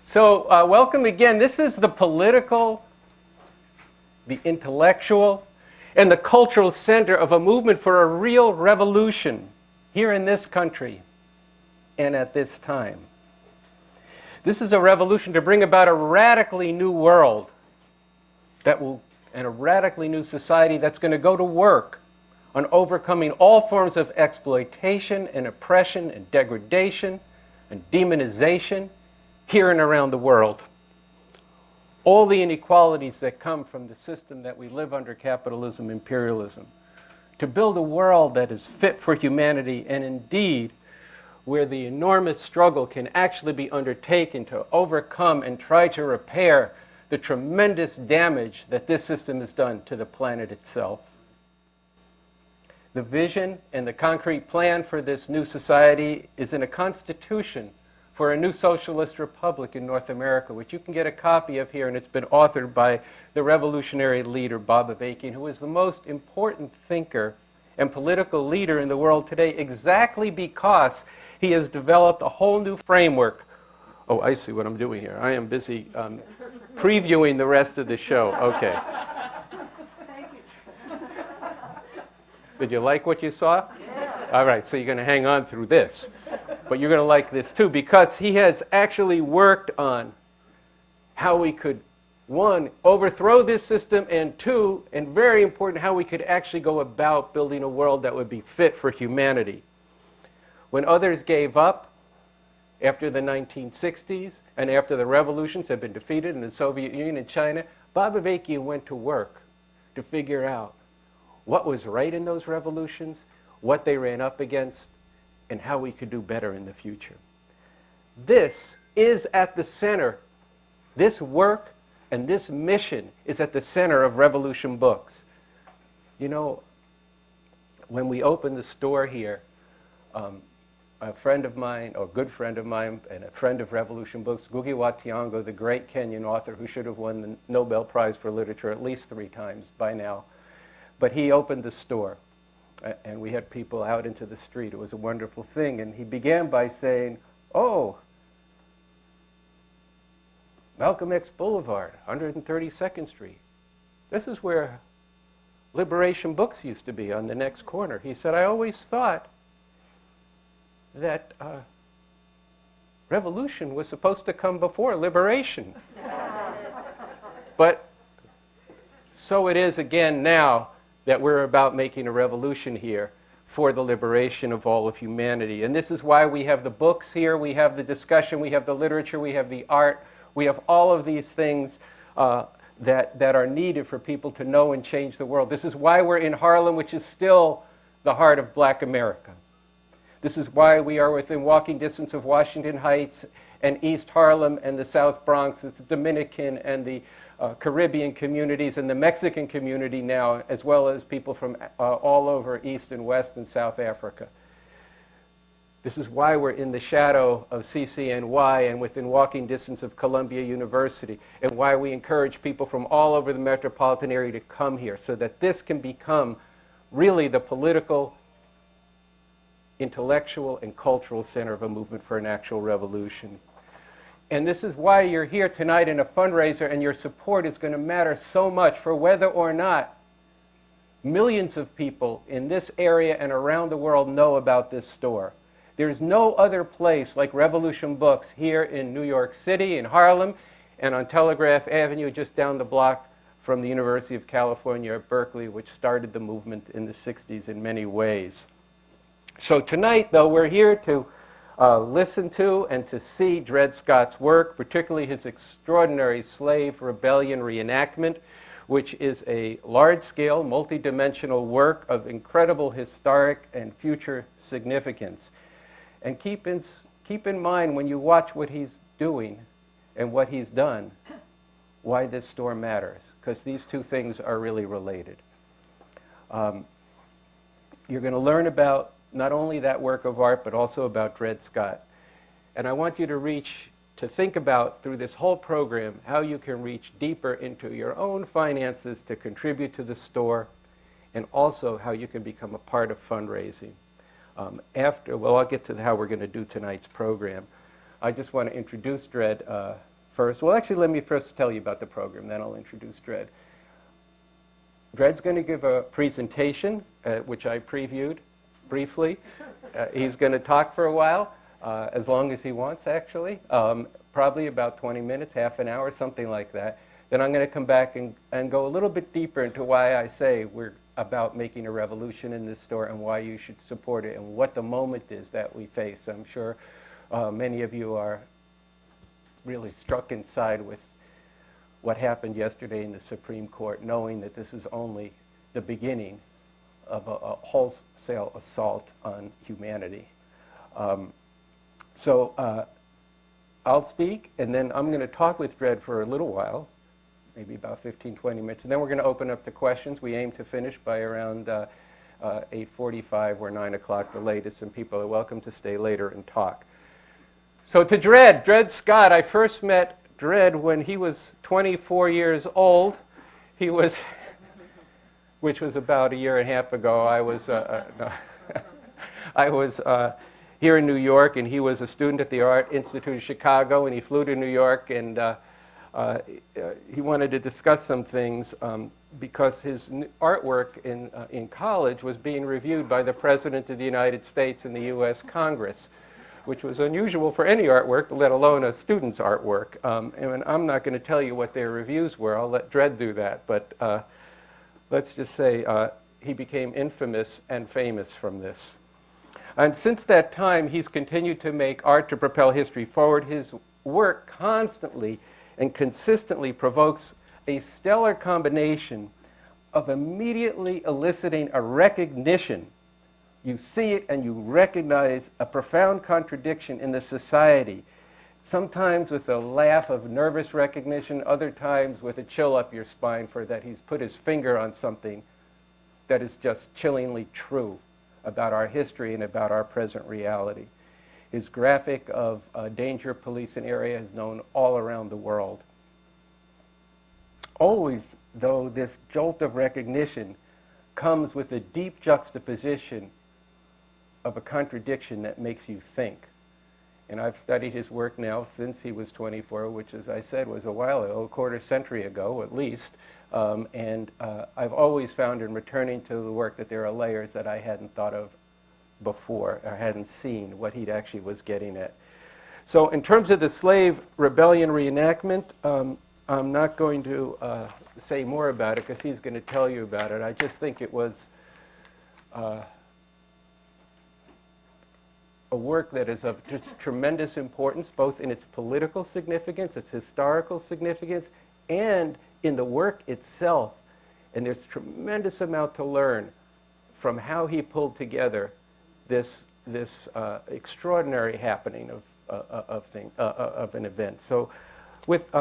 So welcome again. This is the political, the intellectual, and the cultural center of a movement for a real revolution here in this country and at this time. This is a revolution to bring about a radically new world and a radically new society that's going to go to work on overcoming all forms of exploitation and oppression and degradation and demonization here and around the world. All the inequalities that come from the system that we live under, capitalism, imperialism. To build a world that is fit for humanity and indeed where the enormous struggle can actually be undertaken to overcome and try to repair the tremendous damage that this system has done to the planet itself. The vision and the concrete plan for this new society is in a constitution for a new socialist republic in North America, which you can get a copy of here, and it's been authored by the revolutionary leader, Bob Avakian, who is the most important thinker and political leader in the world today, exactly because he has developed a whole new framework. Oh, I see what I'm doing here. I am busy previewing the rest of the show. Okay. Thank you. Did you like what you saw? Yeah. All right, so you're going to hang on through this. But you're going to like this too, because he has actually worked on how we could, one, overthrow this system, and two, and very important, how we could actually go about building a world that would be fit for humanity. When others gave up, after the 1960s and after the revolutions had been defeated in the Soviet Union and China, Bob Avakian went to work to figure out what was right in those revolutions, what they ran up against, and how we could do better in the future. This is at the center. This work and this mission is at the center of Revolution Books. You know, when we opened the store here, a friend of mine, or a good friend of mine, and a friend of Revolution Books, Ngugi wa Thiong'o, the great Kenyan author who should have won the Nobel Prize for Literature at least 3 times by now, but he opened the store, and we had people out into the street. It was a wonderful thing, and he began by saying, "Oh, Malcolm X Boulevard, 132nd Street. This is where Liberation Books used to be, on the next corner." He said, "I always thought that revolution was supposed to come before liberation." But so it is again now that we're about making a revolution here for the liberation of all of humanity. And this is why we have the books here, we have the discussion, we have the literature, we have the art, we have all of these things that are needed for people to know and change the world. This is why we're in Harlem, which is still the heart of Black America. This is why we are within walking distance of Washington Heights and East Harlem and the South Bronx. It's the Dominican and the Caribbean communities and the Mexican community now, as well as people from all over East and West and South Africa. This is why we're in the shadow of CCNY and within walking distance of Columbia University, and why we encourage people from all over the metropolitan area to come here, so that this can become really the political, intellectual, and cultural center of a movement for an actual revolution. And this is why you're here tonight in a fundraiser, and your support is going to matter so much for whether or not millions of people in this area and around the world know about this store. There's no other place like Revolution Books here in New York City, in Harlem, and on Telegraph Avenue just down the block from the University of California at Berkeley, which started the movement in the 60s in many ways. So tonight, though, we're here to listen to and to see Dred Scott's work, particularly his extraordinary slave rebellion reenactment, which is a large-scale, multi-dimensional work of incredible historic and future significance. And keep in mind when you watch what he's doing and what he's done, why this store matters, because these two things are really related. You're going to learn about not only that work of art, but also about Dred Scott. And I want you to think about, through this whole program, how you can reach deeper into your own finances to contribute to the store, and also how you can become a part of fundraising. I'll get to how we're going to do tonight's program. I just want to introduce Dred first. Well, actually, let me first tell you about the program, then I'll introduce Dred. Dred's going to give a presentation, which I previewed briefly. He's going to talk for a while, as long as he wants, actually, probably about 20 minutes, half an hour, something like that. Then I'm going to come back and go a little bit deeper into why I say we're about making a revolution in this store and why you should support it and what the moment is that we face. I'm sure many of you are really struck inside with what happened yesterday in the Supreme Court, knowing that this is only the beginning of a wholesale assault on humanity. So I'll speak, and then I'm going to talk with Dred for a little while, maybe about 15, 20 minutes, and then we're going to open up the questions. We aim to finish by around 8:45 or 9 o'clock the latest, and people are welcome to stay later and talk. So to Dred Scott, I first met Dred when he was 24 years old. He was, which was about a year and a half ago. I was here in New York, and he was a student at the Art Institute of Chicago, and he flew to New York, and he wanted to discuss some things because his artwork in college was being reviewed by the President of the United States and the U.S. Congress, which was unusual for any artwork, let alone a student's artwork. And I'm not going to tell you what their reviews were. I'll let Dred do that. But let's just say he became infamous and famous from this. And since that time, he's continued to make art to propel history forward. His work constantly and consistently provokes a stellar combination of immediately eliciting a recognition. You see it and you recognize a profound contradiction in the society, sometimes with a laugh of nervous recognition, other times with a chill up your spine for that he's put his finger on something that is just chillingly true about our history and about our present reality. His graphic of danger, police, and area is known all around the world. Always, though, this jolt of recognition comes with a deep juxtaposition of a contradiction that makes you think. And I've studied his work now since he was 24, which, as I said, was a while ago, a quarter century ago at least. And I've always found in returning to the work that there are layers that I hadn't thought of before, or hadn't seen what he actually was getting at. So in terms of the slave rebellion reenactment, I'm not going to say more about it because he's going to tell you about it. I just think it was a work that is of just tremendous importance, both in its political significance, its historical significance, and in the work itself. And there's tremendous amount to learn from how he pulled together this extraordinary happening of an event. So with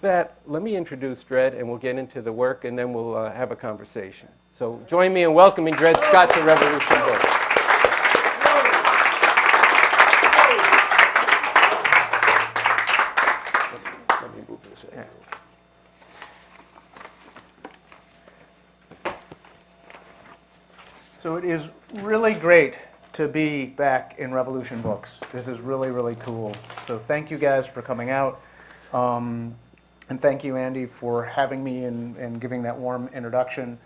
that, let me introduce Dred, and we'll get into the work, and then we'll have a conversation. So join me in welcoming Dred Scott to Revolution Books. Let me move this in. So it is really great to be back in Revolution Books. This is really, really cool. So thank you guys for coming out. And thank you, Andy, for having me and giving that warm introduction.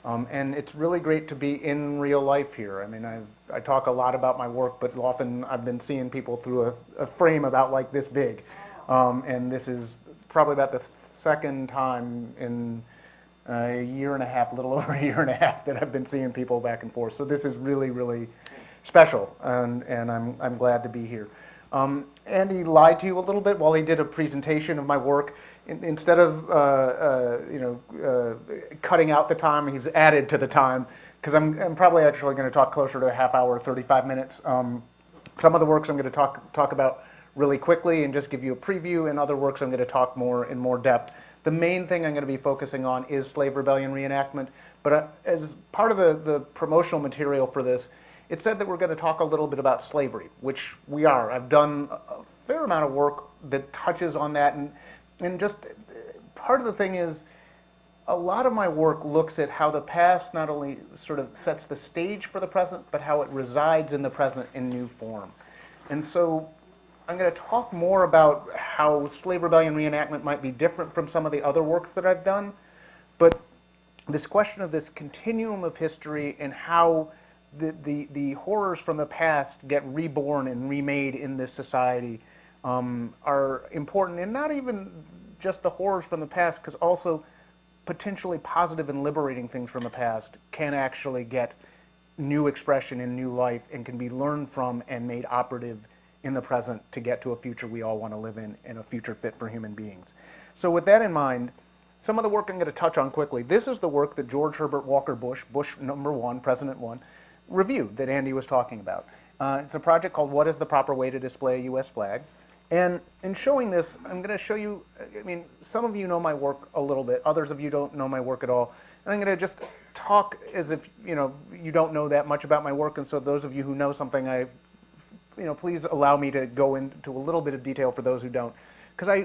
And it's really great to be in real life here. I mean, I talk a lot about my work, but often I've been seeing people through a frame about like this big. And this is probably about the second time in a year and a half, a little over a year and a half, that I've been seeing people back and forth. So this is really, really special, and I'm glad to be here. Andy lied to you a little bit while he did a presentation of my work. Instead of cutting out the time, he's added to the time, because I'm probably actually going to talk closer to a half hour, 35 minutes. Some of the works I'm going to talk about really quickly and just give you a preview, and other works I'm going to talk in more depth. The main thing I'm going to be focusing on is slave rebellion reenactment, but as part of the promotional material for this, it said that we're going to talk a little bit about slavery, which we are. I've done a fair amount of work that touches on that, and just part of the thing is a lot of my work looks at how the past not only sort of sets the stage for the present, but how it resides in the present in new form. And so I'm going to talk more about how slave rebellion reenactment might be different from some of the other work that I've done, but this question of this continuum of history and how the horrors from the past get reborn and remade in this society are important, and not even just the horrors from the past, because also potentially positive and liberating things from the past can actually get new expression and new life and can be learned from and made operative in the present to get to a future we all want to live in and a future fit for human beings. So with that in mind, some of the work I'm going to touch on quickly. This is the work that George Herbert Walker Bush, Bush #1, President 1, reviewed that Andy was talking about. It's a project called What is the Proper Way to Display a U.S. Flag? And in showing this, I'm going to show you, I mean, some of you know my work a little bit, others of you don't know my work at all. And I'm going to just talk as if, you don't know that much about my work, and so those of you who know something, please allow me to go into a little bit of detail for those who don't. Because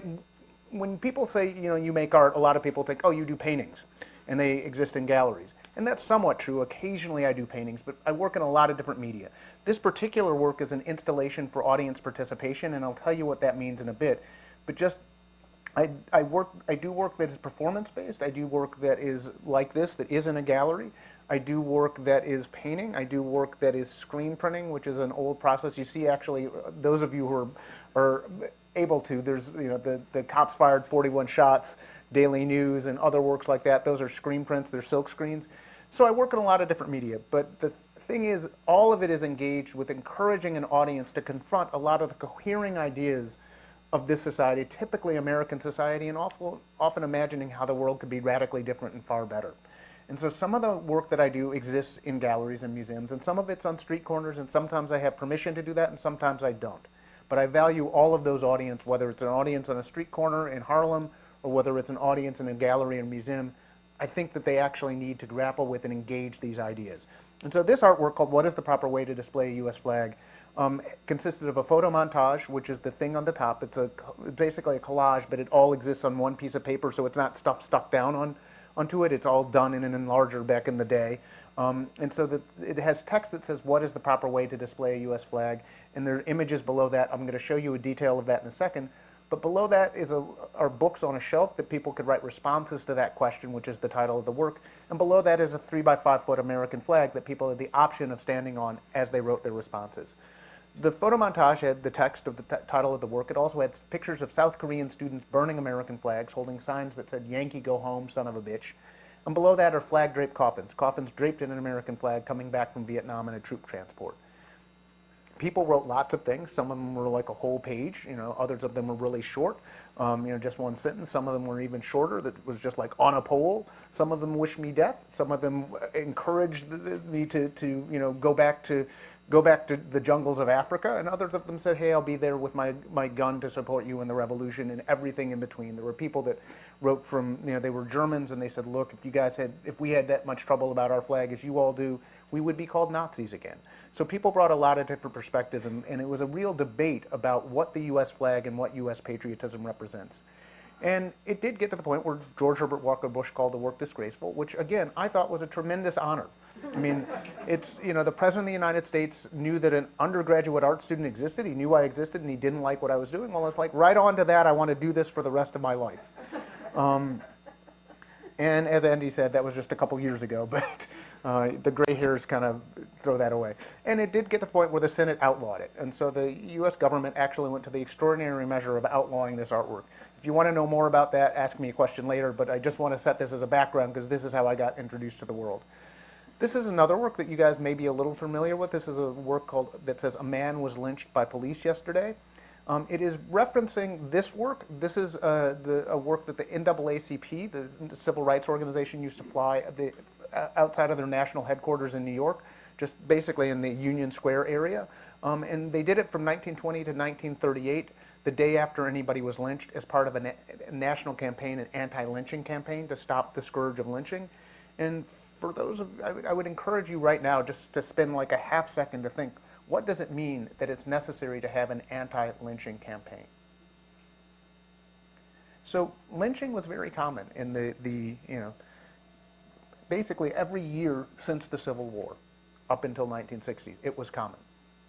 when people say, you make art, a lot of people think, oh, you do paintings, and they exist in galleries. And that's somewhat true. Occasionally I do paintings, but I work in a lot of different media. This particular work is an installation for audience participation, and I'll tell you what that means in a bit. But just, I do work that is performance-based. I do work that is like this, that is in a gallery. I do work that is painting. I do work that is screen printing, which is an old process. You see, actually, those of you who are able to, there's, the Cops Fired 41 Shots, Daily News, and other works like that. Those are screen prints. They're silk screens. So I work in a lot of different media, but the thing is, all of it is engaged with encouraging an audience to confront a lot of the cohering ideas of this society, typically American society, and often imagining how the world could be radically different and far better. And so some of the work that I do exists in galleries and museums, and some of it's on street corners, and sometimes I have permission to do that, and sometimes I don't. But I value all of those audiences, whether it's an audience on a street corner in Harlem, or whether it's an audience in a gallery or museum. I think that they actually need to grapple with and engage these ideas. And so this artwork, called What is the Proper Way to Display a U.S. Flag, consisted of a photo montage, which is the thing on the top. It's basically a collage, but it all exists on one piece of paper, so it's not stuff stuck down onto it. It's all done in an enlarger back in the day. And so it has text that says, what is the proper way to display a U.S. flag? And there are images below that. I'm going to show you a detail of that in a second. But below that are books on a shelf that people could write responses to that question, which is the title of the work. And below that is a 3x5 foot American flag that people had the option of standing on as they wrote their responses. The photo montage had the text of the title of the work. It also had pictures of South Korean students burning American flags, holding signs that said, "Yankee, go home, son of a bitch." And below that are flag-draped coffins, coffins draped in an American flag coming back from Vietnam in a troop transport. People wrote lots of things. Some of them were like a whole page. Others of them were really short, just one sentence. Some of them were even shorter. That was just like on a pole. Some of them wished me death. Some of them encouraged me to go back to the jungles of Africa. And others of them said, "Hey, I'll be there with my gun to support you in the revolution," and everything in between. There were people that wrote from, they were Germans, and they said, "Look, if we had that much trouble about our flag as you all do, we would be called Nazis again." So people brought a lot of different perspectives, and it was a real debate about what the U.S. flag and what U.S. patriotism represents. And it did get to the point where George Herbert Walker Bush called the work disgraceful, which, again, I thought was a tremendous honor. I mean, it's, the President of the United States knew that an undergraduate art student existed. He knew I existed, and he didn't like what I was doing. Well, it's like, right on to that, I want to do this for the rest of my life. And as Andy said, that was just a couple years ago, but the gray hairs kind of throw that away. And it did get to the point where the Senate outlawed it. And so the U.S. government actually went to the extraordinary measure of outlawing this artwork. If you want to know more about that, ask me a question later, but I just want to set this as a background because this is how I got introduced to the world. This is another work that you guys may be a little familiar with. This is a work that says, "A Man Was Lynched by Police Yesterday." It is referencing this work. This is a work that the NAACP, the civil rights organization, used to fly outside of their national headquarters in New York, just basically in the Union Square area. And they did it from 1920 to 1938, the day after anybody was lynched, as part of a national campaign, an anti-lynching campaign to stop the scourge of lynching. And for those I would encourage you right now just to spend like a half second to think, what does it mean that it's necessary to have an anti-lynching campaign? So lynching was very common in basically every year since the Civil War, up until 1960s, it was common.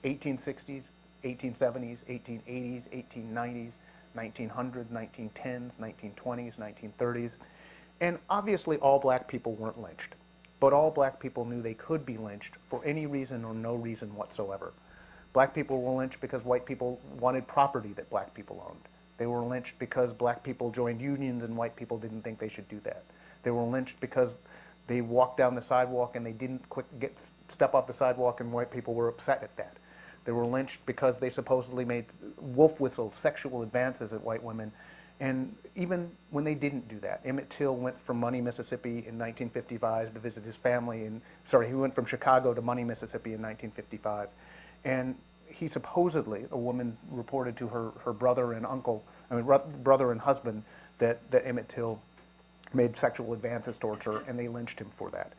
1860s, 1870s, 1880s, 1890s. 1900s, 1910s, 1920s, 1930s. And obviously all black people weren't lynched, but all black people knew they could be lynched for any reason or no reason whatsoever. Black people were lynched because white people wanted property that black people owned. They were lynched because black people joined unions and white people didn't think they should do that. They were lynched because they walked down the sidewalk and they didn't step off the sidewalk, and white people were upset at that. They were lynched because they supposedly made wolf whistle sexual advances at white women. And even when they didn't do that, Emmett Till went from Money, Mississippi in 1955 to visit his family. He went from Chicago to Money, Mississippi in 1955. And he supposedly, a woman reported to her brother and brother and husband that Emmett Till made sexual advances towards her, and they lynched him for that.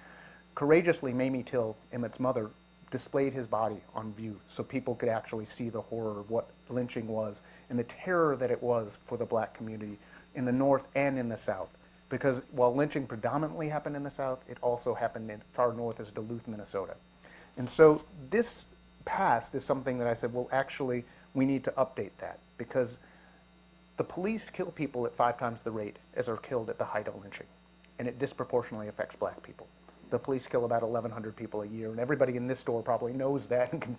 Courageously, Mamie Till, Emmett's mother, displayed his body on view so people could actually see the horror of what lynching was and the terror that it was for the black community in the North and in the South. Because while lynching predominantly happened in the South, it also happened in far north as Duluth, Minnesota. And so this past is something that I said, well, actually, we need to update that, because the police kill people at 5 times the rate as are killed at the height of lynching, and it disproportionately affects black people. The police kill about 1,100 people a year, and everybody in this store probably knows that and can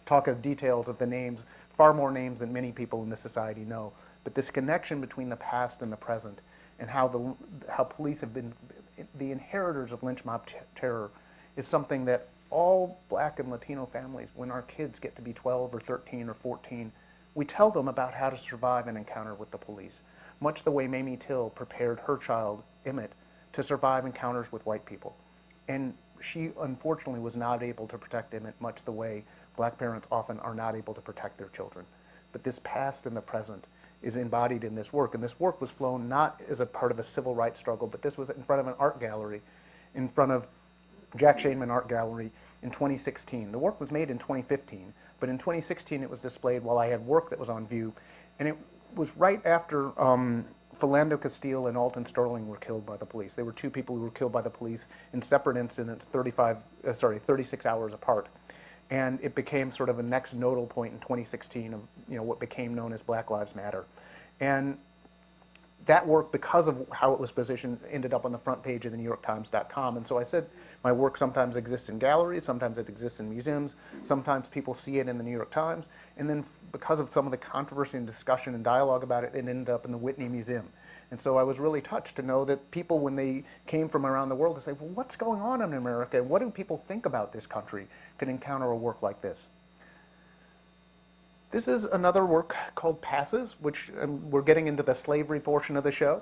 talk of details of the names, far more names than many people in this society know. But this connection between the past and the present, and how police have been the inheritors of lynch mob terror, is something that all black and Latino families, when our kids get to be 12 or 13 or 14, we tell them about how to survive an encounter with the police, much the way Mamie Till prepared her child, Emmett, to survive encounters with white people. And she, unfortunately, was not able to protect Emmett much the way black parents often are not able to protect their children. But this past and the present is embodied in this work, and this work was flown not as a part of a civil rights struggle, but this was in front of an art gallery, in front of Jack Shainman Art Gallery in 2016. The work was made in 2015, but in 2016 it was displayed while I had work that was on view, and it was right after Philando Castile and Alton Sterling were killed by the police. They were 2 people who were killed by the police in separate incidents, 36 hours apart. And it became sort of a next nodal point in 2016 of what became known as Black Lives Matter. And that work, because of how it was positioned, ended up on the front page of the NewYorkTimes.com. And so I said, my work sometimes exists in galleries, sometimes it exists in museums, sometimes people see it in the New York Times, and then because of some of the controversy and discussion and dialogue about it, it ended up in the Whitney Museum. And so I was really touched to know that people, when they came from around the world, to say, well, what's going on in America? What do people think about this country, could encounter a work like this? This is another work called Passes, which we're getting into the slavery portion of the show.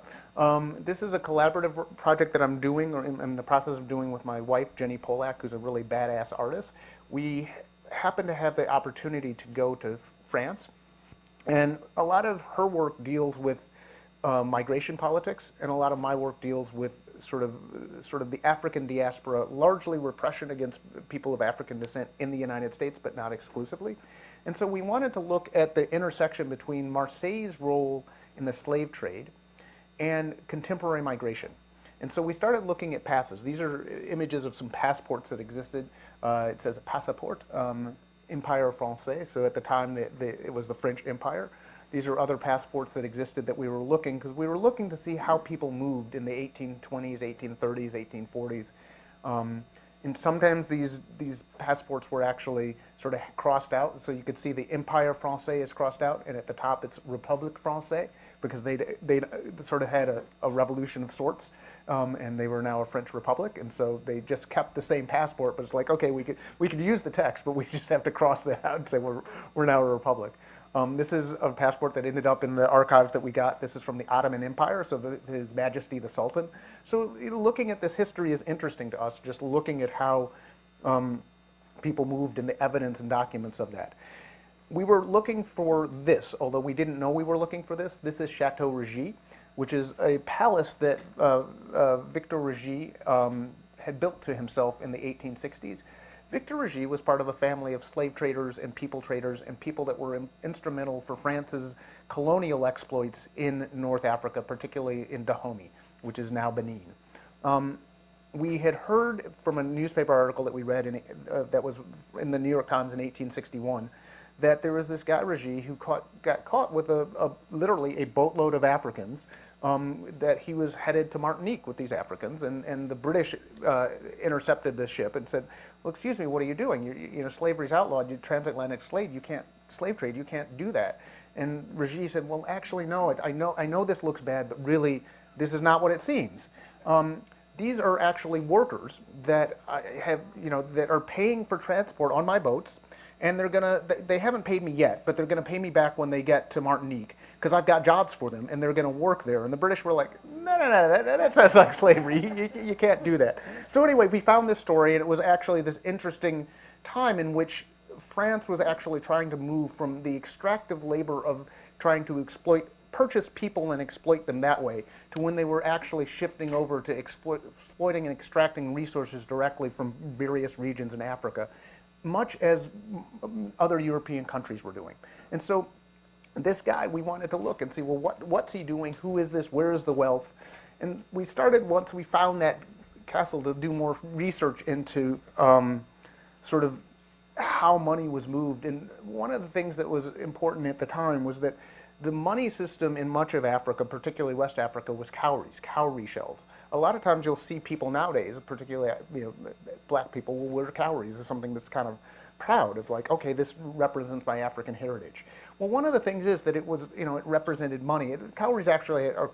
This is a collaborative project that I'm doing, or in the process of doing, with my wife, Jenny Polak, who's a really badass artist. We happen to have the opportunity to go to France, and a lot of her work deals with migration politics, and a lot of my work deals with sort of the African diaspora, largely repression against people of African descent in the United States, but not exclusively. And so we wanted to look at the intersection between Marseille's role in the slave trade and contemporary migration. And so we started looking at passes. These are images of some passports that existed. It says Passeport, Empire Français. So at the time, it was the French Empire. These are other passports that existed that we were looking, because we were looking to see how people moved in the 1820s, 1830s, 1840s. And sometimes these passports were actually sort of crossed out, so you could see the Empire Français is crossed out, and at the top it's République Française, because they sort of had a revolution of sorts, and they were now a French republic, and so they just kept the same passport, but it's like, okay, we could use the text, but we just have to cross that out and say we're now a republic. This is a passport that ended up in the archives that we got. This is from the Ottoman Empire, so His Majesty the Sultan. So looking at this history is interesting to us, just looking at how people moved and the evidence and documents of that. We were looking for this, although we didn't know we were looking for this. This is Chateau Regis, which is a palace that Victor Regis had built to himself in the 1860s. Victor Regis was part of a family of slave traders and people that were instrumental for France's colonial exploits in North Africa, particularly in Dahomey, which is now Benin. We had heard from a newspaper article that we read that was in the New York Times in 1861, that there was this guy, Raji, who got caught with literally a boatload of Africans, that he was headed to Martinique with these Africans, and the British intercepted the ship and said, well, excuse me, what are you doing? You know, slavery's outlawed, you transatlantic slave trade, you can't do that. And Raji said, well, actually, no, I know this looks bad, but really, this is not what it seems. These are actually workers that that are paying for transport on my boats, and they haven't paid me yet, but they're gonna pay me back when they get to Martinique, because I've got jobs for them, and they're gonna work there. And the British were like, no, that sounds like slavery, you can't do that. So anyway, we found this story, and it was actually this interesting time in which France was actually trying to move from the extractive labor of trying to purchase people and exploit them that way, to when they were actually shifting over to exploiting and extracting resources directly from various regions in Africa, much as other European countries were doing. And so this guy, we wanted to look and see, well, what's he doing? Who is this? Where is the wealth? And we started, once we found that castle, to do more research into sort of how money was moved. And one of the things that was important at the time was that the money system in much of Africa, particularly West Africa, was cowrie shells. A lot of times you'll see people nowadays, particularly black people, will wear cowries as something that's kind of proud of, like, okay, this represents my African heritage. Well, one of the things is that it was, it represented money. Cowries actually are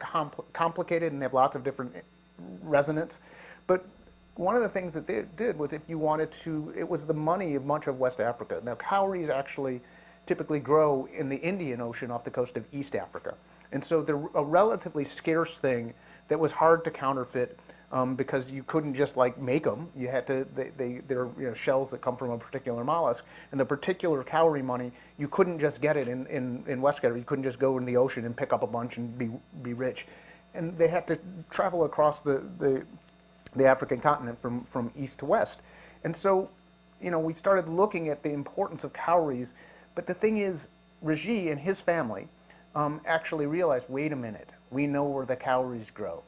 complicated and they have lots of different resonance, but one of the things that they did was, if you wanted to, it was the money of much of West Africa. Now, cowries actually typically grow in the Indian Ocean off the coast of East Africa. And so they're a relatively scarce thing that was hard to counterfeit, because you couldn't just like make them. You had to, they're shells that come from a particular mollusk, and the particular cowrie money, you couldn't just get it in West Africa. You couldn't just go in the ocean and pick up a bunch and be rich. And they had to travel across the African continent from east to west. And so, we started looking at the importance of cowries. But the thing is, Raji and his family actually realized, wait a minute, we know where the cowries grow.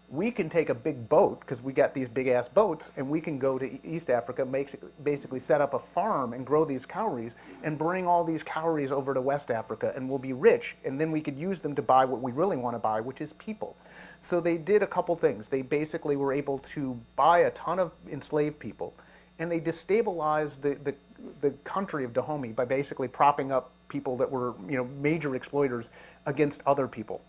We can take a big boat, because we got these big ass boats, and we can go to East Africa, basically set up a farm and grow these cowries, and bring all these cowries over to West Africa, and we'll be rich, and then we could use them to buy what we really want to buy, which is people. So they did a couple things. They basically were able to buy a ton of enslaved people, and they destabilized the country of Dahomey by basically propping up people that were major exploiters against other people.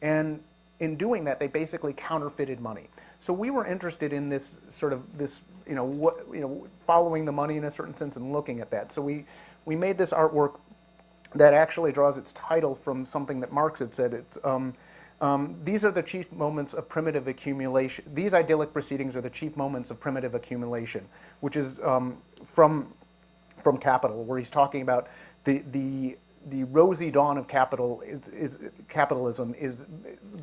And in doing that, they basically counterfeited money. So we were interested in this sort of following the money in a certain sense and looking at that. So we made this artwork that actually draws its title from something that Marx had said. It's these are the chief moments of primitive accumulation. These idyllic proceedings are the chief moments of primitive accumulation, which is from Capital, where he's talking about the rosy dawn of capitalism is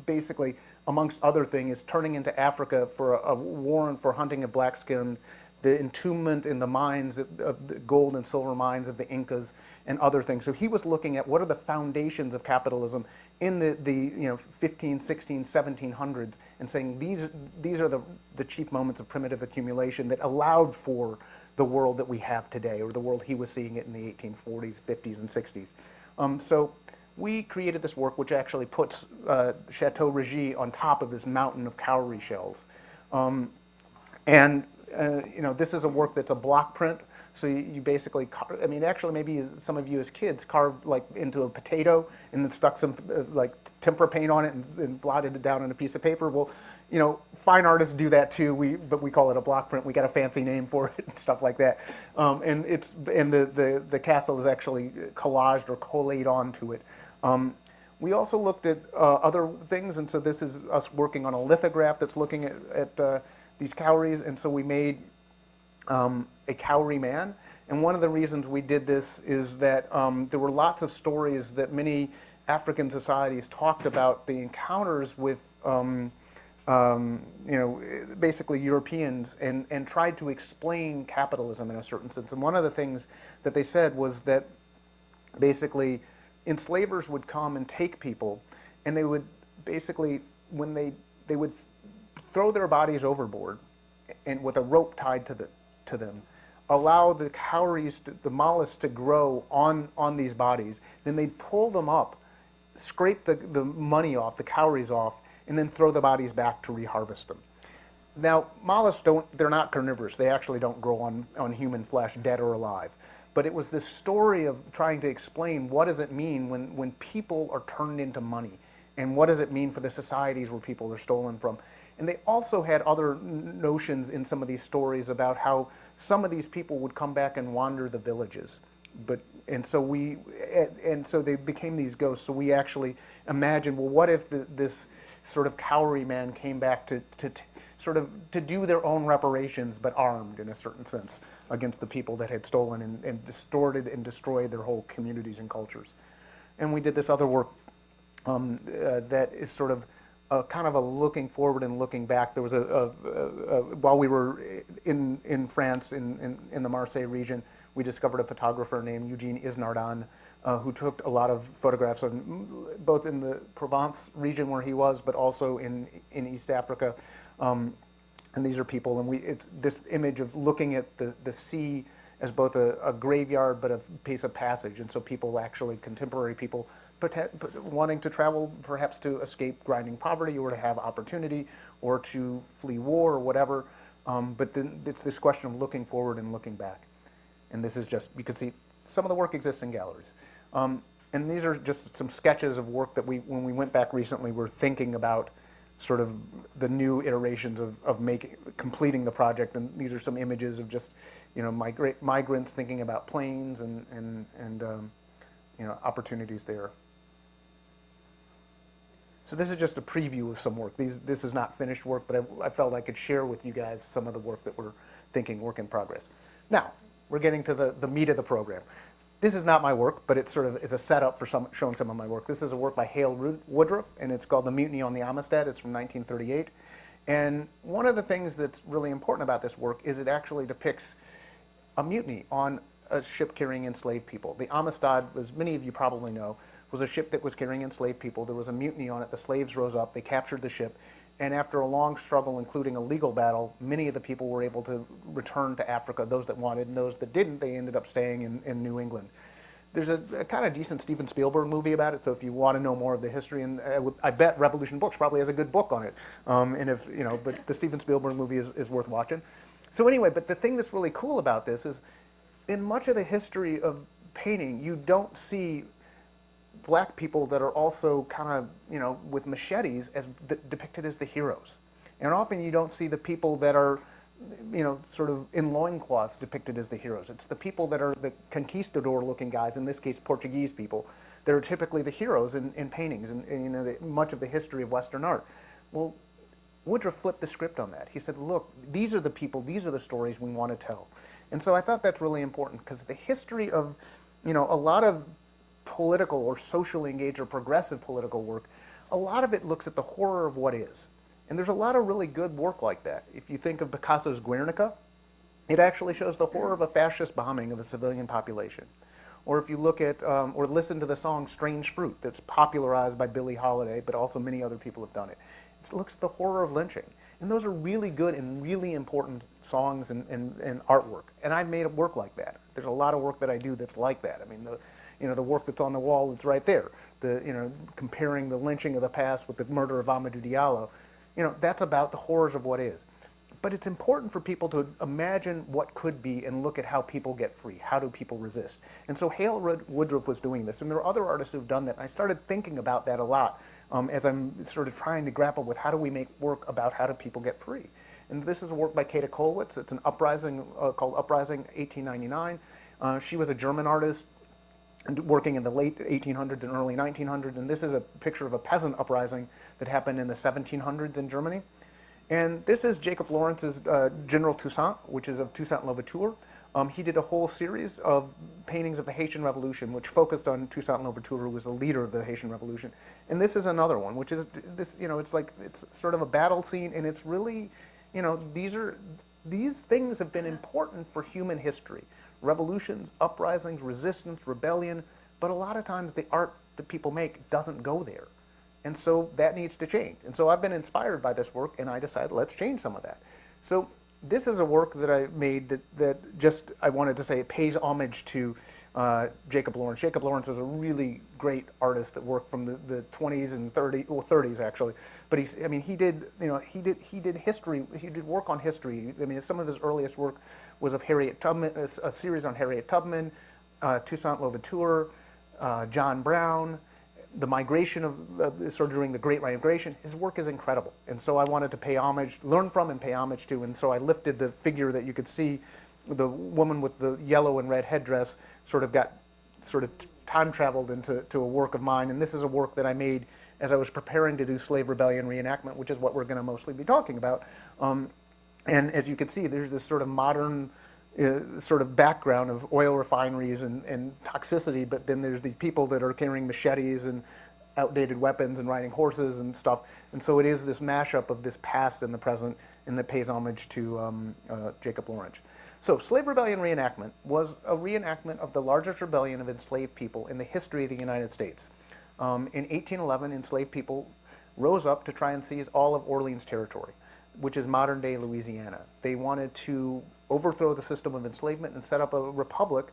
basically, amongst other things, is turning into Africa for a war for hunting of black skin, the entombment in the mines of the gold and silver mines of the Incas, and other things. So he was looking at what are the foundations of capitalism in the 15, 16, 1700s, and saying these are the chief moments of primitive accumulation that allowed for the world that we have today, or the world he was seeing it in the 1840s, 50s, and 60s. So we created this work which actually puts Chateau Ragy on top of this mountain of cowrie shells. This is a work that's a block print. So you basically, actually maybe some of you as kids carved like into a potato and then stuck some like tempera paint on it and blotted it down on a piece of paper. Well, fine artists do that too. But we call it a block print. We got a fancy name for it and stuff like that. And the castle is actually collaged or collated onto it. We also looked at other things, and so this is us working on a lithograph that's looking at these cowries, and so we made a cowrie man. And one of the reasons we did this is that there were lots of stories that many African societies talked about the encounters with basically Europeans, and tried to explain capitalism in a certain sense. And one of the things that they said was that basically enslavers would come and take people, and they would basically, when they would throw their bodies overboard and with a rope tied to them, allow the cowries, the mollusks to grow on these bodies. Then they'd pull them up, scrape the money off, the cowries off, and then throw the bodies back to reharvest them. Now, mollusks they're not carnivorous. They actually don't grow on human flesh, dead or alive. But it was this story of trying to explain what does it mean when people are turned into money, and what does it mean for the societies where people are stolen from. And they also had other notions in some of these stories about how some of these people would come back and wander the villages. And so they became these ghosts. So we actually imagined, well, what if this sort of cowrie man came back to do their own reparations, but armed in a certain sense against the people that had stolen and distorted and destroyed their whole communities and cultures. And we did this other work that is sort of kind of a looking forward and looking back. There was while we were in France, in the Marseille region, we discovered a photographer named Eugene Isnardon, who took a lot of photographs both in the Provence region where he was, but also in East Africa. And these are people, and it's this image of looking at the sea as both a graveyard but a piece of passage. And so people actually, contemporary people, wanting to travel perhaps to escape grinding poverty or to have opportunity or to flee war or whatever. But then it's this question of looking forward and looking back. And this is just, you can see some of the work exists in galleries. And these are just some sketches of work that when we went back recently, we're thinking about sort of the new iterations of completing the project. And these are some images of just, migrants thinking about planes and opportunities there. So this is just a preview of some work. This is not finished work, but I felt I could share with you guys some of the work that we're thinking, work in progress. Now, we're getting to the meat of the program. This is not my work, but it's a setup for showing some of my work. This is a work by Hale Woodruff, and it's called The Mutiny on the Amistad. It's from 1938. And one of the things that's really important about this work is it actually depicts a mutiny on a ship carrying enslaved people. The Amistad, as many of you probably know, was a ship that was carrying enslaved people. There was a mutiny on it. The slaves rose up. They captured the ship. And after a long struggle, including a legal battle, many of the people were able to return to Africa. Those that wanted, and those that didn't, they ended up staying in New England. There's a kind of decent Steven Spielberg movie about it. So if you want to know more of the history, and I bet Revolution Books probably has a good book on it. But the Steven Spielberg movie is worth watching. So anyway, but the thing that's really cool about this is, in much of the history of painting, you don't see black people that are also kind of, with machetes as depicted as the heroes. And often you don't see the people that are, sort of in loincloths depicted as the heroes. It's the people that are the conquistador-looking guys, in this case Portuguese people, that are typically the heroes in paintings and much of the history of Western art. Well, Woodruff flipped the script on that. He said, look, these are the people, these are the stories we want to tell. And so I thought that's really important, because the history of, a lot of political or socially engaged or progressive political work, a lot of it looks at the horror of what is. And there's a lot of really good work like that. If you think of Picasso's Guernica, it actually shows the horror of a fascist bombing of a civilian population. Or if you look at, or listen to the song Strange Fruit, that's popularized by Billie Holiday, but also many other people have done it. It looks at the horror of lynching. And those are really good and really important songs and artwork. And I've made work like that. There's a lot of work that I do that's like that. I mean, the work that's on the wall that's right there, comparing the lynching of the past with the murder of Amadou Diallo, that's about the horrors of what is. But it's important for people to imagine what could be and look at how people get free. How do people resist? And so Hale Woodruff was doing this, and there are other artists who've done that. And I started thinking about that a lot as I'm sort of trying to grapple with how do we make work about how do people get free. And this is a work by Kata Kollwitz. It's an uprising called Uprising 1899. She was a German artist working in the late 1800s and early 1900s, and this is a picture of a peasant uprising that happened in the 1700s in Germany. And this is Jacob Lawrence's General Toussaint, which is of Toussaint Louverture. He did a whole series of paintings of the Haitian Revolution, which focused on Toussaint Louverture, who was the leader of the Haitian Revolution. And this is another one, which is this, it's sort of a battle scene, and it's really, these things have been important for human history. Revolutions, uprisings, resistance, rebellion, but a lot of times the art that people make doesn't go there. And so that needs to change. And so I've been inspired by this work, and I decided let's change some of that. So this is a work that I made that just, I wanted to say, it pays homage to Jacob Lawrence. Jacob Lawrence was a really great artist that worked from the 20s and 30s actually. But he did history. He did work on history. I mean, some of his earliest work was of Harriet Tubman, a series on Harriet Tubman, Toussaint Louverture, John Brown, the migration sort of during the Great Migration. His work is incredible, and so I wanted to pay homage, learn from, and pay homage to. And so I lifted the figure that you could see, the woman with the yellow and red headdress, sort of time traveled into a work of mine. And this is a work that I made as I was preparing to do slave rebellion reenactment, which is what we're going to mostly be talking about. And as you can see, there's this sort of modern sort of background of oil refineries and toxicity, but then there's the people that are carrying machetes and outdated weapons and riding horses and stuff. And so it is this mashup of this past and the present, and that pays homage to Jacob Lawrence. So slave rebellion reenactment was a reenactment of the largest rebellion of enslaved people in the history of the United States. In 1811, enslaved people rose up to try and seize all of Orleans territory, which is modern-day Louisiana. They wanted to overthrow the system of enslavement and set up a republic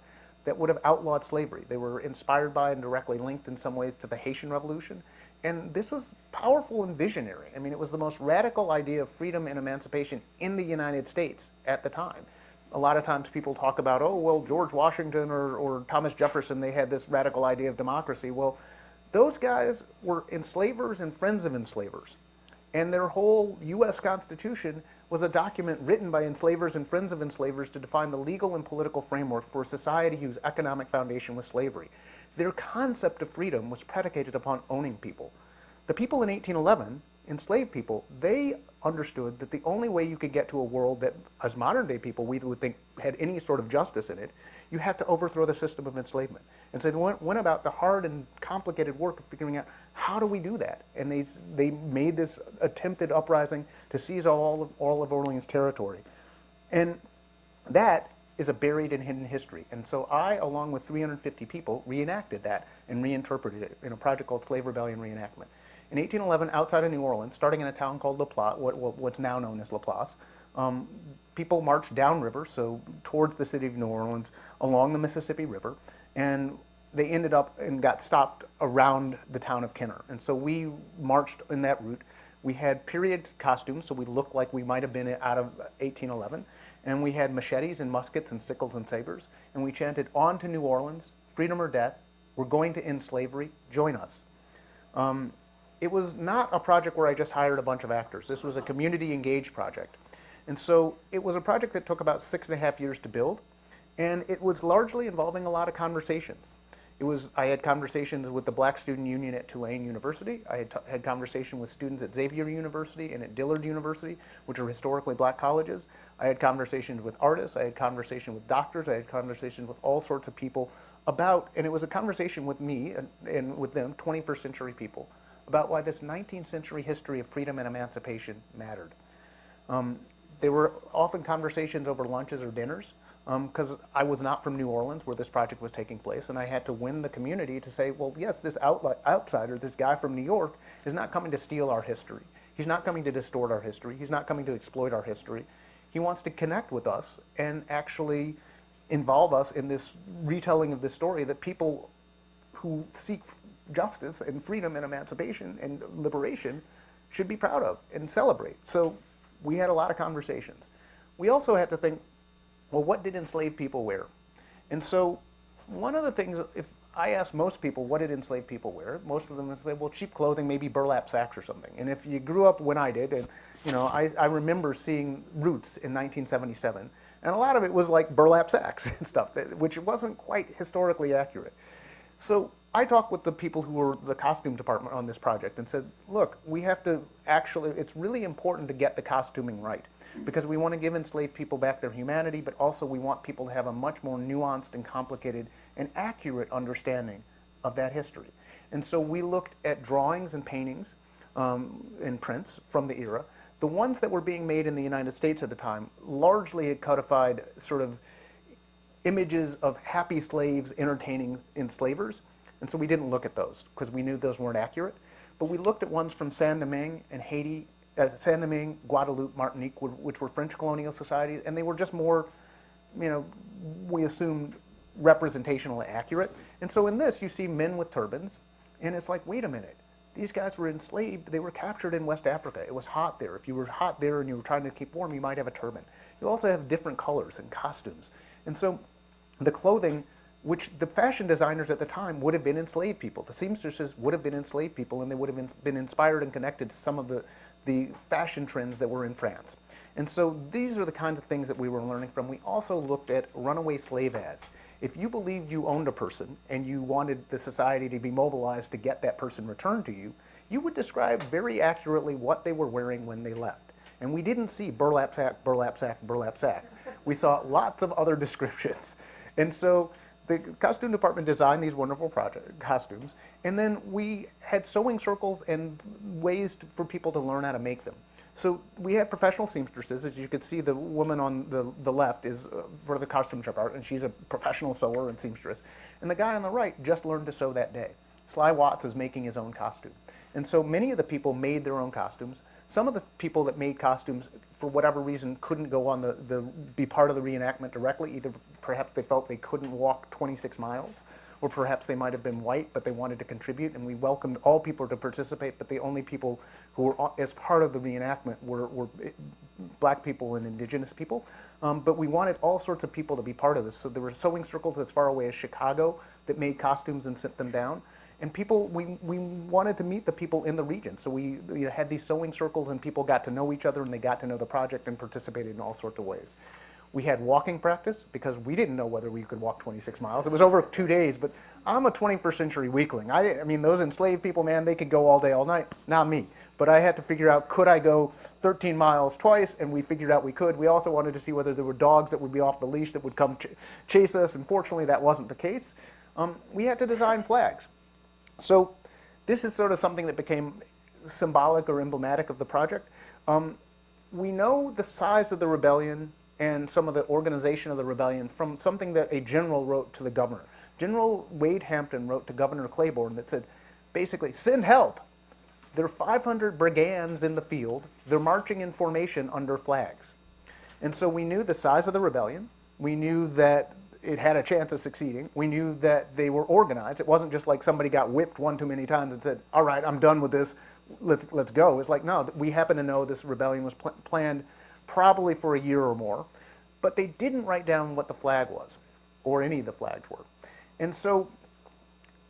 that would have outlawed slavery. They were inspired by and directly linked in some ways to the Haitian Revolution. And this was powerful and visionary. I mean, it was the most radical idea of freedom and emancipation in the United States at the time. A lot of times people talk about, oh, well, George Washington or Thomas Jefferson, they had this radical idea of democracy. Well, those guys were enslavers and friends of enslavers. And their whole U.S. Constitution was a document written by enslavers and friends of enslavers to define the legal and political framework for a society whose economic foundation was slavery. Their concept of freedom was predicated upon owning people. The people in 1811, enslaved people, they understood that the only way you could get to a world that, as modern-day people, we would think had any sort of justice in it, you had to overthrow the system of enslavement. And so they went about the hard and complicated work of figuring out, how do we do that? And they made this attempted uprising to seize all of Orleans territory. And that is a buried and hidden history. And so I, along with 350 people, reenacted that and reinterpreted it in a project called Slave Rebellion Reenactment. In 1811, outside of New Orleans, starting in a town called La Platte, what's now known as La Place, people marched downriver, so towards the city of New Orleans, along the Mississippi River, and they ended up and got stopped around the town of Kenner. And so we marched in that route. We had period costumes, so we looked like we might have been out of 1811. And we had machetes and muskets and sickles and sabers. And we chanted, "On to New Orleans, freedom or death. We're going to end slavery. Join us." It was not a project where I just hired a bunch of actors. This was a community engaged project. And so it was a project that took about 6.5 years to build. And it was largely involving a lot of conversations. I had conversations with the Black Student Union at Tulane University. I had conversation with students at Xavier University and at Dillard University, which are historically black colleges. I had conversations with artists. I had conversations with doctors. I had conversations with all sorts of people and it was a conversation with me and with them, 21st century people, about why this 19th century history of freedom and emancipation mattered. There were often conversations over lunches or dinners, because I was not from New Orleans where this project was taking place, and I had to win the community to say, well, yes, this outsider, this guy from New York, is not coming to steal our history. He's not coming to distort our history. He's not coming to exploit our history. He wants to connect with us and actually involve us in this retelling of this story that people who seek justice and freedom and emancipation and liberation should be proud of and celebrate. So we had a lot of conversations. We also had to think, well, what did enslaved people wear? And so one of the things, if I ask most people, what did enslaved people wear? Most of them would say, well, cheap clothing, maybe burlap sacks or something. And if you grew up when I did, and I remember seeing Roots in 1977, and a lot of it was like burlap sacks and stuff, which wasn't quite historically accurate. So I talked with the people who were the costume department on this project and said, look, we have to it's really important to get the costuming right, because we want to give enslaved people back their humanity, but also we want people to have a much more nuanced and complicated and accurate understanding of that history. And so we looked at drawings and paintings and prints from the era. The ones that were being made in the United States at the time largely had codified sort of images of happy slaves entertaining enslavers. And so we didn't look at those because we knew those weren't accurate. But we looked at ones from Saint-Domingue and Haiti Saint-Domingue, Guadeloupe, Martinique, which were French colonial societies, and they were just more, we assumed representationally accurate. And so in this, you see men with turbans, and it's like, wait a minute, these guys were enslaved, they were captured in West Africa. It was hot there. If you were hot there and you were trying to keep warm, you might have a turban. You also have different colors and costumes. And so the clothing, which the fashion designers at the time would have been enslaved people. The seamstresses would have been enslaved people, and they would have been inspired and connected to some of the fashion trends that were in France. And so these are the kinds of things that we were learning from. We also looked at runaway slave ads. If you believed you owned a person and you wanted the society to be mobilized to get that person returned to you, you would describe very accurately what they were wearing when they left. And we didn't see burlap sack, burlap sack, burlap sack. We saw lots of other descriptions. And so the costume department designed these wonderful costumes, and then we had sewing circles and ways for people to learn how to make them. So we had professional seamstresses. As you could see, the woman on the left is for the costume department, and she's a professional sewer and seamstress. And the guy on the right just learned to sew that day. Sly Watts is making his own costume. And so many of the people made their own costumes. Some of the people that made costumes, for whatever reason, couldn't go on be part of the reenactment directly. Either perhaps they felt they couldn't walk 26 miles, or perhaps they might have been white, but they wanted to contribute, and we welcomed all people to participate, but the only people who were as part of the reenactment were black people and indigenous people. But we wanted all sorts of people to be part of this. So there were sewing circles as far away as Chicago that made costumes and sent them down. And people, we wanted to meet the people in the region. So we had these sewing circles, and people got to know each other, and they got to know the project and participated in all sorts of ways. We had walking practice because we didn't know whether we could walk 26 miles. It was over 2 days, but I'm a 21st century weakling. I mean, those enslaved people, man, they could go all day, all night. Not me. But I had to figure out, could I go 13 miles twice? And we figured out we could. We also wanted to see whether there were dogs that would be off the leash that would come chase us. And fortunately, that wasn't the case. We had to design flags. So this is sort of something that became symbolic or emblematic of the project. We know the size of the rebellion and some of the organization of the rebellion from something that a general wrote to the governor. General Wade Hampton wrote to Governor Claiborne that said, basically, send help. There are 500 brigands in the field. They're marching in formation under flags. And so we knew the size of the rebellion. We knew that it had a chance of succeeding. We knew that they were organized. It wasn't just like somebody got whipped one too many times and said, all right, I'm done with this. Let's go. It's like, no, we happen to know this rebellion was planned probably for a year or more, but they didn't write down what the flag was, or any of the flags were. And so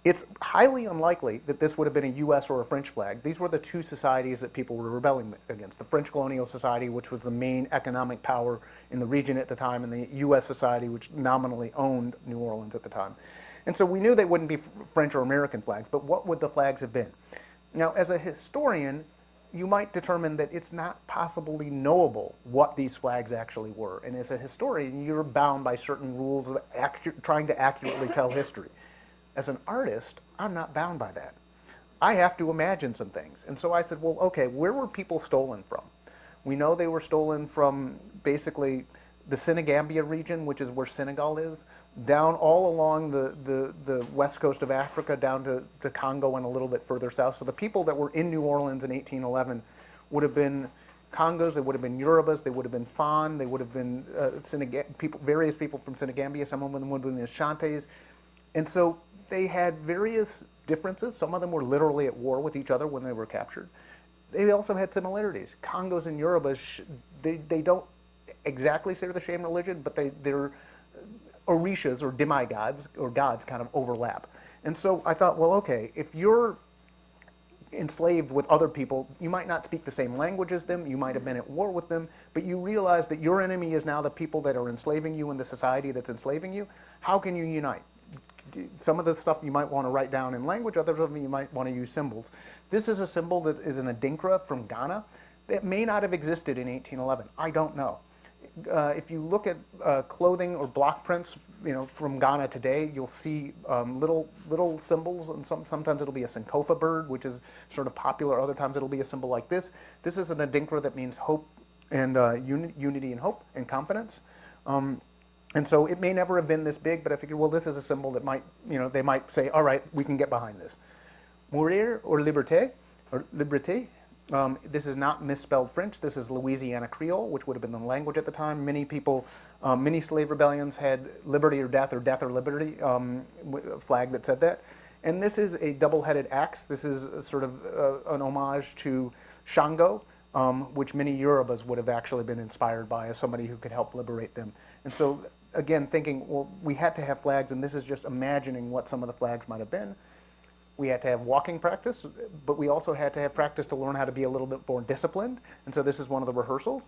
it's highly unlikely that this would have been a U.S. or a French flag. These were the two societies that people were rebelling against. The French Colonial Society, which was the main economic power in the region at the time, and the U.S. Society, which nominally owned New Orleans at the time. And so we knew they wouldn't be French or American flags, but what would the flags have been? Now, as a historian, you might determine that it's not possibly knowable what these flags actually were. And as a historian, you're bound by certain rules of trying to accurately tell history. As an artist, I'm not bound by that. I have to imagine some things. And so I said, well, okay, where were people stolen from? We know they were stolen from basically the Senegambia region, which is where Senegal is, down all along the west coast of Africa, down to Congo and a little bit further south. So the people that were in New Orleans in 1811 would have been Congos, they would have been Yorubas, they would have been Fon, they would have been various people from Senegambia, some of them would have been Ashantis. And so they had various differences. Some of them were literally at war with each other when they were captured. They also had similarities. Congos and Yorubas, they don't exactly share the same religion, but they're orishas or demigods or gods kind of overlap. And so I thought, well, okay, if you're enslaved with other people, you might not speak the same language as them, you might have been at war with them, but you realize that your enemy is now the people that are enslaving you in the society that's enslaving you. How can you unite? Some of the stuff you might want to write down in language, others of them you might want to use symbols. This is a symbol that is an adinkra from Ghana that may not have existed in 1811. I don't know. If you look at clothing or block prints, from Ghana today, you'll see little symbols, and sometimes it'll be a Sankofa bird, which is sort of popular. Other times it'll be a symbol like this. This is an adinkra that means hope and unity and hope and confidence. And so it may never have been this big, but I figured, well, this is a symbol that might, they might say, all right, we can get behind this. Mourir or liberté, This is not misspelled French. This is Louisiana Creole, which would have been the language at the time. Many people, many slave rebellions had liberty or death or liberty, a flag that said that. And this is a double-headed axe. This is a sort of an homage to Shango, which many Yorubas would have actually been inspired by as somebody who could help liberate them. And so, again, thinking, well, we had to have flags, and this is just imagining what some of the flags might have been. We had to have walking practice, but we also had to have practice to learn how to be a little bit more disciplined. And so this is one of the rehearsals.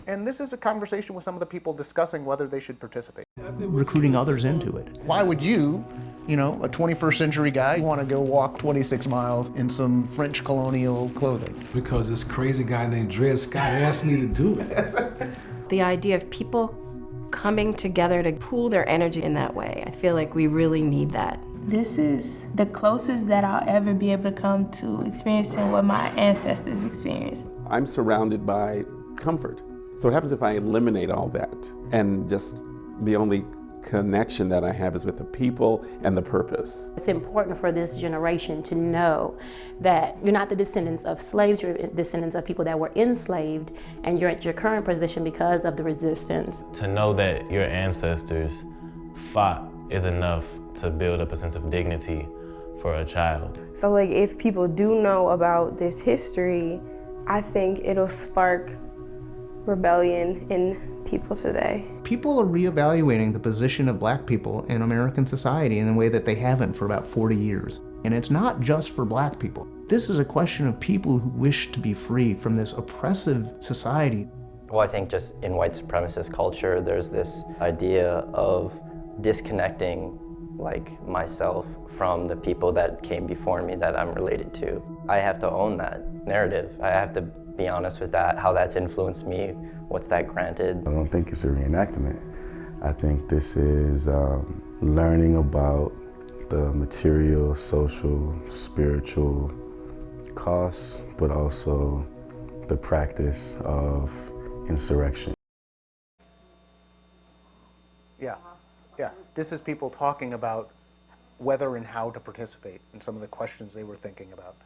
And this is a conversation with some of the people discussing whether they should participate. Recruiting others into it. Why would you, a 21st century guy, want to go walk 26 miles in some French colonial clothing? Because this crazy guy named Dred Scott asked me to do it. The idea of people coming together to pool their energy in that way, I feel like we really need that. This is the closest that I'll ever be able to come to experiencing what my ancestors experienced. I'm surrounded by comfort. So what happens if I eliminate all that and just the only connection that I have is with the people and the purpose? It's important for this generation to know that you're not the descendants of slaves, you're descendants of people that were enslaved, and you're at your current position because of the resistance. To know that your ancestors fought is enough to build up a sense of dignity for a child. So like if people do know about this history, I think it'll spark rebellion in people today. People are reevaluating the position of black people in American society in a way that they haven't for about 40 years. And it's not just for black people. This is a question of people who wish to be free from this oppressive society. Well, I think just in white supremacist culture, there's this idea of disconnecting like myself from the people that came before me that I'm related to. I have to own that narrative. I have to be honest with that, how that's influenced me, what's that granted. I don't think it's a reenactment. I think this is learning about the material, social, spiritual costs, but also the practice of insurrection. Yeah, this is people talking about whether and how to participate and some of the questions they were thinking about.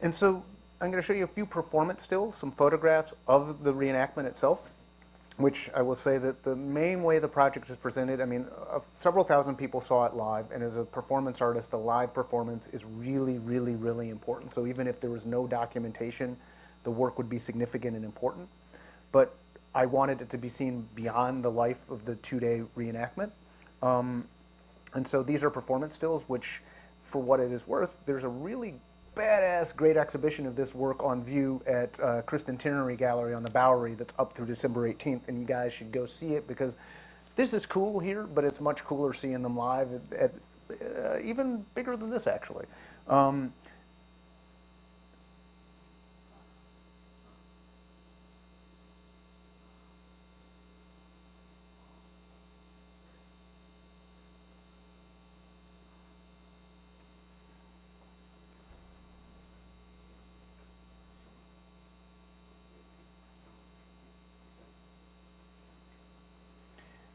And so I'm going to show you a few performance stills, some photographs of the reenactment itself, which I will say that the main way the project is presented, several thousand people saw it live, and as a performance artist, the live performance is really, really, really important. So even if there was no documentation, the work would be significant and important. But I wanted it to be seen beyond the life of the two-day reenactment. And so these are performance stills, which, for what it is worth, there's a really badass great exhibition of this work on view at Kristen Tinnery Gallery on the Bowery that's up through December 18th, and you guys should go see it because this is cool here, but it's much cooler seeing them live at even bigger than this, actually.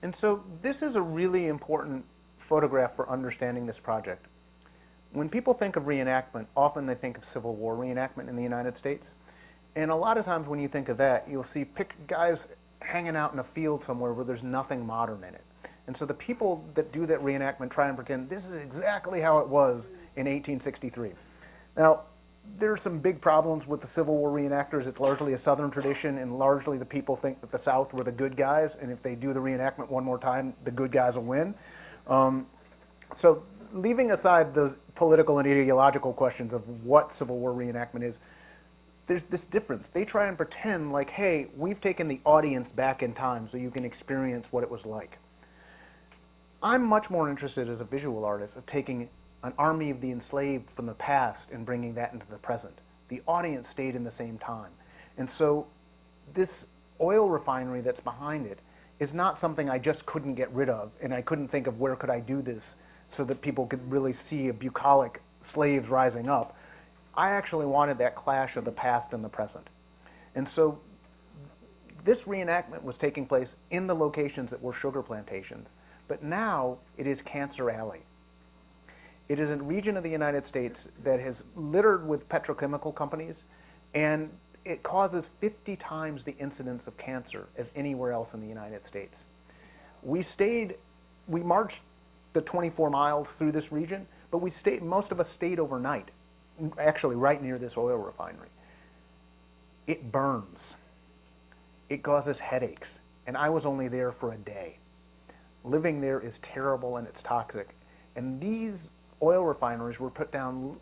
And so this is a really important photograph for understanding this project. When people think of reenactment, often they think of Civil War reenactment in the United States. And a lot of times when you think of that, you'll see guys hanging out in a field somewhere where there's nothing modern in it. And so the people that do that reenactment try and pretend this is exactly how it was in 1863. Now, there are some big problems with the Civil War reenactors. It's largely a Southern tradition, and largely the people think that the South were the good guys, and if they do the reenactment one more time, the good guys will win. So leaving aside those political and ideological questions of what Civil War reenactment is, there's this difference. They try and pretend like, hey, we've taken the audience back in time so you can experience what it was like. I'm much more interested as a visual artist of taking an army of the enslaved from the past and bringing that into the present. The audience stayed in the same time. And so this oil refinery that's behind it is not something I just couldn't get rid of, and I couldn't think of where could I do this so that people could really see a bucolic slaves rising up. I actually wanted that clash of the past and the present. And so this reenactment was taking place in the locations that were sugar plantations, but now it is Cancer Alley. It is a region of the United States that is littered with petrochemical companies, and it causes 50 times the incidence of cancer as anywhere else in the United States. We marched the 24 miles through this region, but most of us stayed overnight, actually right near this oil refinery. It burns. It causes headaches, and I was only there for a day. Living there is terrible and it's toxic. And these oil refineries were put down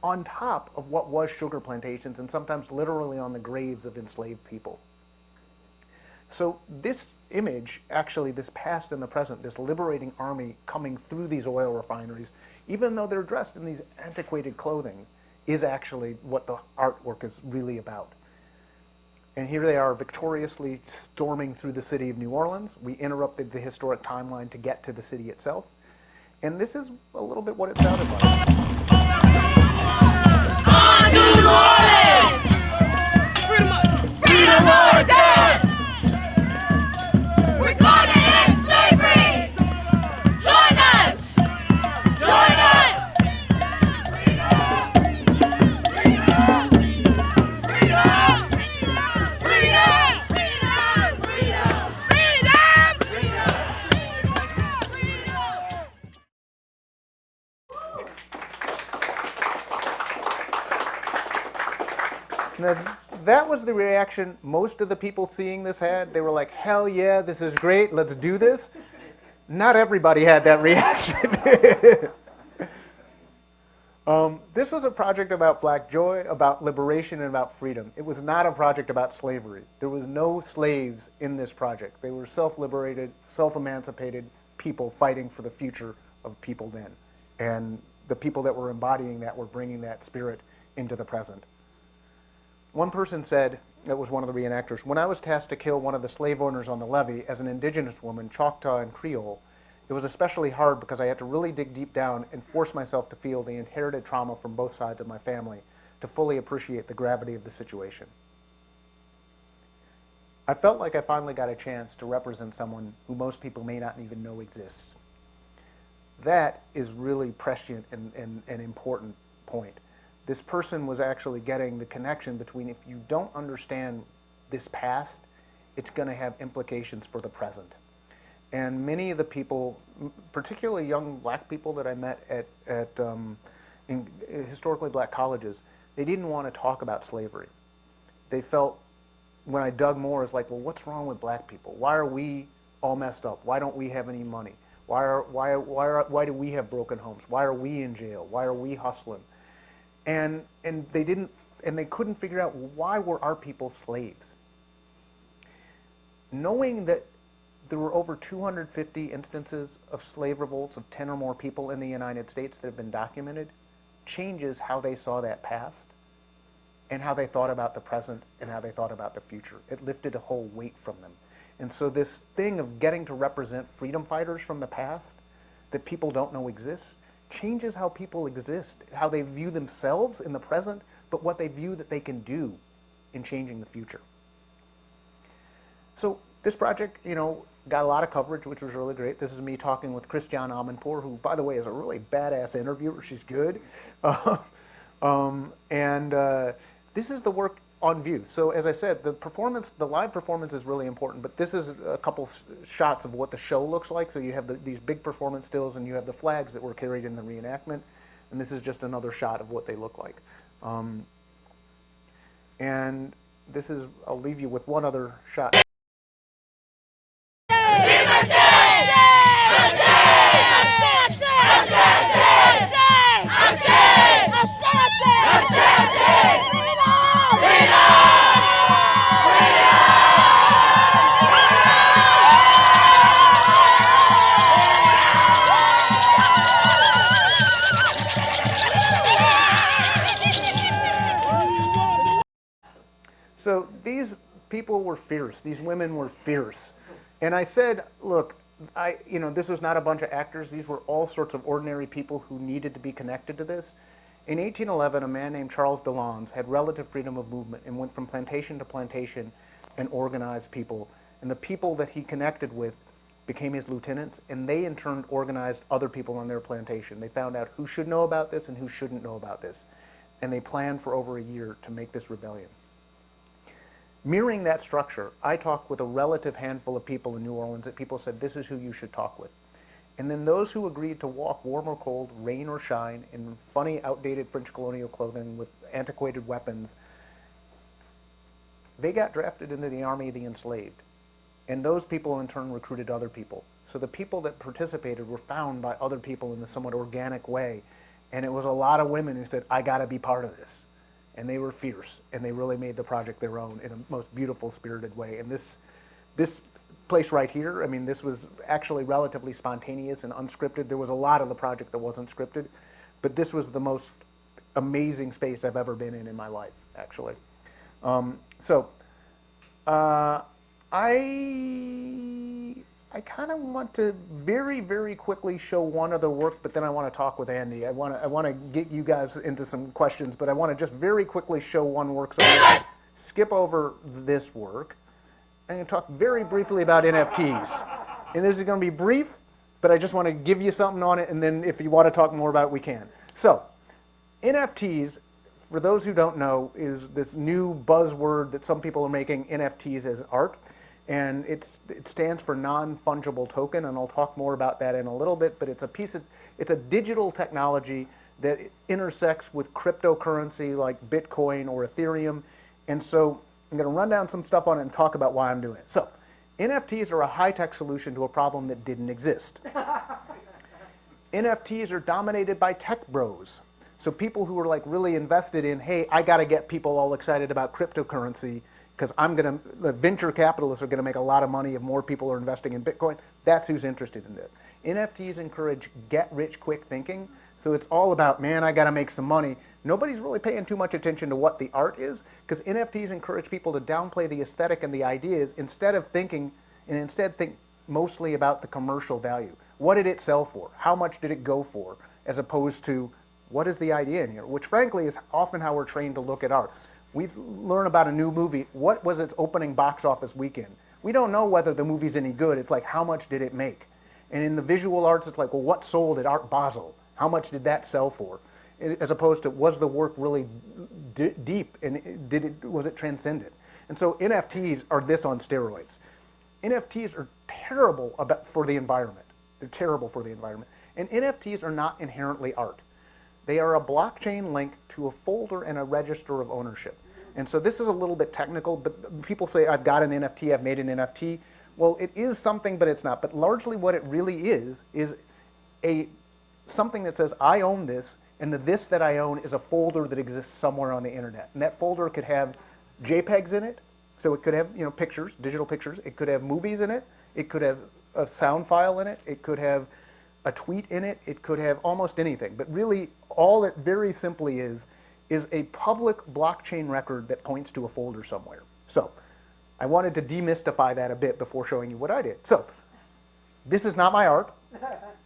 on top of what was sugar plantations, and sometimes literally on the graves of enslaved people. So this image, actually this past and the present, this liberating army coming through these oil refineries, even though they're dressed in these antiquated clothing, is actually what the artwork is really about. And here they are victoriously storming through the city of New Orleans. We interrupted the historic timeline to get to the city itself. And this is a little bit what it sounded like. On to New Orleans! Freedom or death! We're gonna end slavery! Join us! Join us! Now, that was the reaction most of the people seeing this had. They were like, hell yeah, this is great, let's do this. Not everybody had that reaction. This was a project about black joy, about liberation, and about freedom. It was not a project about slavery. There was no slaves in this project. They were self-liberated, self-emancipated people fighting for the future of people then. And the people that were embodying that were bringing that spirit into the present. One person said, that was one of the reenactors, when I was tasked to kill one of the slave owners on the levee as an indigenous woman, Choctaw and Creole, it was especially hard because I had to really dig deep down and force myself to feel the inherited trauma from both sides of my family to fully appreciate the gravity of the situation. I felt like I finally got a chance to represent someone who most people may not even know exists. That is really prescient and an important point. This person was actually getting the connection between, if you don't understand this past, it's going to have implications for the present. And many of the people, particularly young black people that I met in historically black colleges, they didn't want to talk about slavery. They felt, when I dug more, it's like, well, what's wrong with black people? Why are we all messed up? Why don't we have any money? Why do we have broken homes? Why are we in jail? Why are we hustling? And they couldn't figure out, why were our people slaves? Knowing that there were over 250 instances of slave revolts of 10 or more people in the United States that have been documented changes how they saw that past and how they thought about the present and how they thought about the future. It lifted a whole weight from them. And so this thing of getting to represent freedom fighters from the past that people don't know exists changes how people exist, how they view themselves in the present, but what they view that they can do in changing the future. So this project, got a lot of coverage, which was really great. This is me talking with Christiane Amanpour, who, by the way, is a really badass interviewer. She's good. This is the work on view. So as I said, the live performance is really important, but this is a couple shots of what the show looks like. So you have these big performance stills, and you have the flags that were carried in the reenactment, and this is just another shot of what they look like. And this is, I'll leave you with one other shot. So these people were fierce. These women were fierce. And I said, look, this was not a bunch of actors. These were all sorts of ordinary people who needed to be connected to this. In 1811, a man named Charles DeLons had relative freedom of movement and went from plantation to plantation and organized people. And the people that he connected with became his lieutenants, and they in turn organized other people on their plantation. They found out who should know about this and who shouldn't know about this. And they planned for over a year to make this rebellion. Mirroring that structure, I talked with a relative handful of people in New Orleans that people said, this is who you should talk with. And then those who agreed to walk warm or cold, rain or shine, in funny, outdated French colonial clothing with antiquated weapons, they got drafted into the army of the enslaved. And those people in turn recruited other people. So the people that participated were found by other people in a somewhat organic way. And it was a lot of women who said, I gotta be part of this. And they were fierce, and they really made the project their own in a most beautiful, spirited way. And this place right here, I mean, this was actually relatively spontaneous and unscripted. There was a lot of the project that wasn't scripted, but this was the most amazing space I've ever been in my life, actually. I kind of want to very, very quickly show one other work, but then I want to talk with Andy. I want to get you guys into some questions, but I want to just very quickly show one work. So I'm going to skip over this work. I'm going to talk very briefly about NFTs. And this is going to be brief, but I just want to give you something on it, and then if you want to talk more about it, we can. So, NFTs, for those who don't know, is this new buzzword that some people are making NFTs as art. And it stands for non-fungible token, and I'll talk more about that in a little bit, but it's a digital technology that intersects with cryptocurrency like Bitcoin or Ethereum. And so I'm going to run down some stuff on it and talk about why I'm doing it. So NFTs are a high-tech solution to a problem that didn't exist. NFTs are dominated by tech bros. So people who are like really invested in, hey, I got to get people all excited about cryptocurrency because the venture capitalists are going to make a lot of money if more people are investing in Bitcoin. That's who's interested in it. NFTs encourage get-rich-quick thinking. So it's all about, man, I got to make some money. Nobody's really paying too much attention to what the art is, because NFTs encourage people to downplay the aesthetic and the ideas instead think mostly about the commercial value. What did it sell for? How much did it go for? As opposed to, what is the idea in here? Which frankly is often how we're trained to look at art. We learn about a new movie. What was its opening box office weekend? We don't know whether the movie's any good. It's like, how much did it make? And in the visual arts, it's like, well, what sold at Art Basel? How much did that sell for? As opposed to, was the work really deep and was it transcendent? And so NFTs are this on steroids. NFTs are terrible for the environment. They're terrible for the environment. And NFTs are not inherently art. They are a blockchain link to a folder and a register of ownership. And so this is a little bit technical, but people say, I've got an NFT, I've made an NFT. Well, it is something, but it's not. But largely what it really is something that says, I own this, and the this that I own is a folder that exists somewhere on the internet. And that folder could have JPEGs in it, so it could have pictures, digital pictures. It could have movies in it. It could have a sound file in it. It could have a tweet in it. It could have almost anything. But really, all it very simply is a public blockchain record that points to a folder somewhere. So I wanted to demystify that a bit before showing you what I did. So this is not my art.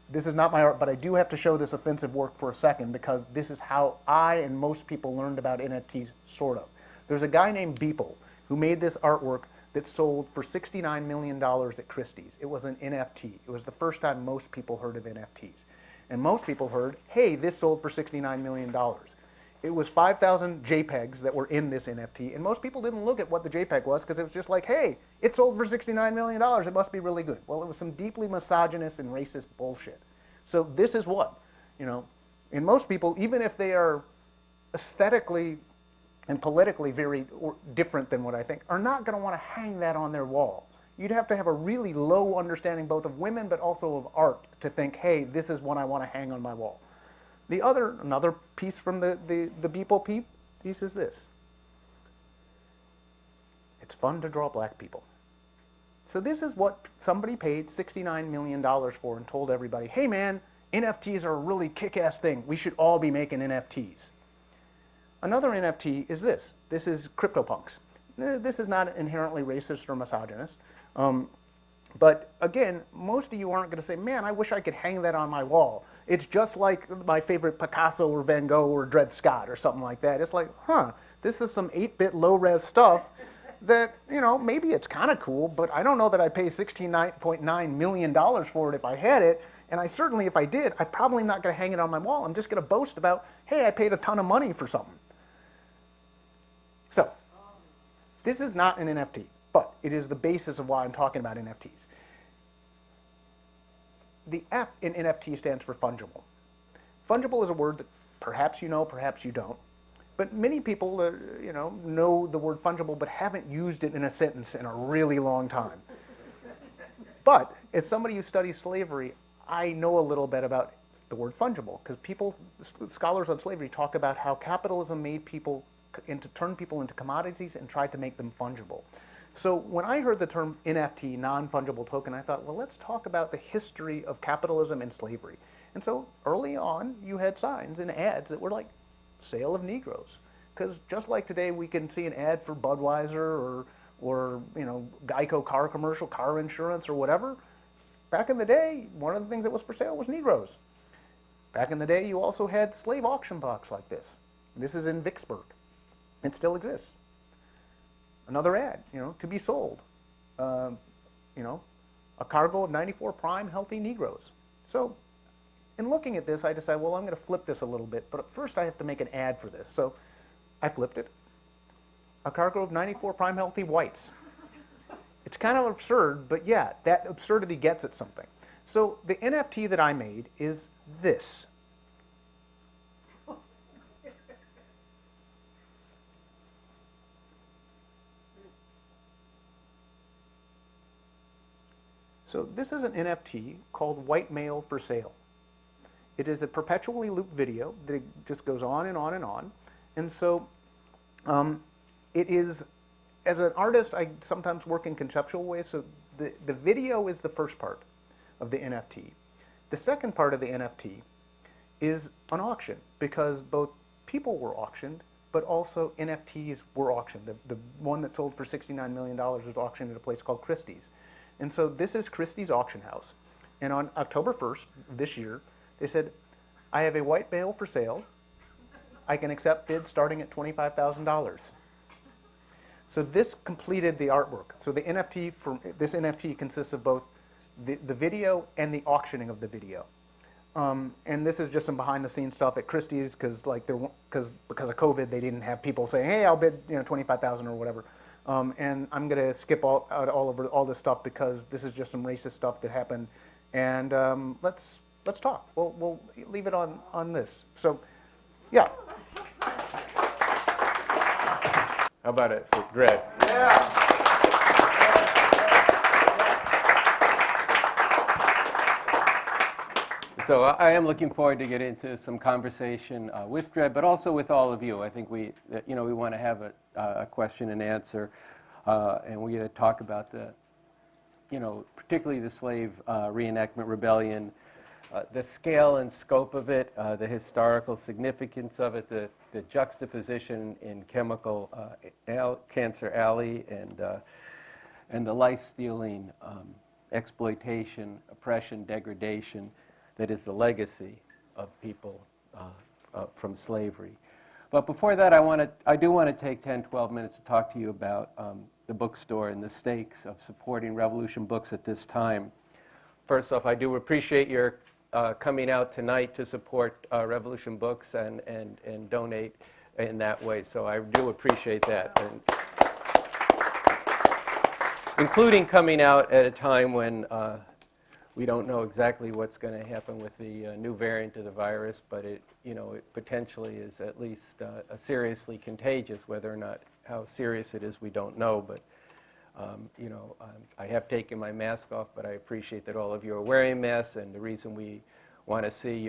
This is not my art, but I do have to show this offensive work for a second because this is how I and most people learned about NFTs, sort of. There's a guy named Beeple who made this artwork that sold for $69 million at Christie's. It was an NFT. It was the first time most people heard of NFTs. And most people heard, hey, this sold for $69 million. It was 5,000 JPEGs that were in this NFT, and most people didn't look at what the JPEG was because it was just like, hey, it sold for $69 million. It must be really good. Well, it was some deeply misogynist and racist bullshit. So this is what, and most people, even if they are aesthetically and politically very different than what I think, are not going to want to hang that on their wall. You'd have to have a really low understanding both of women but also of art to think, hey, this is what I want to hang on my wall. Another piece from the Beeple piece is this. It's fun to draw black people. So this is what somebody paid $69 million for and told everybody, hey man, NFTs are a really kick-ass thing. We should all be making NFTs. Another NFT is this. This is CryptoPunks. This is not inherently racist or misogynist. But again, most of you aren't going to say, man, I wish I could hang that on my wall. It's just like my favorite Picasso or Van Gogh or Dred Scott or something like that. It's like, this is some 8-bit low-res stuff, that, you know, maybe it's kind of cool, but I don't know that I'd pay $16.9 million for it if I had it. And I certainly, if I did, I'm probably not going to hang it on my wall. I'm just going to boast about, hey, I paid a ton of money for something. So, this is not an NFT, but it is the basis of why I'm talking about NFTs. The F in NFT stands for fungible. Fungible is a word that perhaps you know, perhaps you don't. But many people, you know the word fungible, but haven't used it in a sentence in a really long time. But as somebody who studies slavery, I know a little bit about the word fungible, because scholars on slavery talk about how capitalism made people turn people into commodities and tried to make them fungible. So when I heard the term NFT, non-fungible token, I thought, well, let's talk about the history of capitalism and slavery. And so early on, you had signs and ads that were like, sale of Negroes. Because just like today, we can see an ad for Budweiser or you know, Geico car commercial, car insurance or whatever. Back in the day, one of the things that was for sale was Negroes. Back in the day, you also had slave auction blocks like this. This is in Vicksburg. It still exists. Another ad, you know, to be sold. You know, a cargo of 94 prime healthy Negroes. So in looking at this, I decided, well, I'm going to flip this a little bit, but first I have to make an ad for this. So I flipped it. A cargo of 94 prime healthy whites. It's kind of absurd, but yeah, that absurdity gets at something. So the NFT that I made is this. So this is an NFT called White Male for Sale. It is a perpetually looped video that just goes on and on and on. And so it is, as an artist, I sometimes work in conceptual ways. So the video is the first part of the NFT. The second part of the NFT is an auction, because both people were auctioned, but also NFTs were auctioned. The one that sold for $69 million was auctioned at a place called Christie's. And so this is Christie's auction house. And on October 1st this year, they said, I have a white male for sale. I can accept bids starting at $25,000. So this completed the artwork. So the NFT, this NFT consists of both the video and the auctioning of the video. And this is just some behind the scenes stuff at Christie's, because because of COVID, they didn't have people saying, hey, I'll bid, you know, $25,000 or whatever. And I'm going to skip all over all this stuff, because this is just some racist stuff that happened. And let's talk. We'll leave it on this. So, yeah. How about it for Dred? Yeah. So I am looking forward to get into some conversation with Dred, but also with all of you. I think we want to have a question and answer, and we're going to talk about particularly the slave reenactment rebellion, the scale and scope of it, the historical significance of it, the juxtaposition in chemical Cancer Alley, and the life-stealing exploitation, oppression, degradation that is the legacy of people from slavery. But before that, I do want to take 10, 12 minutes to talk to you about the bookstore and the stakes of supporting Revolution Books at this time. First off, I do appreciate your coming out tonight to support Revolution Books and donate in that way. So I do appreciate that. And including coming out at a time when we don't know exactly what's going to happen with the new variant of the virus, but it potentially is at least seriously contagious. Whether or not how serious it is, we don't know. But I have taken my mask off, but I appreciate that all of you are wearing masks. And the reason we want to see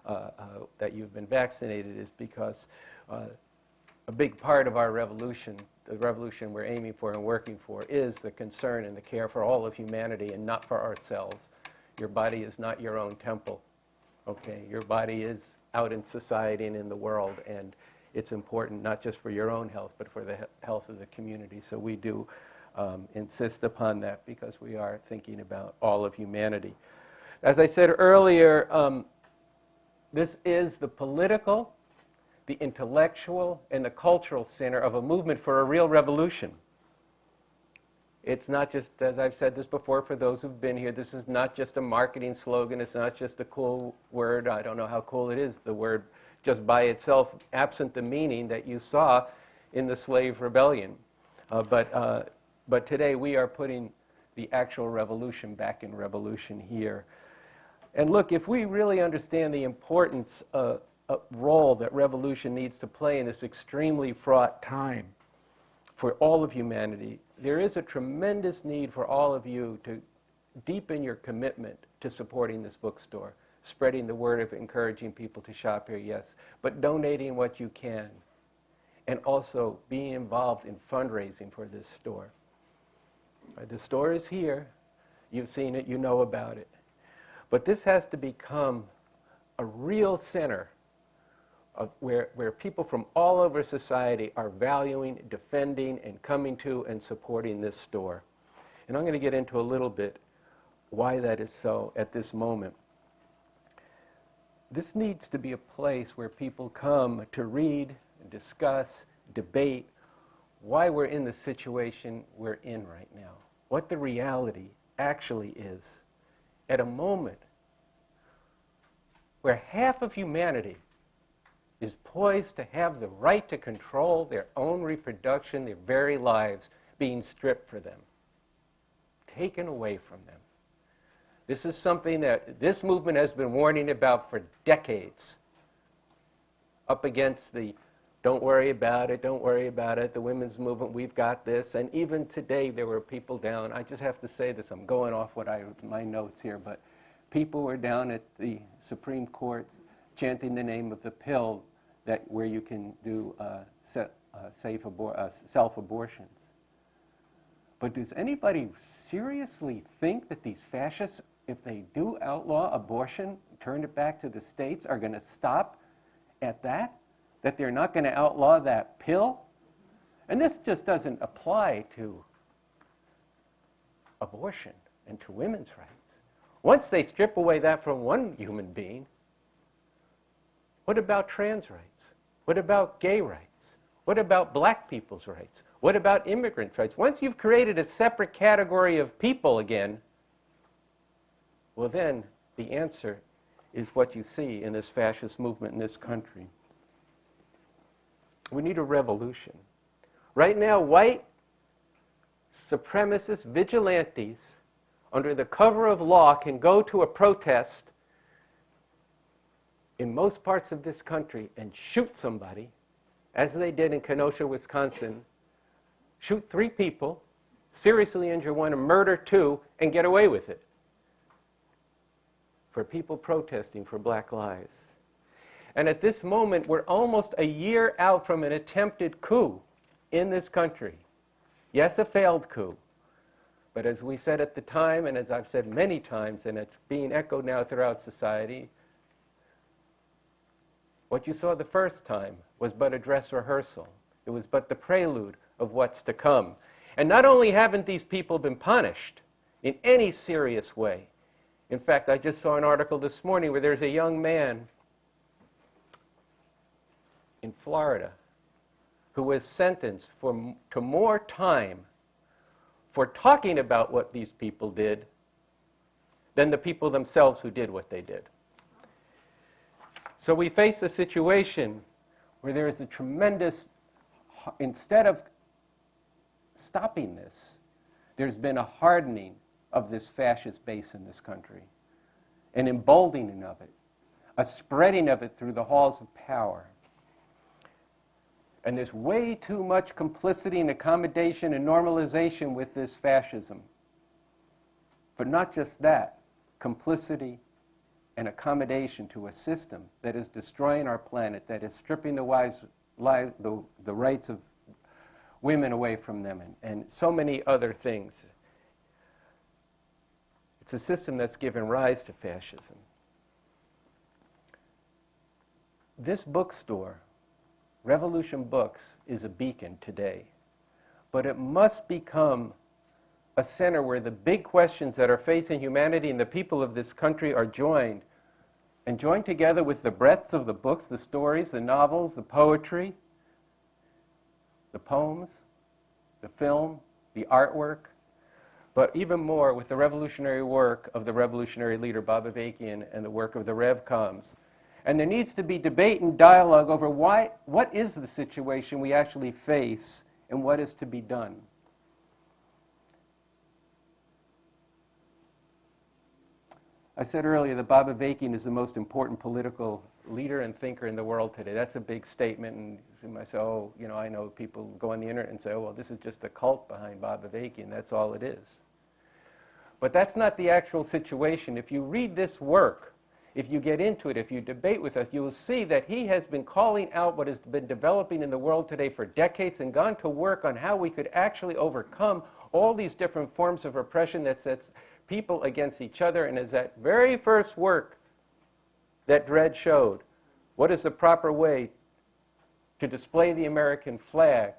that you've been vaccinated is because a big part of our revolution, the revolution we're aiming for and working for, is the concern and the care for all of humanity and not for ourselves. Your body is not your own temple, okay? Your body is out in society and in the world, and it's important not just for your own health, but for the health of the community. So we do insist upon that, because we are thinking about all of humanity. As I said earlier, this is the political, the intellectual, and the cultural center of a movement for a real revolution. It's not just, as I've said this before for those who've been here, this is not just a marketing slogan. It's not just a cool word. I don't know how cool it is, the word just by itself, absent the meaning that you saw in the slave rebellion. But today we are putting the actual revolution back in revolution here. And look, if we really understand the importance role that revolution needs to play in this extremely fraught time for all of humanity, there is a tremendous need for all of you to deepen your commitment to supporting this bookstore, spreading the word of encouraging people to shop here, yes, but donating what you can, and also being involved in fundraising for this store. The store is here. You've seen it. You know about it. But this has to become a real center of where people from all over society are valuing, defending, and coming to and supporting this store. And I'm going to get into a little bit why that is so at this moment. This needs to be a place where people come to read, discuss, debate why we're in the situation we're in right now, what the reality actually is at a moment where half of humanity is poised to have the right to control their own reproduction, their very lives being stripped for them, taken away from them. This is something that this movement has been warning about for decades, up against the don't worry about it, the women's movement, we've got this. And even today there were people down, I just have to say this, I'm going off my notes here, but people were down at the Supreme Court chanting the name of the pill where you can do self-abortions. But does anybody seriously think that these fascists, if they do outlaw abortion, turn it back to the states, are going to stop at that? That they're not going to outlaw that pill? And this just doesn't apply to abortion and to women's rights. Once they strip away that from one human being, what about trans rights? What about gay rights? What about black people's rights? What about immigrant rights? Once you've created a separate category of people again, well then the answer is what you see in this fascist movement in this country. We need a revolution. Right now, white supremacist vigilantes under the cover of law can go to a protest in most parts of this country and shoot somebody, as they did in Kenosha, Wisconsin, shoot 3 people, seriously injure 1, and murder 2, and get away with it for people protesting for black lives. And at this moment, we're almost a year out from an attempted coup in this country. Yes, a failed coup. But as we said at the time, and as I've said many times, and it's being echoed now throughout society, what you saw the first time was but a dress rehearsal. It was but the prelude of what's to come. And not only haven't these people been punished in any serious way. In fact, I just saw an article this morning where there's a young man in Florida who was sentenced to more time for talking about what these people did than the people themselves who did what they did. So we face a situation where there is a tremendous, instead of stopping this, there's been a hardening of this fascist base in this country, an emboldening of it, a spreading of it through the halls of power. And there's way too much complicity and accommodation and normalization with this fascism. But not just that, complicity and accommodation to a system that is destroying our planet, that is stripping the rights of women away from them, and so many other things. It's a system that's given rise to fascism. This bookstore, Revolution Books, is a beacon today, but it must become a center where the big questions that are facing humanity and the people of this country are joined, and joined together with the breadth of the books, the stories, the novels, the poetry, the poems, the film, the artwork, but even more with the revolutionary work of the revolutionary leader Bob Avakian and the work of the RevComs. And there needs to be debate and dialogue over what is the situation we actually face and what is to be done. I said earlier that Bob Avakian is the most important political leader and thinker in the world today. That's a big statement, and you might say, oh, you know, I know people go on the internet and say, oh, well, this is just a cult behind Bob Avakian. That's all it is. But that's not the actual situation. If you read this work, if you get into it, if you debate with us, you will see that he has been calling out what has been developing in the world today for decades and gone to work on how we could actually overcome all these different forms of oppression that sets people against each other. And as that very first work that Dred showed, what is the proper way to display the American flag,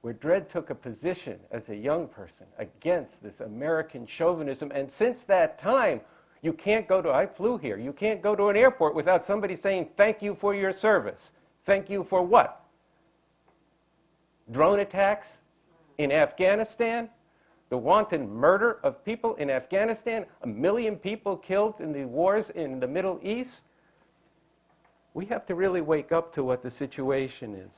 where Dred took a position as a young person against this American chauvinism. And since that time, you can't go to, I flew here, you can't go to an airport without somebody saying, thank you for your service. Thank you for what? Drone attacks in Afghanistan? The wanton murder of people in Afghanistan? 1 million people killed in the wars in the Middle East? We have to really wake up to what the situation is.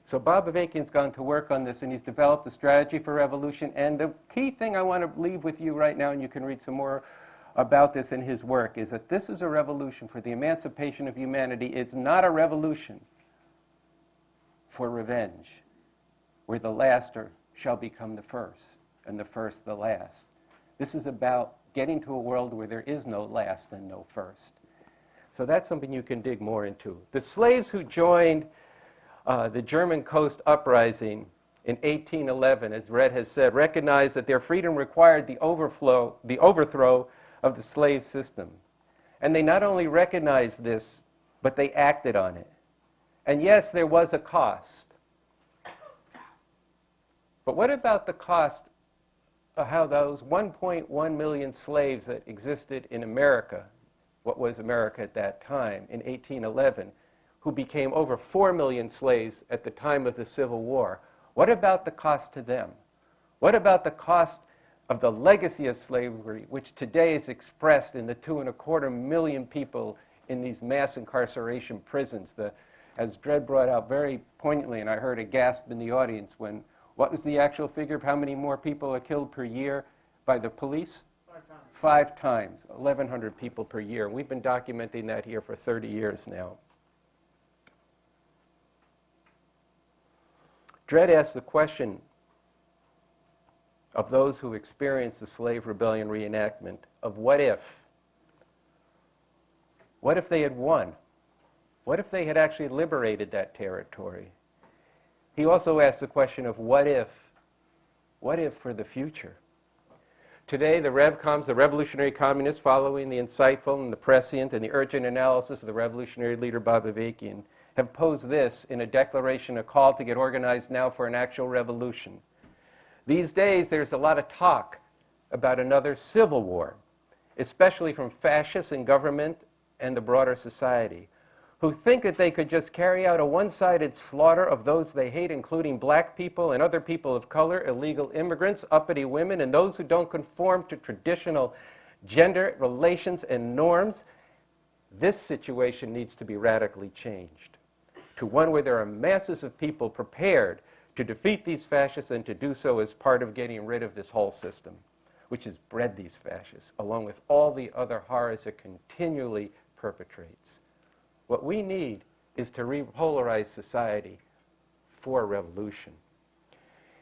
So Bob Avakian's gone to work on this, and he's developed a strategy for revolution. And the key thing I want to leave with you right now, and you can read some more about this in his work, is that this is a revolution for the emancipation of humanity. It's not a revolution for revenge, where the last shall become the first, and the first the last. This is about getting to a world where there is no last and no first. So that's something you can dig more into. The slaves who joined the German Coast Uprising in 1811, as Dred has said, recognized that their freedom required the overthrow of the slave system. And they not only recognized this, but they acted on it. And yes, there was a cost. But what about the cost of how those 1.1 million slaves that existed in America, what was America at that time, in 1811, who became over 4 million slaves at the time of the Civil War? What about the cost to them? What about the cost of the legacy of slavery, which today is expressed in the 2.25 million people in these mass incarceration prisons? As Dred brought out very poignantly, and I heard a gasp in the audience when, what was the actual figure of how many more people are killed per year by the police? 5 times, 1,100 people per year. We've been documenting that here for 30 years now. Dred asked the question of those who experienced the slave rebellion reenactment of what if? What if they had won? What if they had actually liberated that territory? He also asked the question of what if for the future? Today, the RevComs, the revolutionary communists, following the insightful and the prescient and the urgent analysis of the revolutionary leader Bob Avakian, have posed this in a declaration, a call to get organized now for an actual revolution. These days, there's a lot of talk about another civil war, especially from fascists in government and the broader society, who think that they could just carry out a one-sided slaughter of those they hate, including black people and other people of color, illegal immigrants, uppity women, and those who don't conform to traditional gender relations and norms. This situation needs to be radically changed to one where there are masses of people prepared to defeat these fascists and to do so as part of getting rid of this whole system, which has bred these fascists, along with all the other horrors it continually perpetrates. What we need is to repolarize society for a revolution.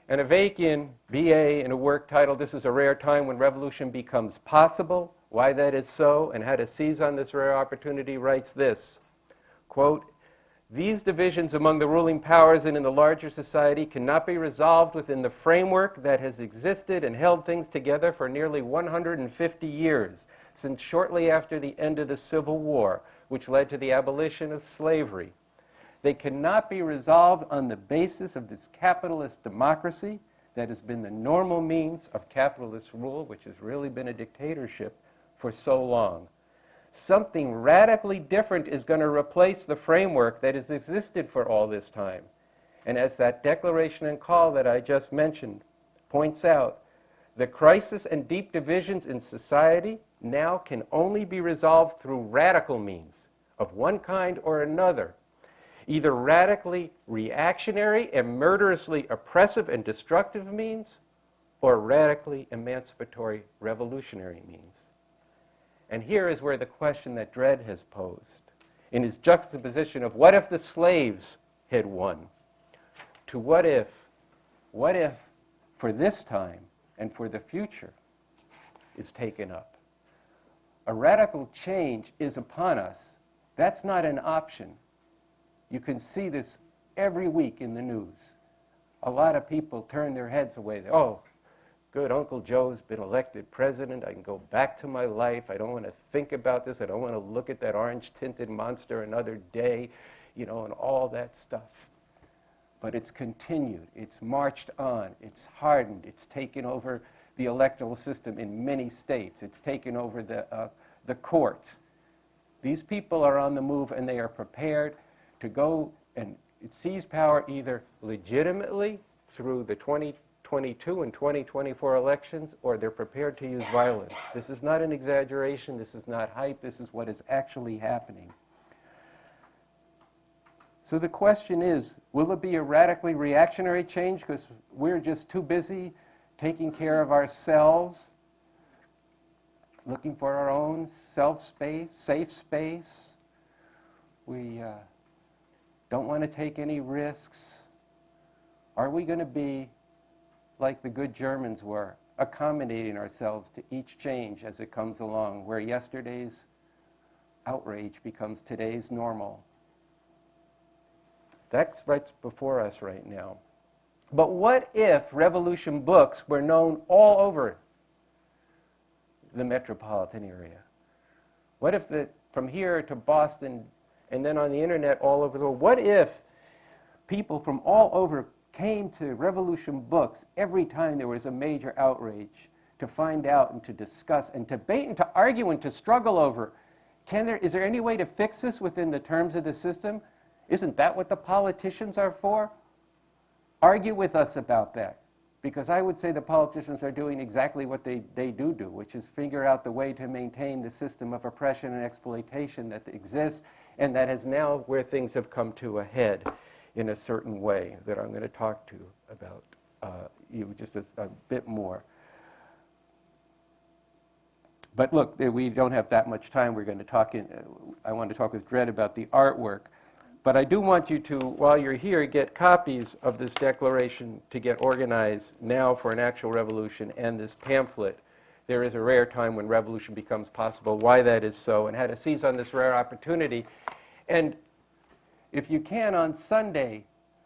And Avakian, BA, in a work titled "This is a Rare Time When Revolution Becomes Possible," why that is so, and how to seize on this rare opportunity, writes this, quote, "These divisions among the ruling powers and in the larger society cannot be resolved within the framework that has existed and held things together for nearly 150 years, since shortly after the end of the Civil War, which led to the abolition of slavery. They cannot be resolved on the basis of this capitalist democracy that has been the normal means of capitalist rule, which has really been a dictatorship for so long. Something radically different is going to replace the framework that has existed for all this time. And as that declaration and call that I just mentioned points out, the crisis and deep divisions in society now can only be resolved through radical means of one kind or another, either radically reactionary and murderously oppressive and destructive means, or radically emancipatory revolutionary means. And here is where the question that Dred has posed, in his juxtaposition of what if the slaves had won, to what if for this time and for the future is taken up. A radical change is upon us. That's not an option. You can see this every week in the news. A lot of people turn their heads away. Oh, good, Uncle Joe's been elected president. I can go back to my life. I don't want to think about this. I don't want to look at that orange-tinted monster another day, and all that stuff. But it's continued. It's marched on. It's hardened. It's taken over the electoral system in many states. It's taken over the courts. These people are on the move, and they are prepared to go and seize power either legitimately through the 2022 and 2024 elections, or they're prepared to use violence. This is not an exaggeration. This is not hype. This is what is actually happening. So the question is, will it be a radically reactionary change because we're just too busy taking care of ourselves, looking for our own self-space, safe space? We don't want to take any risks. Are we going to be like the good Germans were, accommodating ourselves to each change as it comes along, where yesterday's outrage becomes today's normal? That's right before us right now. But what if revolution books were known all over the metropolitan area? What if from here to Boston and then on the internet all over the world, what if people from all over came to revolution books every time there was a major outrage to find out and to discuss and debate and to argue and to struggle over, is there any way to fix this within the terms of the system? Isn't that what the politicians are for? Argue with us about that. Because I would say the politicians are doing exactly what they do, which is figure out the way to maintain the system of oppression and exploitation that exists, and that is now where things have come to a head in a certain way that I'm going to talk to about just a bit more. But look, we don't have that much time. We're going to talk I want to talk with Dred about the artwork. But I do want you to, while you're here, get copies of this declaration to get organized now for an actual revolution, and this pamphlet, There is a Rare Time When Revolution Becomes Possible, why that is so, and how to seize on this rare opportunity. And if you can, on Sunday,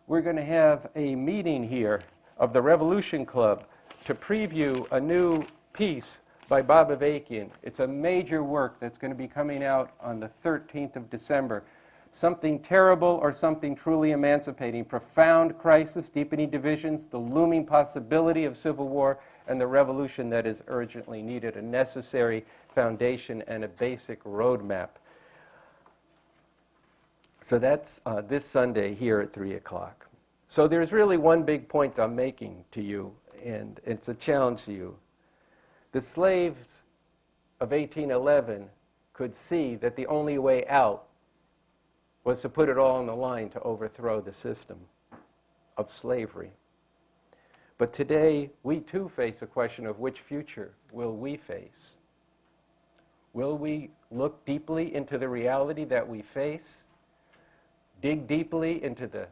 we're going to have a meeting here of the Revolution Club to preview a new piece by Bob Avakian. It's a major work that's going to be coming out on the 13th of December. Something Terrible or Something Truly Emancipating, Profound Crisis, Deepening Divisions, the Looming Possibility of Civil War, and the Revolution That Is Urgently Needed, a necessary foundation and a basic roadmap. So that's this Sunday here at 3 o'clock. So there's really one big point I'm making to you, and it's a challenge to you. The slaves of 1811 could see that the only way out was to put it all on the line to overthrow the system of slavery. But today, we too face a question of which future will we face? Will we look deeply into the reality that we face, dig deeply into the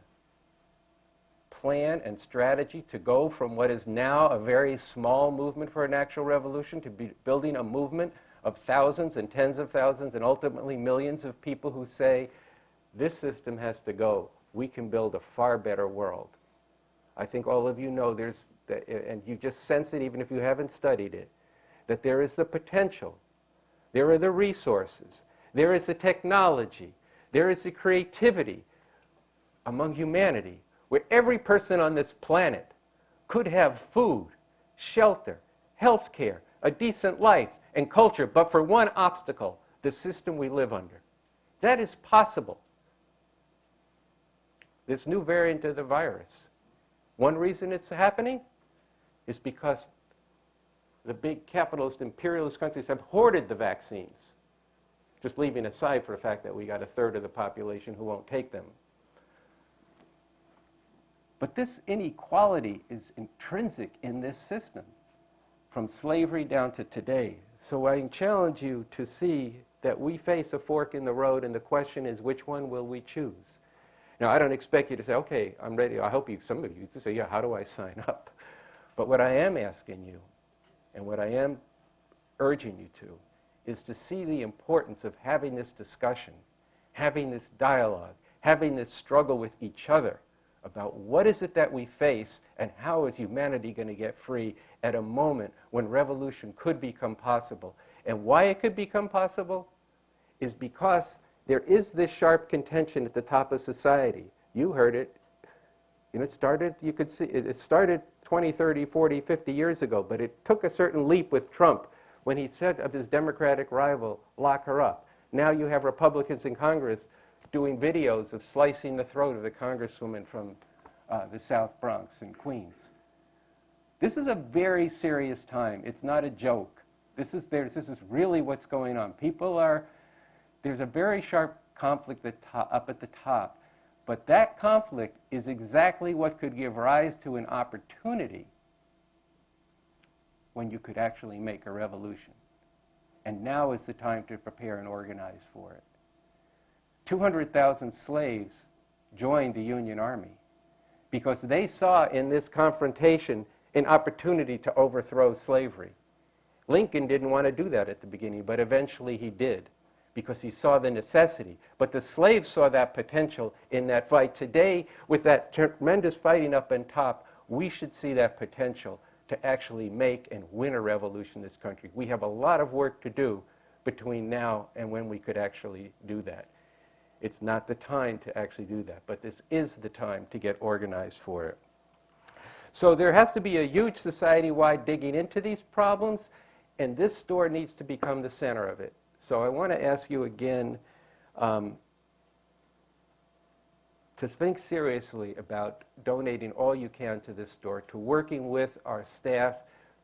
plan and strategy to go from what is now a very small movement for an actual revolution to be building a movement of thousands and tens of thousands and ultimately millions of people who say, this system has to go. We can build a far better world. I think all of you know and you just sense it even if you haven't studied it, that there is the potential, there are the resources, there is the technology, there is the creativity among humanity where every person on this planet could have food, shelter, health care, a decent life, and culture, but for one obstacle, the system we live under. That is possible. this new variant of the virus. One reason it's happening is because the big capitalist imperialist countries have hoarded the vaccines, just leaving aside for the fact that we got a third of the population who won't take them. But this inequality is intrinsic in this system, from slavery down to today. So I challenge you to see that we face a fork in the road, and the question is, which one will we choose? Now, I don't expect you to say, okay, I'm ready. I hope some of you to say, yeah, how do I sign up? But what I am asking you, and what I am urging you to, is to see the importance of having this discussion, having this dialogue, having this struggle with each other about what is it that we face and how is humanity going to get free at a moment when revolution could become possible. And why it could become possible is because there is this sharp contention at the top of society. You heard it. And it started, you could see, it started 20, 30, 40, 50 years ago, but it took a certain leap with Trump when he said of his Democratic rival, lock her up. Now you have Republicans in Congress doing videos of slicing the throat of the congresswoman from the South Bronx and Queens. This is a very serious time. It's not a joke. This is really what's going on. There's a very sharp conflict up at the top, but that conflict is exactly what could give rise to an opportunity when you could actually make a revolution. And now is the time to prepare and organize for it. 200,000 slaves joined the Union Army because they saw in this confrontation an opportunity to overthrow slavery. Lincoln didn't want to do that at the beginning, but eventually he did because he saw the necessity. But the slaves saw that potential in that fight. Today, with that tremendous fighting up on top, we should see that potential to actually make and win a revolution in this country. We have a lot of work to do between now and when we could actually do that. It's not the time to actually do that, but this is the time to get organized for it. So there has to be a huge society-wide digging into these problems, and this store needs to become the center of it. So I want to ask you again to think seriously about donating all you can to this store, to working with our staff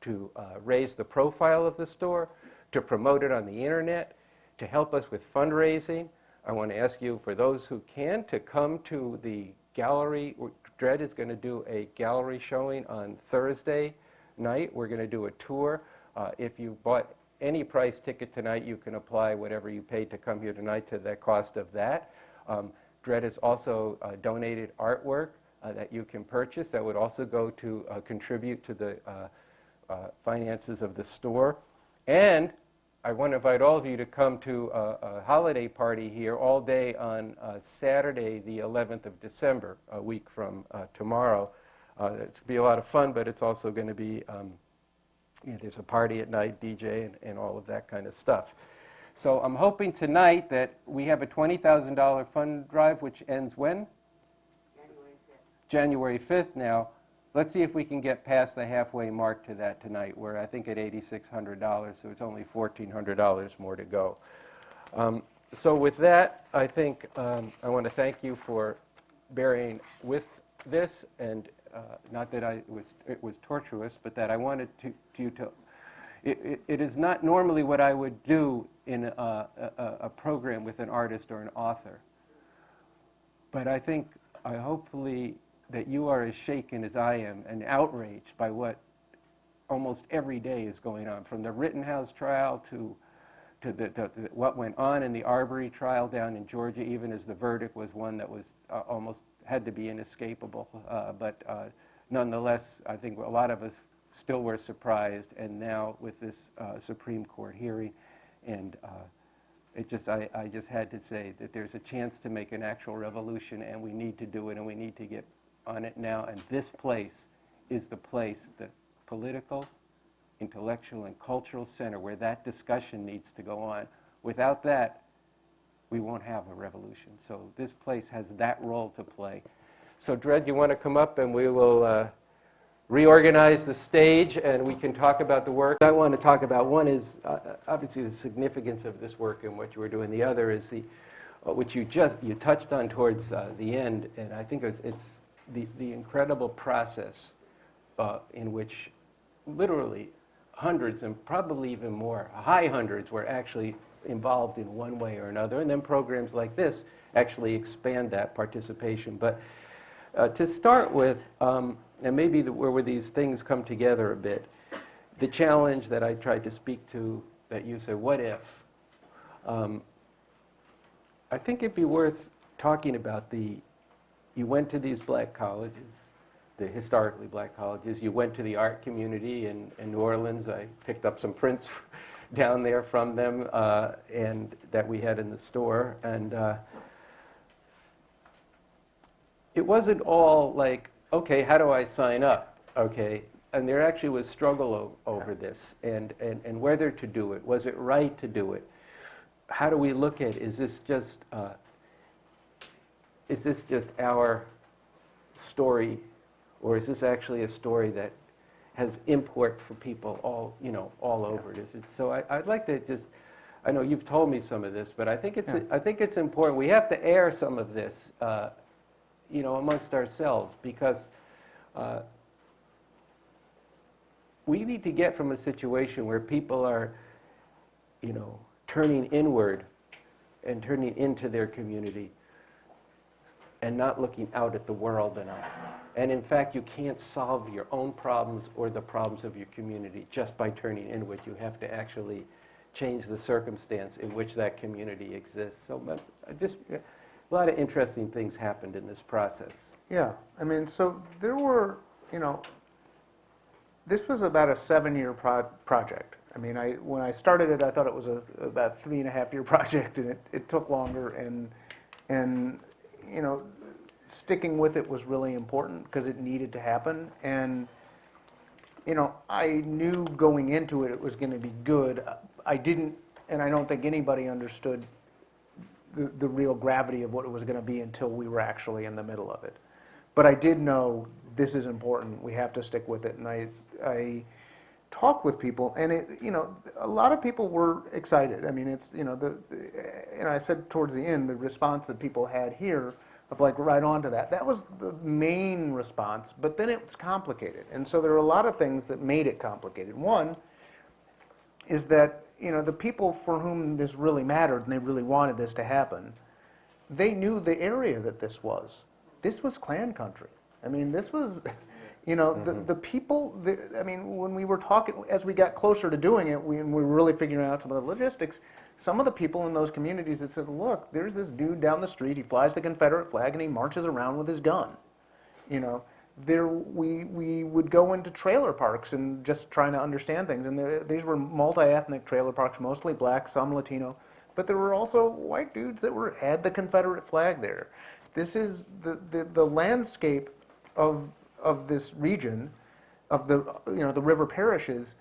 to raise the profile of the store, to promote it on the internet, to help us with fundraising. I want to ask you, for those who can, to come to the gallery. Dred is going to do a gallery showing on Thursday night. We're going to do a tour. If you bought any price ticket tonight, you can apply whatever you paid to come here tonight to the cost of that. Dred has also donated artwork that you can purchase that would also go to contribute to the finances of the store. And I want to invite all of you to come to a holiday party here all day on Saturday, the 11th of December, a week from tomorrow. It's going to be a lot of fun, but it's also going to be, there's a party at night, DJ, and all of that kind of stuff. So I'm hoping tonight that we have a $20,000 fund drive, which ends when? January 5th now. Let's see if we can get past the halfway mark to that tonight. We're, I think, at $8,600, so it's only $1,400 more to go. So with that, I think I want to thank you for bearing with this, and not that it was tortuous, but that I wanted you to. It is not normally what I would do in a program with an artist or an author, but I think hopefully that you are as shaken as I am and outraged by what almost every day is going on, from the Rittenhouse trial to what went on in the Arbery trial down in Georgia, even as the verdict was one that was almost had to be inescapable. But nonetheless, I think a lot of us still were surprised, and now with this Supreme Court hearing, and I just had to say that there's a chance to make an actual revolution, and we need to do it, and we need to get on it now. And this place is the place, the political, intellectual, and cultural center where that discussion needs to go on. Without that, we won't have a revolution. So this place has that role to play. So Dred, you want to come up and we will reorganize the stage and we can talk about the work. I want to talk about, one is obviously the significance of this work and what you were doing. The other is the which you touched on towards the end, and I think it's the incredible process in which literally hundreds and probably even more, high hundreds, were actually involved in one way or another, and then programs like this actually expand that participation. But to start with, and maybe where these things come together a bit, the challenge that I tried to speak to, that you said, what if? I think it'd be worth talking about you went to these black colleges, the historically black colleges, you went to the art community in New Orleans. I picked up some prints down there from them and that we had in the store. And it wasn't all like, okay, how do I sign up? Okay, and there actually was struggle over this and whether to do it. Was it right to do it? How do we look at, is this just our story, or is this actually a story that has import for people all over? So I'd like to just, I know you've told me some of this, but I think it's important. We have to air some of this, amongst ourselves, because we need to get from a situation where people are, turning inward and turning into their community and not looking out at the world enough. And in fact, you can't solve your own problems or the problems of your community just by turning inward. You have to actually change the circumstance in which that community exists. So just a lot of interesting things happened in this process. Yeah, I mean, so there were, this was about a 7-year project. I mean, when I started it, I thought it was about 3.5-year project, and it took longer, and sticking with it was really important because it needed to happen. And I knew going into it it was going to be good. I didn't, and I don't think anybody understood the real gravity of what it was going to be until we were actually in the middle of it. But I did know this is important. We have to stick with it, and I talked with people, and a lot of people were excited. I mean, it's I said towards the end, the response that people had here of like right on to that was the main response. But then it was complicated, and so there are a lot of things that made it complicated. One is that the people for whom this really mattered and they really wanted this to happen, they knew the area that this was. This was Klan country. I mean, this was. The people, when we were talking, as we got closer to doing it, we were really figuring out some of the logistics. Some of the people in those communities that said, look, there's this dude down the street, he flies the Confederate flag and he marches around with his gun. We would go into trailer parks and just trying to understand things. And these were multi-ethnic trailer parks, mostly black, some Latino. But there were also white dudes that had the Confederate flag there. This is the landscape of this region, of the river parishes.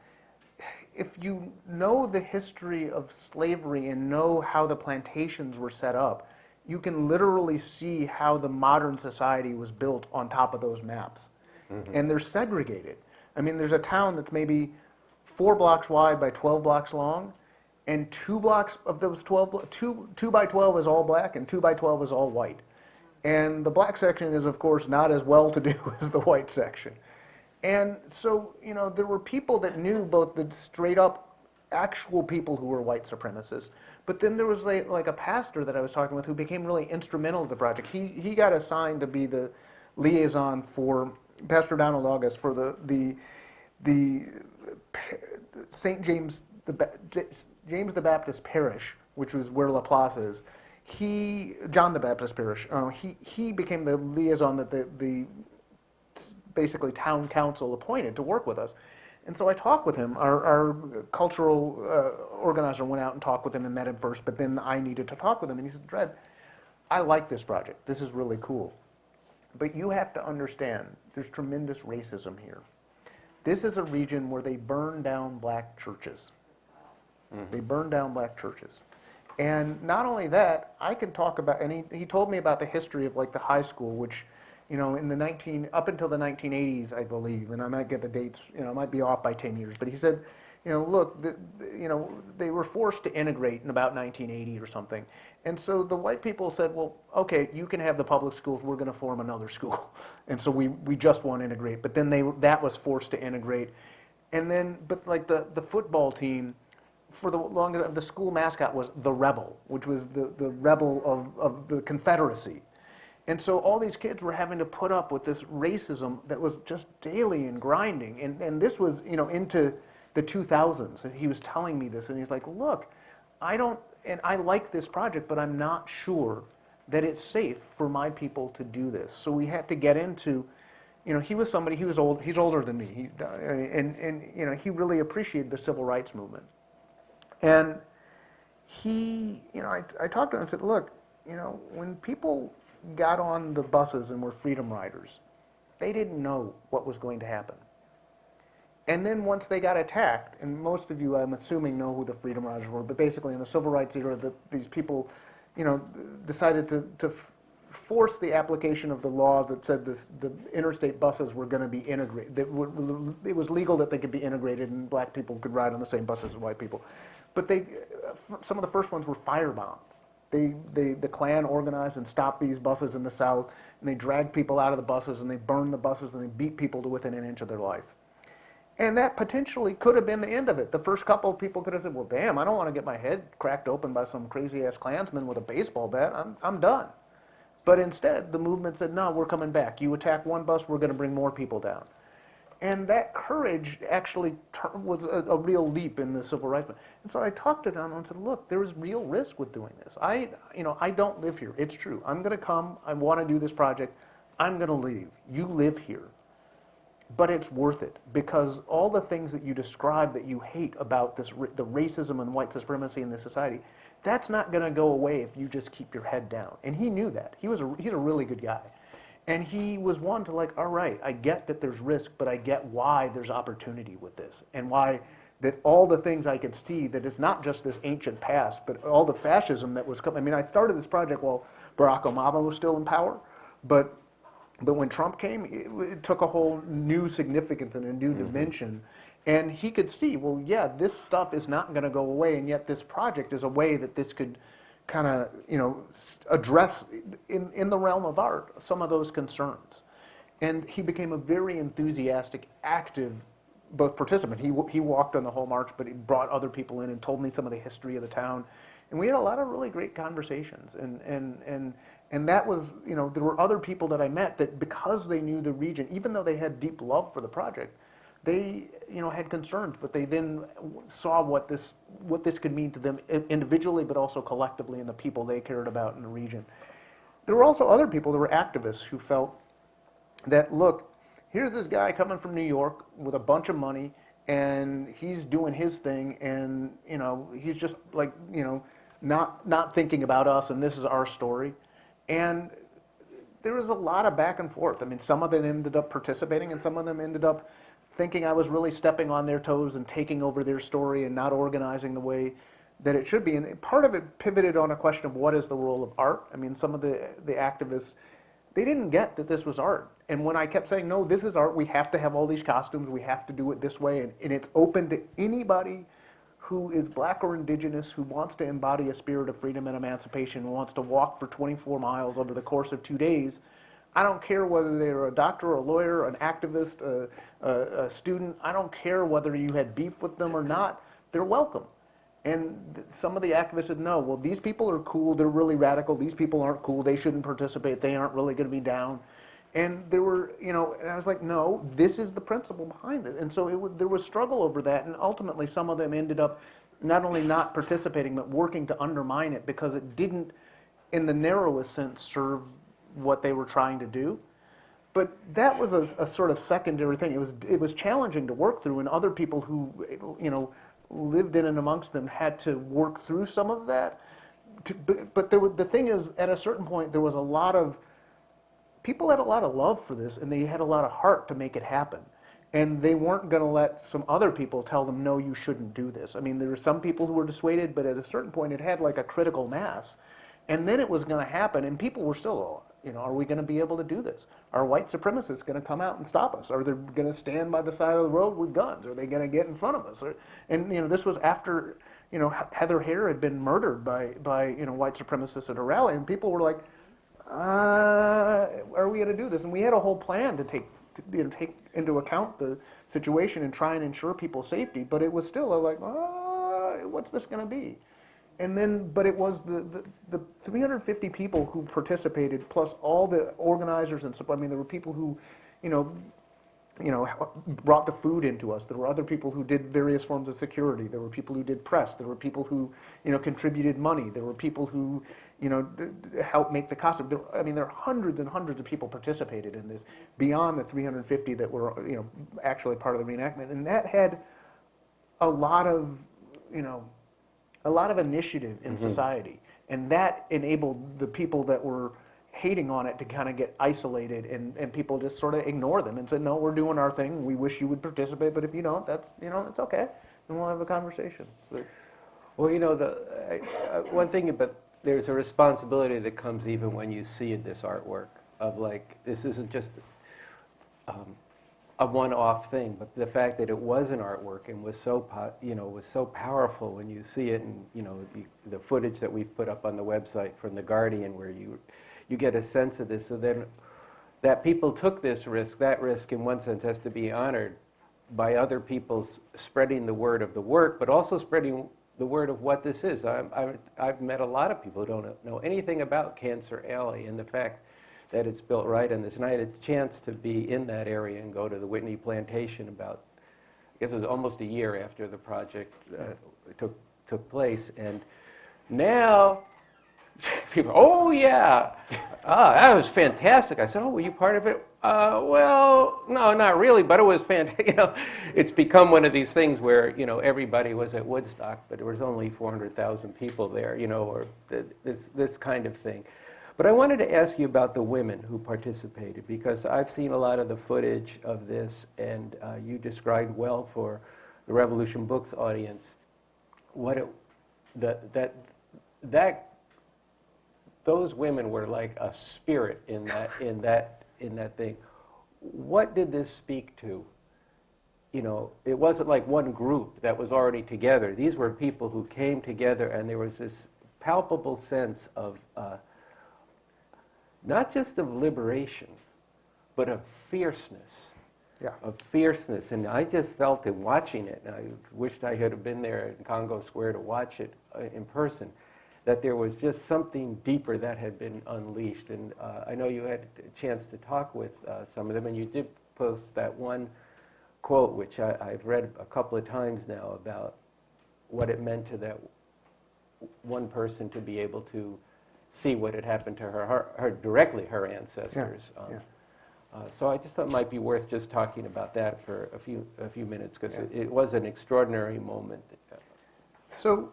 If you know the history of slavery and know how the plantations were set up, you can literally see how the modern society was built on top of those maps. Mm-hmm. And they're segregated. I mean, there's a town that's maybe 4 blocks wide by 12 blocks long, and 2 blocks of those 2 by 12 is all black and 2 by 12 is all white. And the black section is, of course, not as well-to-do as the white section. And so, there were people that knew both the straight-up actual people who were white supremacists, but then there was like a pastor that I was talking with who became really instrumental to the project. He got assigned to be the liaison for Pastor Donald August for the St. James the Baptist Parish, which was where La Place is. John the Baptist Parish, he became the liaison that the basically town council appointed to work with us. And so I talked with him. Our cultural organizer went out and talked with him and met him first, but then I needed to talk with him. And he said, Dred, I like this project. This is really cool. But you have to understand, there's tremendous racism here. This is a region where they burn down black churches. Mm-hmm. They burn down black churches. And not only that, I can talk about, and he told me about the history of like the high school, which, up until the 1980s, I believe, and I might get the dates, I might be off by 10 years, but he said, look, they were forced to integrate in about 1980 or something. And so the white people said, well, okay, you can have the public schools, we're going to form another school. And so we just won't integrate. But then that was forced to integrate. And then, but like the football team, for the school mascot was the Rebel, which was the rebel of the Confederacy. And so all these kids were having to put up with this racism that was just daily and grinding. And this was, into the 2000s. And he was telling me this, and he's like, look, I like this project, but I'm not sure that it's safe for my people to do this. So we had to get into, he was old, he's older than me, he really appreciated the civil rights movement. And I talked to him and said, look, when people got on the buses and were freedom riders, they didn't know what was going to happen. And then once they got attacked, and most of you, I'm assuming, know who the freedom riders were, but basically in the civil rights era, these people, decided to force the application of the law that said the interstate buses were going to be integrated. It was legal that they could be integrated and black people could ride on the same buses as white people. But some of the first ones were firebombed. The Klan organized and stopped these buses in the South, and they dragged people out of the buses, and they burned the buses, and they beat people to within an inch of their life. And that potentially could have been the end of it. The first couple of people could have said, well, damn, I don't want to get my head cracked open by some crazy-ass Klansman with a baseball bat. I'm done. But instead, the movement said, no, we're coming back. You attack one bus, we're going to bring more people down. And that courage actually was a real leap in the civil rights movement. And so I talked to them and said, look, there is real risk with doing this. I don't live here. It's true. I'm going to come. I want to do this project. I'm going to leave. You live here. But it's worth it, because all the things that you describe that you hate about the racism and white supremacy in this society, that's not going to go away if you just keep your head down. And he knew that. He's a really good guy. And he was one to all right, I get that there's risk, but I get why there's opportunity with this, and why that all the things I could see, that it's not just this ancient past, but all the fascism that was coming. I mean, I started this project while Barack Obama was still in power, but when Trump came, it took a whole new significance and a new dimension. And he could see, well, yeah, this stuff is not going to go away, and yet this project is a way that this could kind of, address in the realm of art some of those concerns. And he became a very enthusiastic, active, both participant. He walked on the whole march, but he brought other people in and told me some of the history of the town. And we had a lot of really great conversations. And that was, there were other people that I met that, because they knew the region, even though they had deep love for the project, they, had concerns, but they then saw what this could mean to them individually, but also collectively, and the people they cared about in the region. There were also other people that were activists who felt that, look, here's this guy coming from New York with a bunch of money, and he's doing his thing, and he's just not thinking about us, and this is our story. And there was a lot of back and forth. I mean, some of them ended up participating, and some of them ended up thinking I was really stepping on their toes and taking over their story and not organizing the way that it should be. And part of it pivoted on a question of what is the role of art. I mean, some of the activists, they didn't get that this was art. And when I kept saying, no, this is art, we have to have all these costumes, we have to do it this way, and it's open to anybody who is black or indigenous, who wants to embody a spirit of freedom and emancipation, who wants to walk for 24 miles over the course of 2 days. I don't care whether they're a doctor, a lawyer, an activist, a student. I don't care whether you had beef with them or not. They're welcome. And some of the activists said, no, well, these people are cool. They're really radical. These people aren't cool. They shouldn't participate. They aren't really going to be down. And there were, and I was like, no, this is the principle behind it. And so there was struggle over that. And ultimately, some of them ended up not only not participating, but working to undermine it, because it didn't, in the narrowest sense, serve what they were trying to do. But that was a sort of secondary thing. It was challenging to work through, and other people who lived in and amongst them had to work through some of that. But the thing is, at a certain point, there was a lot of people had a lot of love for this, and they had a lot of heart to make it happen. And they weren't going to let some other people tell them, no, you shouldn't do this. I mean, there were some people who were dissuaded, but at a certain point, it had like a critical mass. And then it was going to happen, and people were still are we going to be able to do this? Are white supremacists going to come out and stop us? Are they going to stand by the side of the road with guns? Are they going to get in front of us? And this was after Heather Heyer had been murdered by white supremacists at a rally, and people were like, are we going to do this? And we had a whole plan to take into account the situation and try and ensure people's safety, but it was still like, what's this going to be? And then, but it was the 350 people who participated, plus all the organizers and support. I mean, there were people who, brought the food into us. There were other people who did various forms of security. There were people who did press. There were people who, contributed money. There were people who, helped make the costume. There are hundreds and hundreds of people participated in this beyond the 350 that were, actually part of the reenactment. And that had a lot of initiative in society, and that enabled the people that were hating on it to kind of get isolated, and people just sort of ignore them and said, no, we're doing our thing. We wish you would participate, but if you don't, that's okay. Then we'll have a conversation. So, well, one thing, but there's a responsibility that comes even when you see this artwork of like, this isn't just a one-off thing, but the fact that it was an artwork and was so powerful when you see it, and the footage that we've put up on the website from The Guardian, where you get a sense of this. So then, that people took this risk, that risk in one sense has to be honored by other people spreading the word of the work, but also spreading the word of what this is. I've met a lot of people who don't know anything about Cancer Alley, and the fact that it's built right on this. And I had a chance to be in that area and go to the Whitney Plantation about, I guess it was almost a year after the project took place. And now, people, oh yeah, that was fantastic. I said, oh, were you part of it? Well, no, not really, but it was fantastic. It's become one of these things where, everybody was at Woodstock, but there was only 400,000 people there, or this kind of thing. But I wanted to ask you about the women who participated, because I've seen a lot of the footage of this, and you described well for the Revolution Books audience what those women were like a spirit in that thing. What did this speak to? It wasn't like one group that was already together. These were people who came together, and there was this palpable sense of not just of liberation, but of fierceness. Yeah. Of fierceness. And I just felt it watching it, and I wished I had been there in Congo Square to watch it in person, that there was just something deeper that had been unleashed. And I know you had a chance to talk with some of them, and you did post that one quote, which I've read a couple of times now, about what it meant to that one person to be able to see what had happened to her directly, her ancestors. Yeah. So I just thought it might be worth just talking about that for a few minutes, because it was an extraordinary moment. So,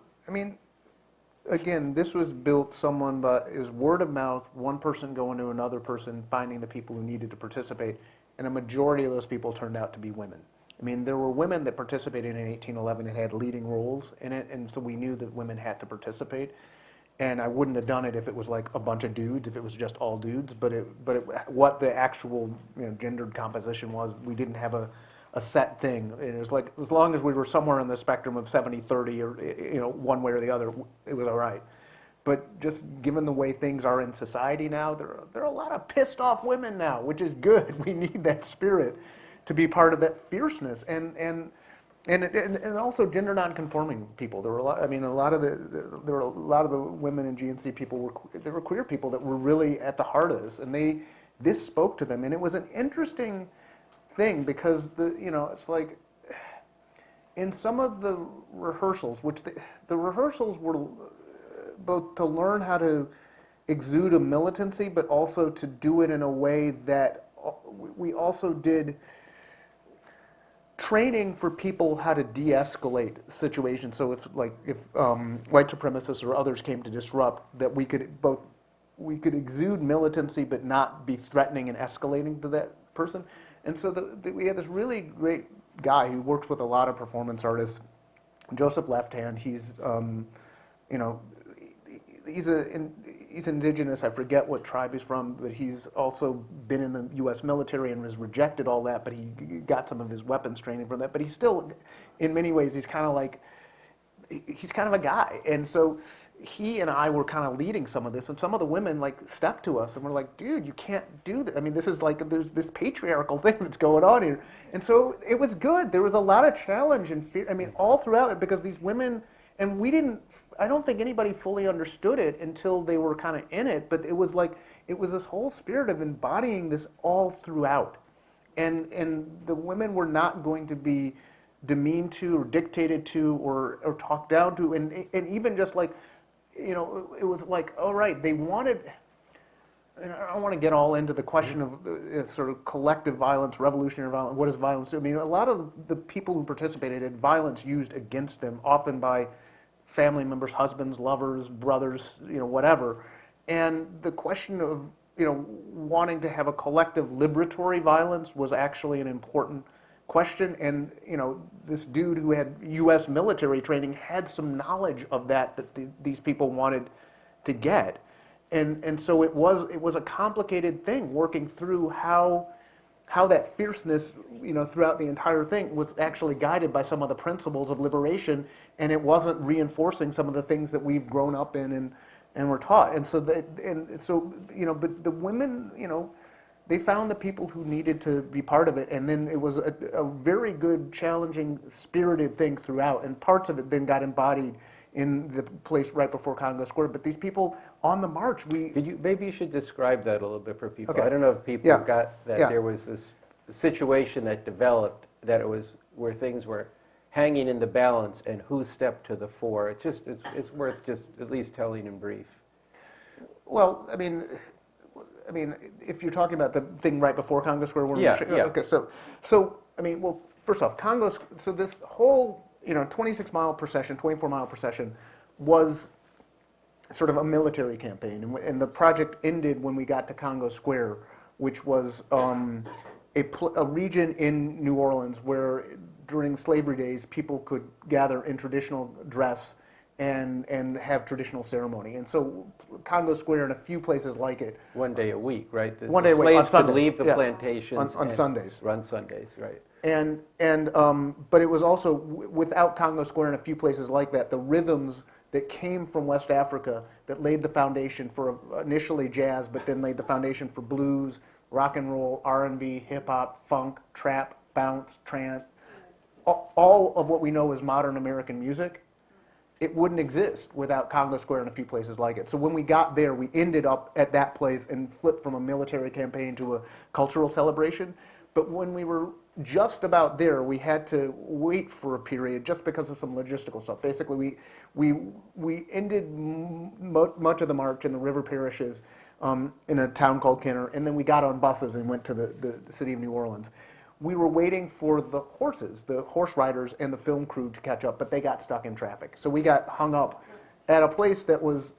again, this was built it was word of mouth, one person going to another person, finding the people who needed to participate, and a majority of those people turned out to be women. There were women that participated in 1811 and had leading roles in it, and so we knew that women had to participate. And I wouldn't have done it if it was like a bunch of dudes, if it was just all dudes. But what the actual gendered composition was, we didn't have a set thing. It was like, as long as we were somewhere in the spectrum of 70-30 or one way or the other, it was all right. But just given the way things are in society now, there are a lot of pissed off women now, which is good. We need that spirit to be part of that fierceness, and also gender non-conforming people. There were a lot of the women in GNC people there were queer people that were really at the heart of this, and this spoke to them, and it was an interesting thing, because it's like in some of the rehearsals, which the rehearsals were both to learn how to exude a militancy, but also to do it in a way that we also did training for people how to de-escalate situations. So if white supremacists or others came to disrupt, that we could exude militancy but not be threatening and escalating to that person. And so we had this really great guy who works with a lot of performance artists, Joseph Left Hand. He's he's indigenous. I forget what tribe he's from, but he's also been in the U.S. military and has rejected all that. But he got some of his weapons training from that. But he's still, in many ways, he's kind of a guy. And so he and I were kind of leading some of this, and some of the women like stepped to us and were like, "Dude, you can't do that. I mean, this is like there's this patriarchal thing that's going on here." And so it was good. There was a lot of challenge and fear. I mean, all throughout it, because these women, and we didn't. I don't think anybody fully understood it until they were kind of in it. But it was this whole spirit of embodying this all throughout, and the women were not going to be demeaned to or dictated to or talked down to, and even just like. It was like, all right, they wanted, and I don't want to get all into the question of sort of collective violence, revolutionary violence, what is violence? I mean, a lot of the people who participated had violence used against them, often by family members, husbands, lovers, brothers, whatever. And the question of, wanting to have a collective liberatory violence was actually an important question. And this dude who had U.S. military training had some knowledge of that these people wanted to get, and so it was a complicated thing working through how that fierceness throughout the entire thing was actually guided by some of the principles of liberation, and it wasn't reinforcing some of the things that we've grown up in and were taught. And so but the women they found the people who needed to be part of it, and then it was a very good, challenging, spirited thing throughout, and parts of it then got embodied in the place right before Congo Square. But these people on the march, maybe you should describe that a little bit for people. Okay. I don't know if people got that there was this situation that developed, that it was where things were hanging in the balance and who stepped to the fore. It's worth just at least telling in brief. Well, I mean, if you're talking about the thing right before Congo Square, Okay, so I mean, well, first off, so this whole 26-mile procession, 24-mile procession was sort of a military campaign, and the project ended when we got to Congo Square, which was a region in New Orleans where during slavery days people could gather in traditional dress and have traditional ceremony. And so Congo Square and a few places like it. One day a week, right? One day a week, on slaves Sunday. could leave the plantations on Sundays. Run Sundays, right? But it was also, without Congo Square and a few places like that, the rhythms that came from West Africa that laid the foundation for initially jazz, but then laid the foundation for blues, rock and roll, R&B, hip hop, funk, trap, bounce, trance, all of what we know as modern American music. It wouldn't exist without Congo Square and a few places like it. So when we got there, we ended up at that place and flipped from a military campaign to a cultural celebration. But when we were just about there, we had to wait for a period just because of some logistical stuff. Basically, we ended much of the march in the river parishes in a town called Kenner, and then we got on buses and went to the city of New Orleans. We were waiting for the horses, the horse riders and the film crew to catch up, but they got stuck in traffic. So we got hung up at a place that was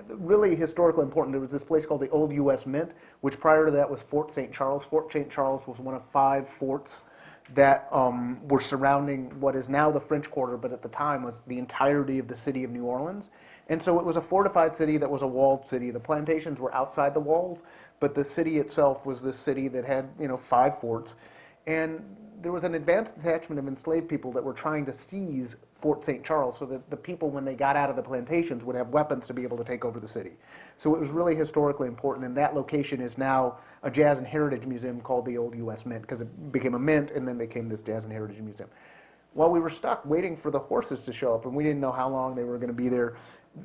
really historically important. There was this place called the Old U.S. Mint, which prior to that was Fort St. Charles. Fort St. Charles was one of 5 forts that were surrounding what is now the French Quarter, but at the time was the entirety of the city of New Orleans. And so it was a fortified city that was a walled city. The plantations were outside the walls, but the city itself was this city that had 5 forts. And there was an advanced detachment of enslaved people that were trying to seize Fort St. Charles so that the people, when they got out of the plantations, would have weapons to be able to take over the city. So it was really historically important, and that location is now a jazz and heritage museum called the Old U.S. Mint, because it became a mint and then became this jazz and heritage museum. While we were stuck waiting for the horses to show up, and we didn't know how long they were going to be there,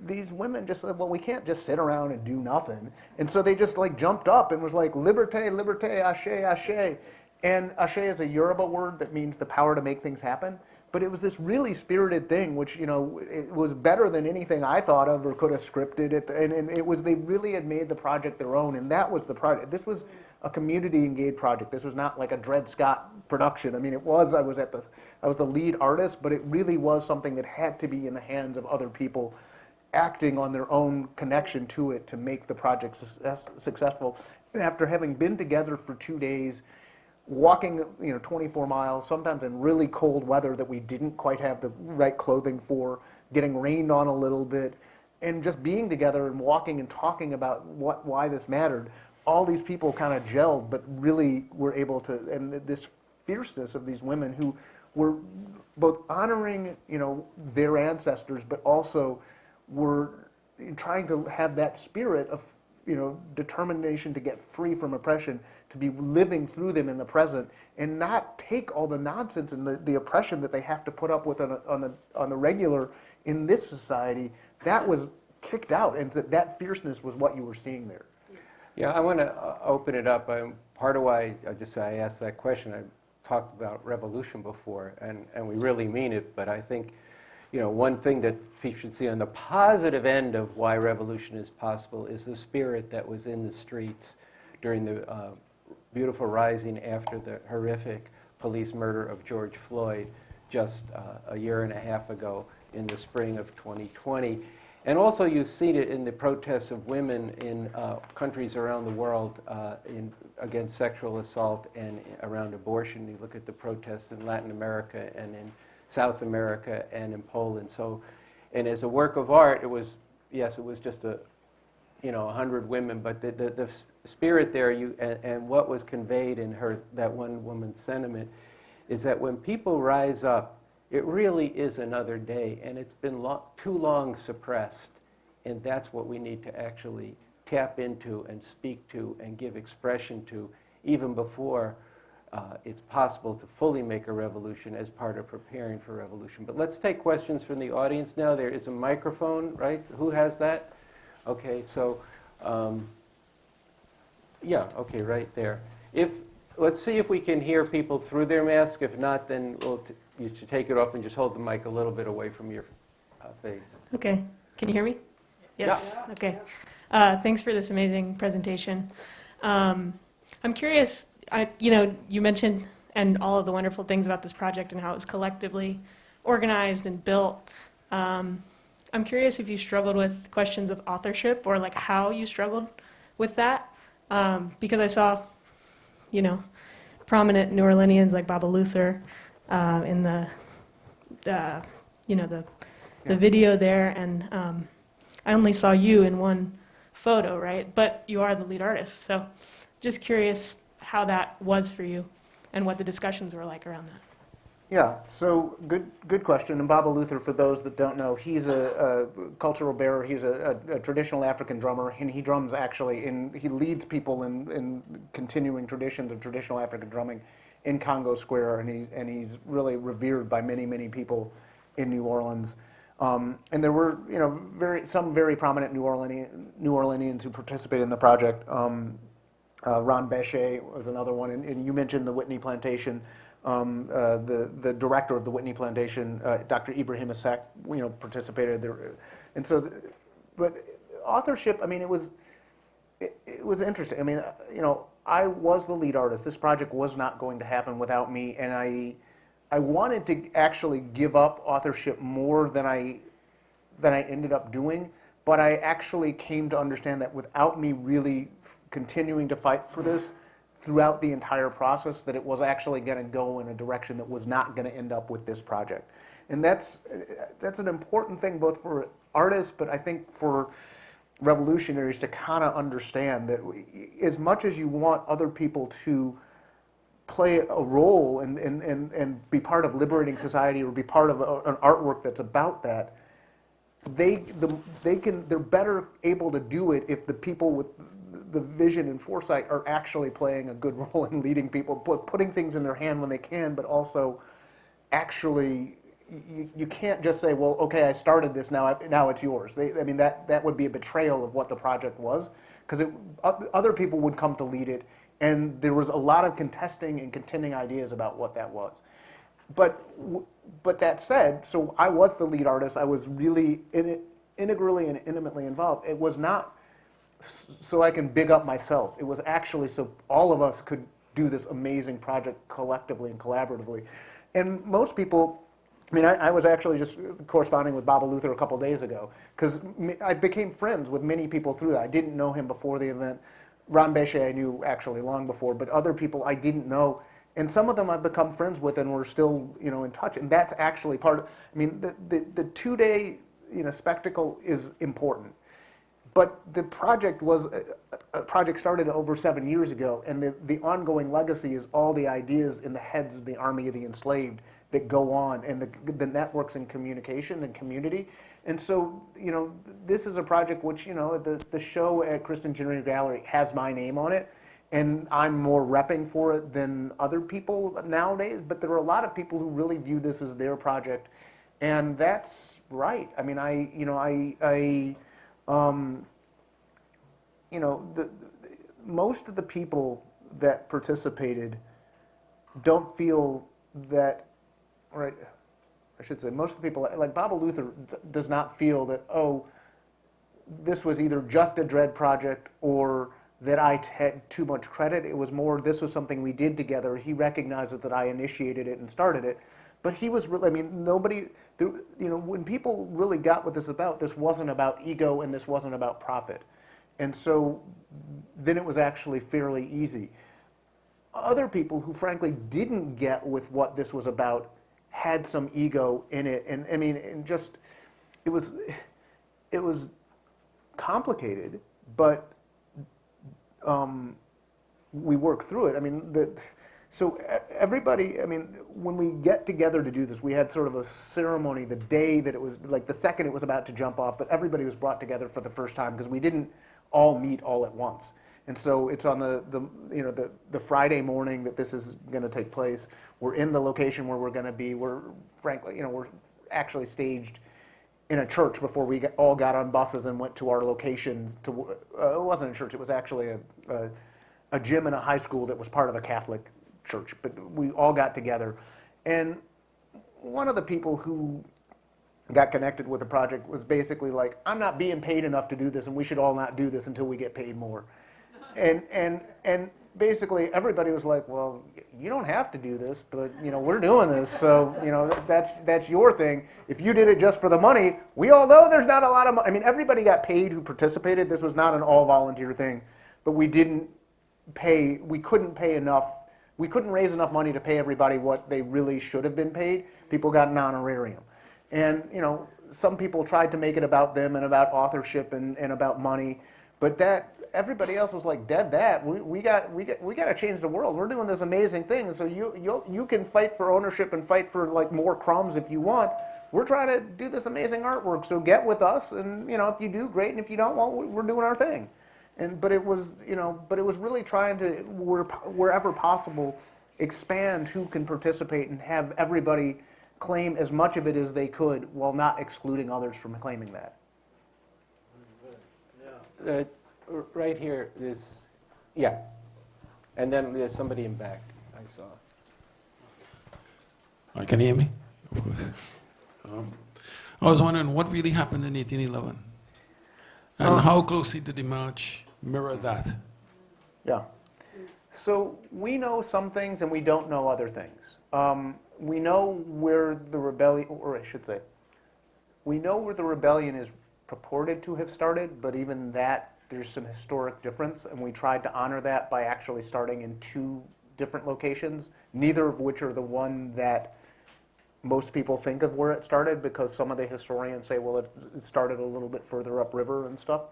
these women just said, well, we can't just sit around and do nothing. And so they just jumped up and was like, liberté, liberté, ashe, ashe. And ashe is a Yoruba word that means the power to make things happen. But it was this really spirited thing, which, it was better than anything I thought of or could have scripted it. And it was, they really had made the project their own, and that was the project. This was a community-engaged project. This was not like a Dred Scott production. I mean, I was the lead artist, but it really was something that had to be in the hands of other people acting on their own connection to it to make the project successful. And after having been together for 2 days, walking 24 miles, sometimes in really cold weather that we didn't quite have the right clothing for, getting rained on a little bit, and just being together and walking and talking about why this mattered, all these people kind of gelled, but really were able to, and this fierceness of these women who were both honoring, their ancestors, but also were trying to have that spirit of, determination to get free from oppression, to be living through them in the present, and not take all the nonsense and the oppression that they have to put up with on the regular in this society. That was kicked out, and that fierceness was what you were seeing there. Yeah, I want to open it up. Part of why I asked that question, I talked about revolution before, and we really mean it, but I think, one thing that people should see on the positive end of why revolution is possible is the spirit that was in the streets during the beautiful rising after the horrific police murder of George Floyd just a year and a half ago in the spring of 2020. And also you've seen it in the protests of women in countries around the world against sexual assault and around abortion. You look at the protests in Latin America and in South America and in Poland. So, and as a work of art, it was just 100 women, but the spirit there, and what was conveyed in that one woman's sentiment is that when people rise up, it really is another day, and it's been too long suppressed, and that's what we need to actually tap into and speak to and give expression to, even before it's possible to fully make a revolution as part of preparing for revolution. But let's take questions from the audience now. There is a microphone, right? Who has that? Okay, so, right there. Let's see if we can hear people through their mask. If not, then you should take it off and just hold the mic a little bit away from your face. Okay. Can you hear me? Yes. Yeah. Okay. Thanks for this amazing presentation. I'm curious, you mentioned and all of the wonderful things about this project and how it was collectively organized and built. I'm curious if you struggled with questions of authorship or like how you struggled with that, because I saw, prominent New Orleanians like Baba Luther in the video there, and I only saw you in one photo, right? But you are the lead artist, so just curious how that was for you and what the discussions were like around that. Yeah, so good question. And Baba Luther, for those that don't know, he's a cultural bearer. He's a traditional African drummer, and he drums he leads people in continuing traditions of traditional African drumming in Congo Square, and he's really revered by many, many people in New Orleans. And there were, some very prominent New Orleanians who participated in the project. Ron Bechet was another one, and you mentioned the Whitney Plantation. The director of the Whitney Plantation, Dr. Ibrahim Assek, participated there, and so. But authorship, it was interesting. I was the lead artist. This project was not going to happen without me, and I wanted to actually give up authorship more than I ended up doing. But I actually came to understand that without me really continuing to fight for this throughout the entire process, that it was actually going to go in a direction that was not going to end up with this project. And that's an important thing both for artists, but I think for revolutionaries to kind of understand that as much as you want other people to play a role and be part of liberating society or be part of an artwork that's about that, they're better able to do it if the people with the vision and foresight are actually playing a good role in leading people, putting things in their hand when they can, but also actually, you can't just say, well, okay, I started this, now it's yours. That would be a betrayal of what the project was, because other people would come to lead it, and there was a lot of contesting and contending ideas about what that was. But that said, so I was the lead artist. I was really integrally and intimately involved. It was not so I can big up myself. It was actually so all of us could do this amazing project collectively and collaboratively. And most people, I was actually just corresponding with Baba Luther a couple days ago, because I became friends with many people through that. I didn't know him before the event. Ron Bechet I knew actually long before, but other people I didn't know. And some of them I've become friends with and we're still, in touch. And that's actually part of, the 2-day, spectacle is important. But the project was a project started over 7 years ago, and the ongoing legacy is all the ideas in the heads of the Army of the Enslaved that go on, and the networks and communication and community. And so, this is a project which, the show at Kristen Junior Gallery has my name on it, and I'm more repping for it than other people nowadays, but there are a lot of people who really view this as their project, and that's right. I mean, most of the people that participated don't feel that, right, I should say, most of the people, like Baba Luther does not feel that, oh, this was either just a Dred project or that I had too much credit. It was more, this was something we did together. He recognizes that I initiated it and started it. But he was really, I mean, nobody, when people really got what this about, this wasn't about ego and this wasn't about profit. And so then it was actually fairly easy. Other people who frankly didn't get with what this was about had some ego in it. And I mean, and just, it was complicated, but we worked through it. I mean, so everybody, I mean, when we get together to do this, we had sort of a ceremony the day that it was, like the second it was about to jump off, but everybody was brought together for the first time because we didn't all meet all at once. And so it's on the Friday morning that this is going to take place. We're in the location where we're going to be. We're frankly, we're actually staged in a church before we all got on buses and went to our locations. It wasn't a church. It was actually a gym in a high school that was part of a Catholic church. But we all got together, and one of the people who got connected with the project was basically like, I'm not being paid enough to do this, and we should all not do this until we get paid more. And basically everybody was like, well, you don't have to do this, but we're doing this, so that's your thing. If you did it just for the money, we all know there's not a lot of money. I mean, everybody got paid who participated. This was not an all volunteer thing, but we couldn't pay enough. We couldn't raise enough money to pay everybody what they really should have been paid. People got an honorarium. And some people tried to make it about them and about authorship and about money, but everybody else was like, dead that. We got to change the world. We're doing this amazing thing. So you can fight for ownership and fight for like more crumbs if you want. We're trying to do this amazing artwork. So get with us, and if you do, great. And if you don't, well, we're doing our thing. But it was really trying to, wherever possible, expand who can participate and have everybody claim as much of it as they could while not excluding others from claiming that. Right here is, yeah. And then there's somebody in back I saw. Can you hear me? Of course. I was wondering what really happened in 1811? And how closely did the march mirror that? Yeah. So we know some things and we don't know other things. We know where the rebellion, or I should say, we know where the rebellion is purported to have started, but even that, there's some historic difference, and we tried to honor that by actually starting in 2 different locations, neither of which are the one that most people think of where it started, because some of the historians say, well, it started a little bit further upriver and stuff.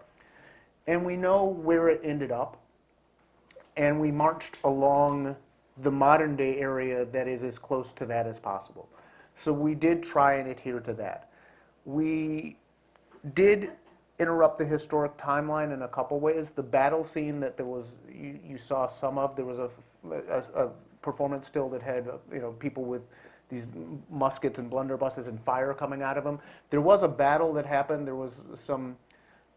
And we know where it ended up, and we marched along the modern day area that is as close to that as possible. So we did try and adhere to that. We did interrupt the historic timeline in a couple ways. The battle scene that there was, you saw some of, there was a performance still that had people with these muskets and blunderbusses and fire coming out of them. There was a battle that happened. There was some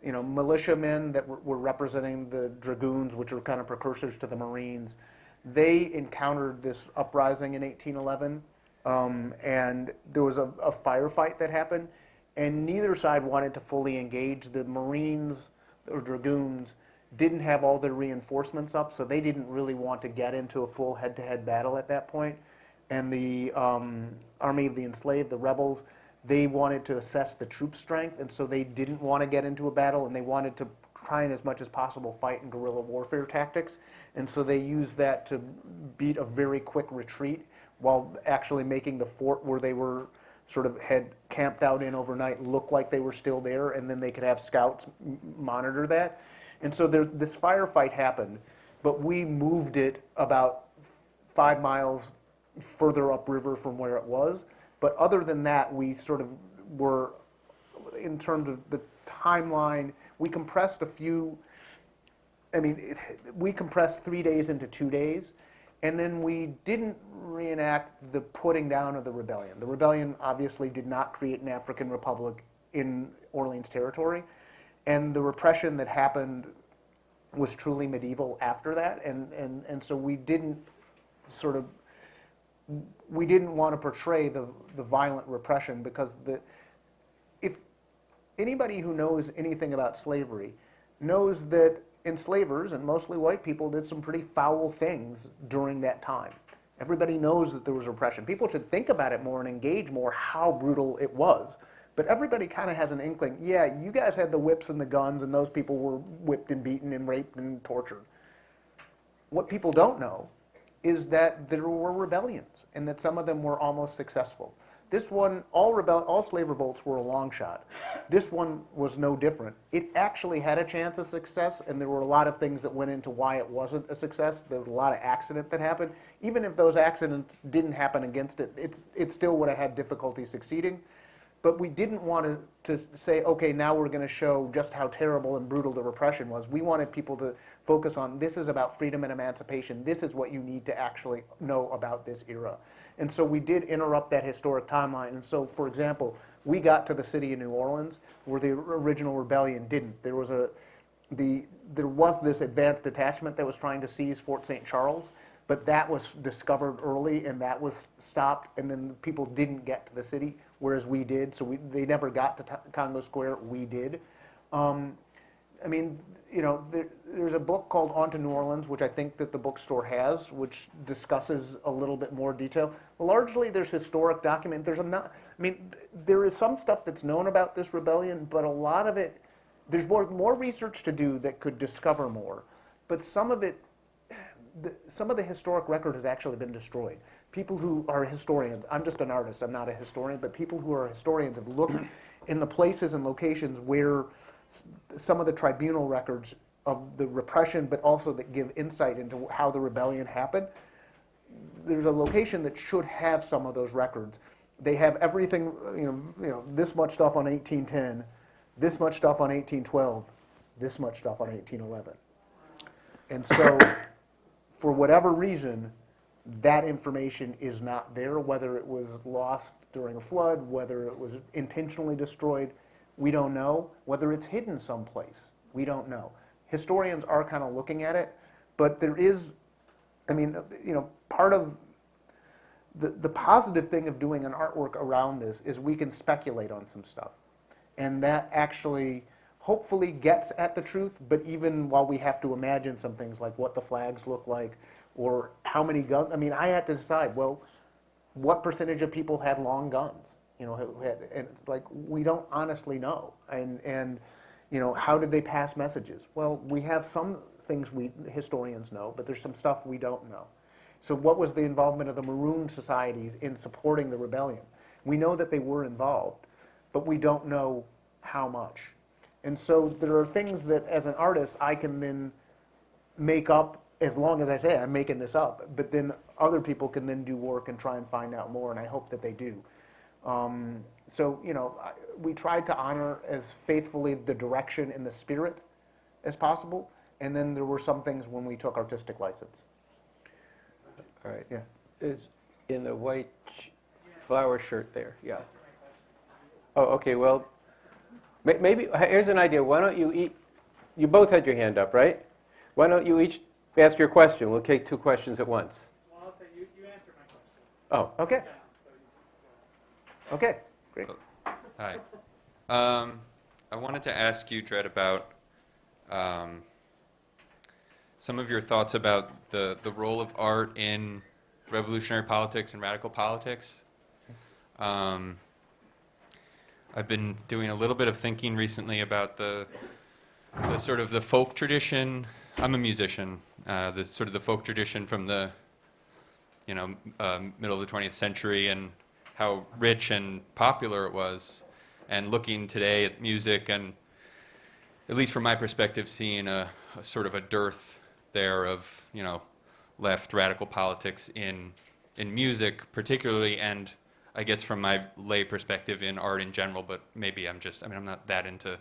militiamen that were representing the dragoons, which were kind of precursors to the Marines. They encountered this uprising in 1811, and there was a firefight that happened, and neither side wanted to fully engage. The Marines or dragoons didn't have all their reinforcements up, so they didn't really want to get into a full head-to-head battle at that point. And the Army of the Enslaved, the rebels, they wanted to assess the troop strength, and so they didn't want to get into a battle, and they wanted to try and as much as possible fight in guerrilla warfare tactics. And so they used that to beat a very quick retreat while actually making the fort where they were sort of had camped out in overnight look like they were still there, and then they could have scouts monitor that. And so this firefight happened, but we moved it about 5 miles further upriver from where it was. But other than that, we sort of were, in terms of the timeline, we compressed we compressed 3 days into 2 days, and then we didn't reenact the putting down of the rebellion. The rebellion obviously did not create an African republic in Orleans Territory, and the repression that happened was truly medieval after that, and so we didn't want to portray the violent repression, because if anybody who knows anything about slavery knows that enslavers, and mostly white people, did some pretty foul things during that time. Everybody knows that there was repression. People should think about it more and engage more how brutal it was. But everybody kind of has an inkling, yeah, you guys had the whips and the guns, and those people were whipped and beaten and raped and tortured. What people don't know is that there were rebellions, and that some of them were almost successful. This one, all slave revolts were a long shot. This one was no different. It actually had a chance of success, and there were a lot of things that went into why it wasn't a success. There was a lot of accident that happened. Even if those accidents didn't happen against it, it still would have had difficulty succeeding. But we didn't want to say, okay, now we're going to show just how terrible and brutal the repression was. We wanted people to focus on, this is about freedom and emancipation. This is what you need to actually know about this era. And so we did interrupt that historic timeline. And so, for example, we got to the city of New Orleans where the original rebellion didn't. There was this advanced detachment that was trying to seize Fort St. Charles, but that was discovered early, and that was stopped, and then people didn't get to the city, whereas we did. So they never got to Congo Square. We did. There's a book called On to New Orleans, which I think that the bookstore has, which discusses a little bit more detail. Largely, there's historic document. There is some stuff that's known about this rebellion, but a lot of it, there's more research to do that could discover more. But some of the historic record has actually been destroyed. People who are historians, I'm just an artist, I'm not a historian, but people who are historians have looked in the places and locations where some of the tribunal records of the repression, but also that give insight into how the rebellion happened. There's a location that should have some of those records. They have everything, this much stuff on 1810, this much stuff on 1812, this much stuff on 1811. And so, for whatever reason, that information is not there, whether it was lost during a flood, whether it was intentionally destroyed, we don't know. Whether it's hidden someplace, we don't know. Historians are kind of looking at it, but there is, part of the positive thing of doing an artwork around this is we can speculate on some stuff. And that actually hopefully gets at the truth, but even while we have to imagine some things like what the flags look like, or how many guns, I had to decide, well, what percentage of people had long guns? And it's like, we don't honestly know. And how did they pass messages? Well, we have some things historians know, but there's some stuff we don't know. So what was the involvement of the Maroon societies in supporting the rebellion? We know that they were involved, but we don't know how much. And so there are things that, as an artist, I can then make up, as long as I say I'm making this up, but then other people can then do work and try and find out more, and I hope that they do. We tried to honor as faithfully the direction and the spirit as possible, and then there were some things when we took artistic license. All right. Yeah. Is in the white flower shirt there, yeah. Oh, okay, well, maybe, here's an idea. Why don't you both had your hand up, right? Why don't you each ask your question? We'll take 2 questions at once. Well, I'll say you answered my question. Oh. Okay. Okay, great. Hi. I wanted to ask you, Dred, about some of your thoughts about the role of art in revolutionary politics and radical politics. I've been doing a little bit of thinking recently about the sort of the folk tradition. I'm a musician. The sort of the folk tradition from the middle of the 20th century and how rich and popular it was, and looking today at music and, at least from my perspective, seeing a sort of a dearth there of, you know, left radical politics in music particularly, and I guess from my lay perspective in art in general, but maybe I'm not that into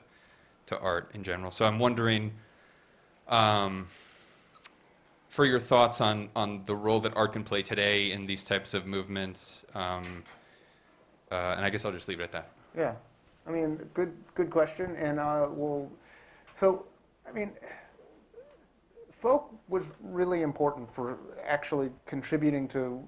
art in general. So I'm wondering, for your thoughts on the role that art can play today in these types of movements, and I guess I'll just leave it at that. Yeah, I mean, good question, and folk was really important for actually contributing to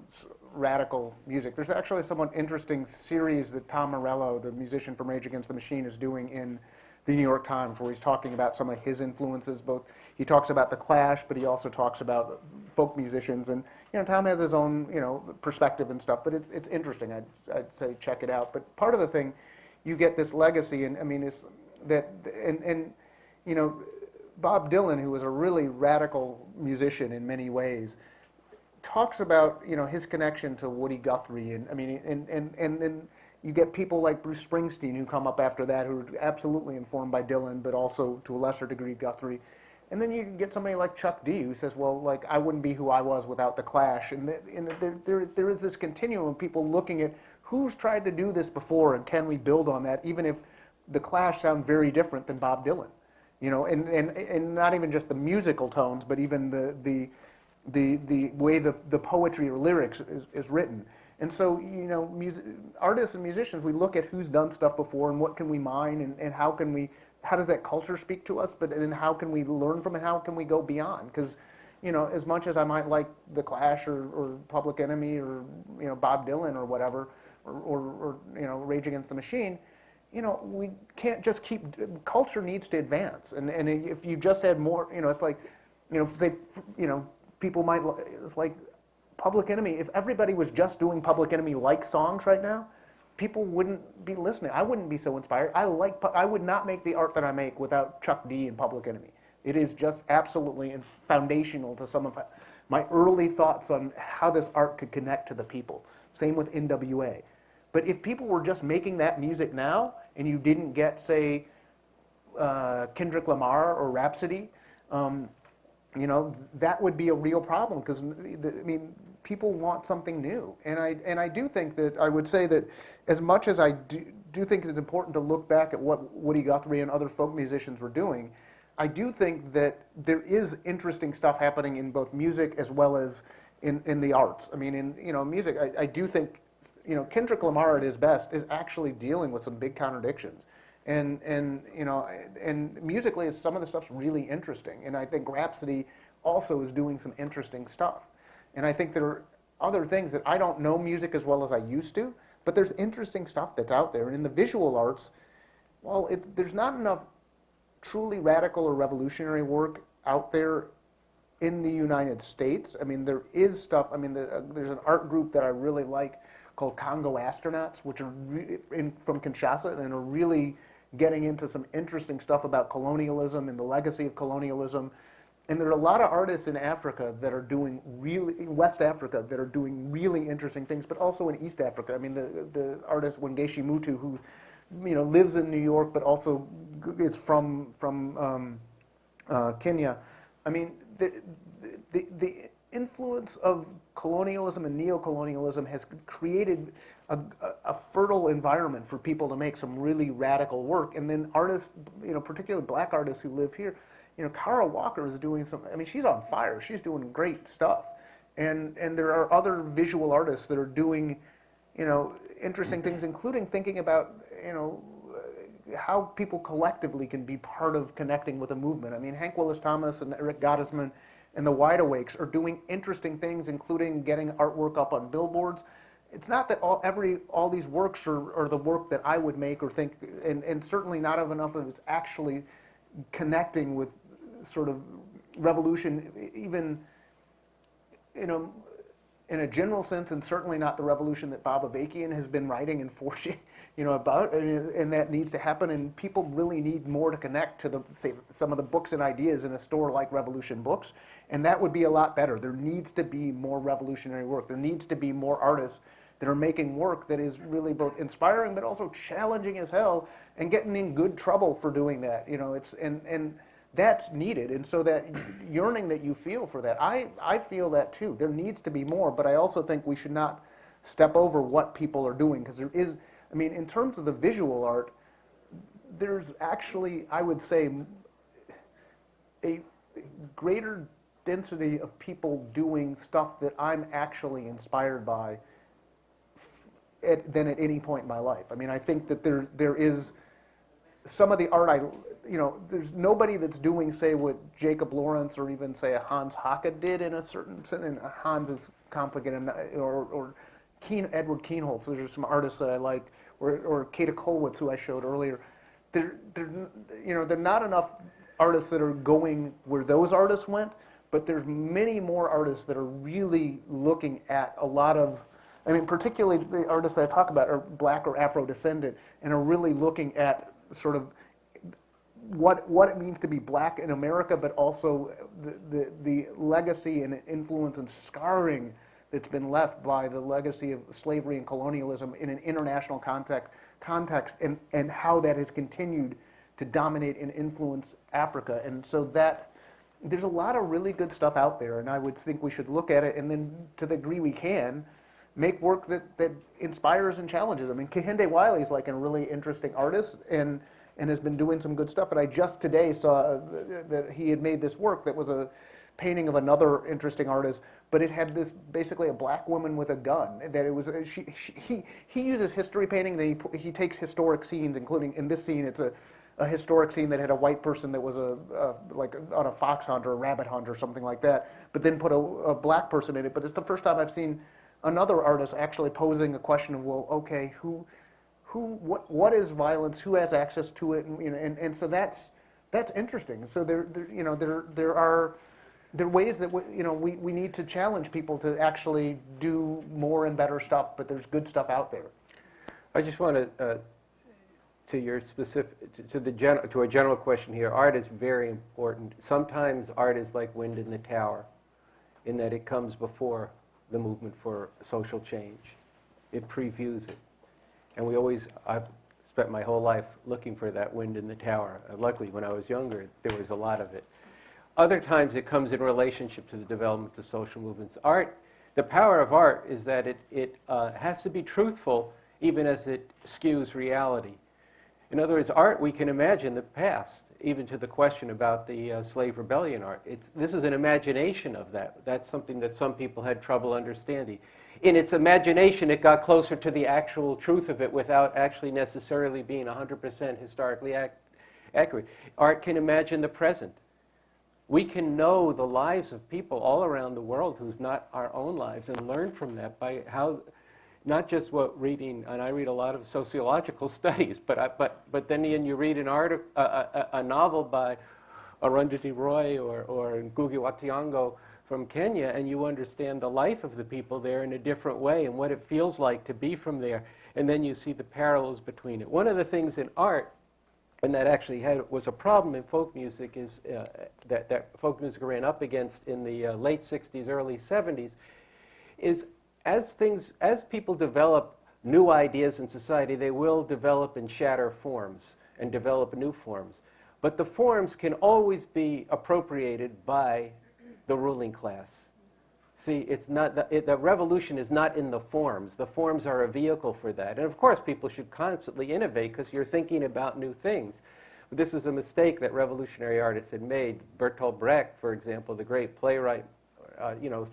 radical music. There's actually a somewhat interesting series that Tom Morello, the musician from Rage Against the Machine, is doing in the New York Times, where he's talking about some of his influences. Both he talks about the Clash, but he also talks about folk musicians. And you know, Tom has his own perspective and stuff. But it's interesting. I'd say check it out. But part of the thing, you get this legacy, and I mean, is that you know, Bob Dylan, who was a really radical musician in many ways, talks about his connection to Woody Guthrie, and I mean, and then you get people like Bruce Springsteen who come up after that, who are absolutely informed by Dylan, but also to a lesser degree Guthrie. And then you get somebody like Chuck D, who says, well, like, I wouldn't be who I was without the Clash. And there is this continuum of people looking at who's tried to do this before, and can we build on that, even if the Clash sound very different than Bob Dylan. And not even just the musical tones, but even the way the poetry or lyrics is written. And so, artists and musicians, we look at who's done stuff before and what can we mine, and how does that culture speak to us, but then how can we learn from it, how can we go beyond? Because, as much as I might like the Clash or Public Enemy or, Bob Dylan or whatever, or Rage Against the Machine, we can't just culture needs to advance. And if you just had more, it's like, say, people might, it's like Public Enemy, if everybody was just doing Public Enemy-like songs right now, people wouldn't be listening. I wouldn't be so inspired. I would not make the art that I make without Chuck D and Public Enemy. It is just absolutely foundational to some of my early thoughts on how this art could connect to the people. Same with NWA. But if people were just making that music now, and you didn't get, say, Kendrick Lamar or Rhapsody, that would be a real problem, because people want something new, and I do think that I would say that as much as I do think it's important to look back at what Woody Guthrie and other folk musicians were doing, I do think that there is interesting stuff happening in both music as well as in the arts. I mean, in music, I do think Kendrick Lamar at his best is actually dealing with some big contradictions. And musically, some of the stuff's really interesting. And I think Rhapsody also is doing some interesting stuff. And I think there are other things that I don't know music as well as I used to, but there's interesting stuff that's out there. And in the visual arts, well, there's not enough truly radical or revolutionary work out there in the United States. I mean, there is stuff. I mean, there's an art group that I really like called Congo Astronauts, which are from Kinshasa, and are really getting into some interesting stuff about colonialism and the legacy of colonialism. And there are a lot of artists in Africa that are doing in West Africa, that are doing really interesting things, but also in East Africa. I mean, the artist Wangechi Mutu, who lives in New York, but also is from Kenya. I mean, the influence of colonialism and neocolonialism has created a fertile environment for people to make some really radical work. And then artists, particularly black artists who live here, Kara Walker is doing some, I mean, she's on fire. She's doing great stuff. And there are other visual artists that are doing, interesting things, including thinking about, how people collectively can be part of connecting with a movement. I mean, Hank Willis Thomas and Eric Gottesman and the Wide Awakes are doing interesting things, including getting artwork up on billboards. It's not that all these works are the work that I would make or think, and certainly not enough of it's actually connecting with sort of revolution, even in a general sense, and certainly not the revolution that Bob Avakian has been writing and forcing, about, and that needs to happen. And people really need more to connect to some of the books and ideas in a store like Revolution Books, and that would be a lot better. There needs to be more revolutionary work. There needs to be more artists that are making work that is really both inspiring but also challenging as hell, and getting in good trouble for doing that. You know, it's and that's needed. And so that yearning that you feel for that, I feel that too. There needs to be more, but I also think we should not step over what people are doing, because there is, I mean, in terms of the visual art, there's actually, I would say, a greater density of people doing stuff that I'm actually inspired by than at any point in my life. I mean, I think that there is some of the art there's nobody that's doing, say, what Jacob Lawrence or even, say, a Hans Hacke did in a certain sense. And Hans is complicated, or Edward Kienholz. Those are some artists that I like, or Kata Kolwitz, who I showed earlier. There are not enough artists that are going where those artists went, but there's many more artists that are really looking at a lot of, I mean, particularly the artists that I talk about are Black or Afro-descendant, and are really looking at sort of what it means to be Black in America, but also the legacy and influence and scarring that's been left by the legacy of slavery and colonialism in an international context, and how that has continued to dominate and influence Africa. And so that there's a lot of really good stuff out there, and I would think we should look at it, and then, to the degree we can, make work that inspires and challenges. I mean, Kehinde Wiley is like a really interesting artist, and has been doing some good stuff. And I just today saw that he had made this work that was a painting of another interesting artist, but it had this basically a Black woman with a gun. That it was he uses history painting. Then he takes historic scenes, including in this scene, it's a historic scene that had a white person that was like on a fox hunt or a rabbit hunt or something like that, but then put a Black person in it. But it's the first time I've seen another artist actually posing a question of, well, okay, what is violence? Who has access to it? And so that's interesting. So there are ways that we need to challenge people to actually do more and better stuff. But there's good stuff out there. I just want to your specific to a general question here. Art is very important. Sometimes art is like wind in the tower, in that it comes before the movement for social change. It previews it. And I've spent my whole life looking for that wind in the tower. Luckily, when I was younger, there was a lot of it. Other times it comes in relationship to the development of social movements. Art, the power of art is that it has to be truthful even as it skews reality. In other words, art, we can imagine the past, even to the question about the slave rebellion art. This is an imagination of that. That's something that some people had trouble understanding. In its imagination, it got closer to the actual truth of it without actually necessarily being 100% historically accurate. Art can imagine the present. We can know the lives of people all around the world who's not our own lives, and learn from that by how, not just what reading, and I read a lot of sociological studies, but then you read a novel by Arundhati Roy or Ngugi wa Thiong'o from Kenya, and you understand the life of the people there in a different way and what it feels like to be from there. And then you see the parallels between it. One of the things in art, and that actually was a problem in folk music, is that folk music ran up against in the late 60s, early 70s, is as people develop new ideas in society, they will develop and shatter forms and develop new forms. But the forms can always be appropriated by the ruling class. See, it's not the revolution is not in the forms. The forms are a vehicle for that. And of course, people should constantly innovate because you're thinking about new things. But this was a mistake that revolutionary artists had made. Bertolt Brecht, for example, the great playwright,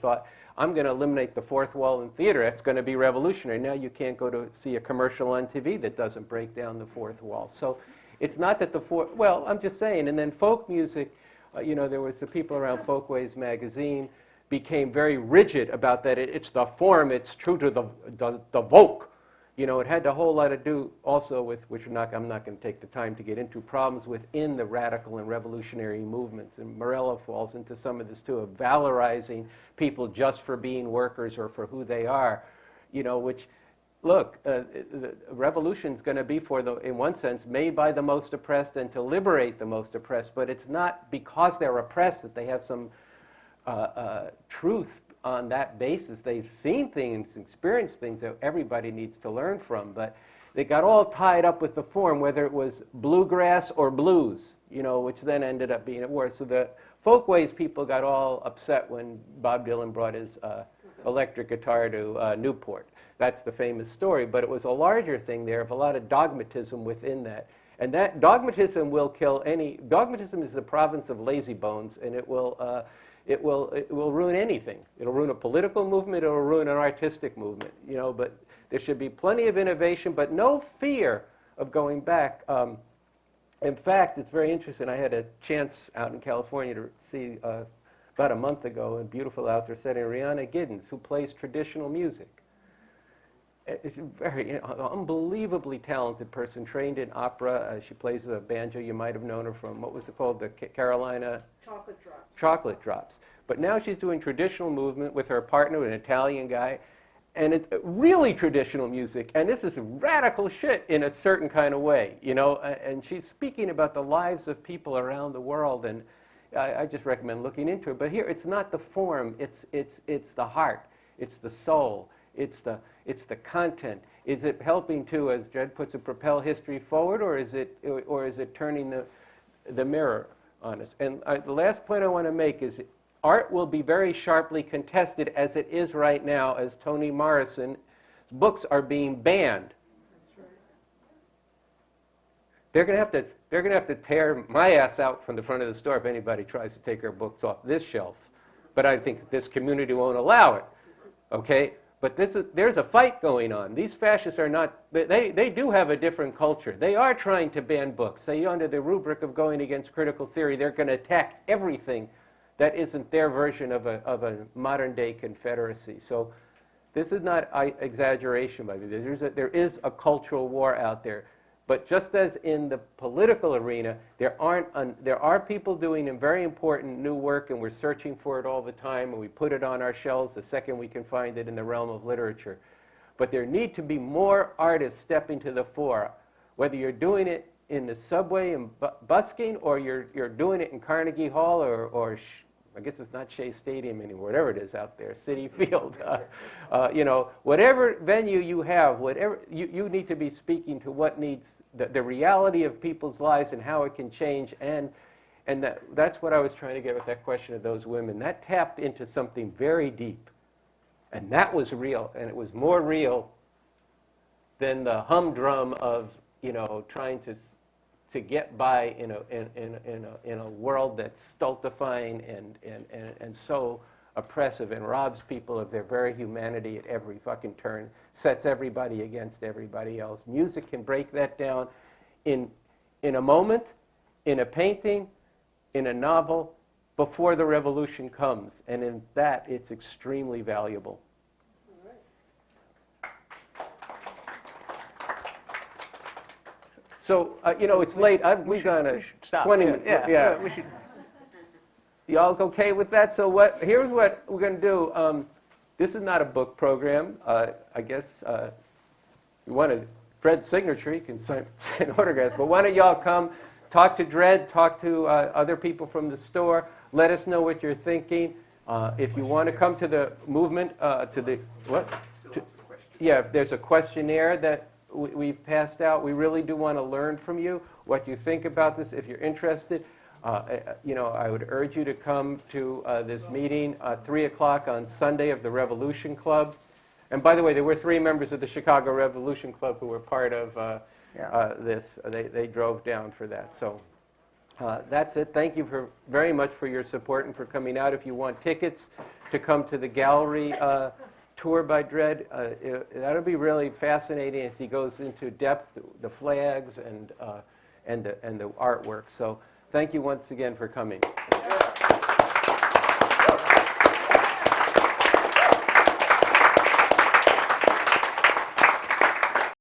thought, I'm going to eliminate the fourth wall in theater. That's going to be revolutionary. Now you can't go to see a commercial on TV that doesn't break down the fourth wall. So it's not that I'm just saying. And then folk music, there was the people around Folkways magazine became very rigid about that. It's the form. It's true to the vogue. It had a whole lot to do also with, which I'm not going to take the time to get into, problems within the radical and revolutionary movements. And Morello falls into some of this too, of valorizing people just for being workers or for who they are, which, look, the revolution's going to be in one sense, made by the most oppressed and to liberate the most oppressed, but it's not because they're oppressed that they have some truth on that basis. They've seen things, experienced things that everybody needs to learn from, but they got all tied up with the form, whether it was bluegrass or blues, you know, which then ended up being at war. So the folkways people got all upset when Bob Dylan brought his electric guitar to Newport. That's the famous story, but it was a larger thing there of a lot of dogmatism within that. And that dogmatism will kill any. Dogmatism is the province of lazybones, and it will ruin anything. It'll ruin a political movement. It'll ruin an artistic movement. You know, but there should be plenty of innovation, but no fear of going back. In fact, it's very interesting. I had a chance out in California to see about a month ago in beautiful outdoor setting Rhianna Giddens, who plays traditional music. It's a very unbelievably talented person, trained in opera. She plays the banjo. You might have known her from, what was it called, the Carolina? Chocolate Drops. Chocolate Drops. But now she's doing traditional movement with her partner, an Italian guy, and it's really traditional music. And this is radical shit in a certain kind of way, you know. And she's speaking about the lives of people around the world, and I just recommend looking into it. But here, it's not the form. It's the heart. It's the soul. It's the content. Is it helping to, as Dred puts it, propel history forward, or is it turning the mirror on us? And the last point I want to make is art will be very sharply contested, as it is right now, as Toni Morrison's books are being banned. They're going to have to tear my ass out from the front of the store if anybody tries to take our books off this shelf. But I think this community won't allow it. Okay. But there's a fight going on. These fascists are not, they do have a different culture. They are trying to ban books. They, under the rubric of going against critical theory, they're going to attack everything that isn't their version of a modern-day confederacy. So this is not exaggeration by me. There is a cultural war out there. But just as in the political arena, there are people doing a very important new work, and we're searching for it all the time, and we put it on our shelves the second we can find it in the realm of literature. But there need to be more artists stepping to the fore, whether you're doing it in the subway and busking, or you're doing it in Carnegie Hall, or I guess it's not Shea Stadium anymore, whatever it is out there, Citi Field. You know, whatever venue you have, whatever you need to be speaking to what needs the reality of people's lives and how it can change, and that's what I was trying to get with that question of those women. That tapped into something very deep, and that was real, and it was more real than the humdrum of, you know, trying to get by in a world that's stultifying and so oppressive and robs people of their very humanity at every fucking turn, sets everybody against everybody else. Music can break that down in a moment, in a painting, in a novel, before the revolution comes. And in that, it's extremely valuable. So, you know, it's late. We've gone a 20 minutes. Yeah. We should. Y'all okay with that? So here's what we're going to do. This is not a book program. I guess you want a Dred's signature, you can sign autographs. But why don't y'all come, talk to Dred, talk to other people from the store. Let us know what you're thinking. If you want to come to the movement, there's a questionnaire that we've passed out. We really do want to learn from you what you think about this. If you're interested, you know, I would urge you to come to this meeting 3 o'clock on Sunday of the Revolution Club. And by the way, there were 3 members of the Chicago Revolution Club who were part of this. They drove down for that. So that's it. Thank you very much for your support and for coming out. If you want tickets to come to the gallery tour by Dred, that'll be really fascinating as he goes into depth, the flags and the artwork. So thank you once again for coming.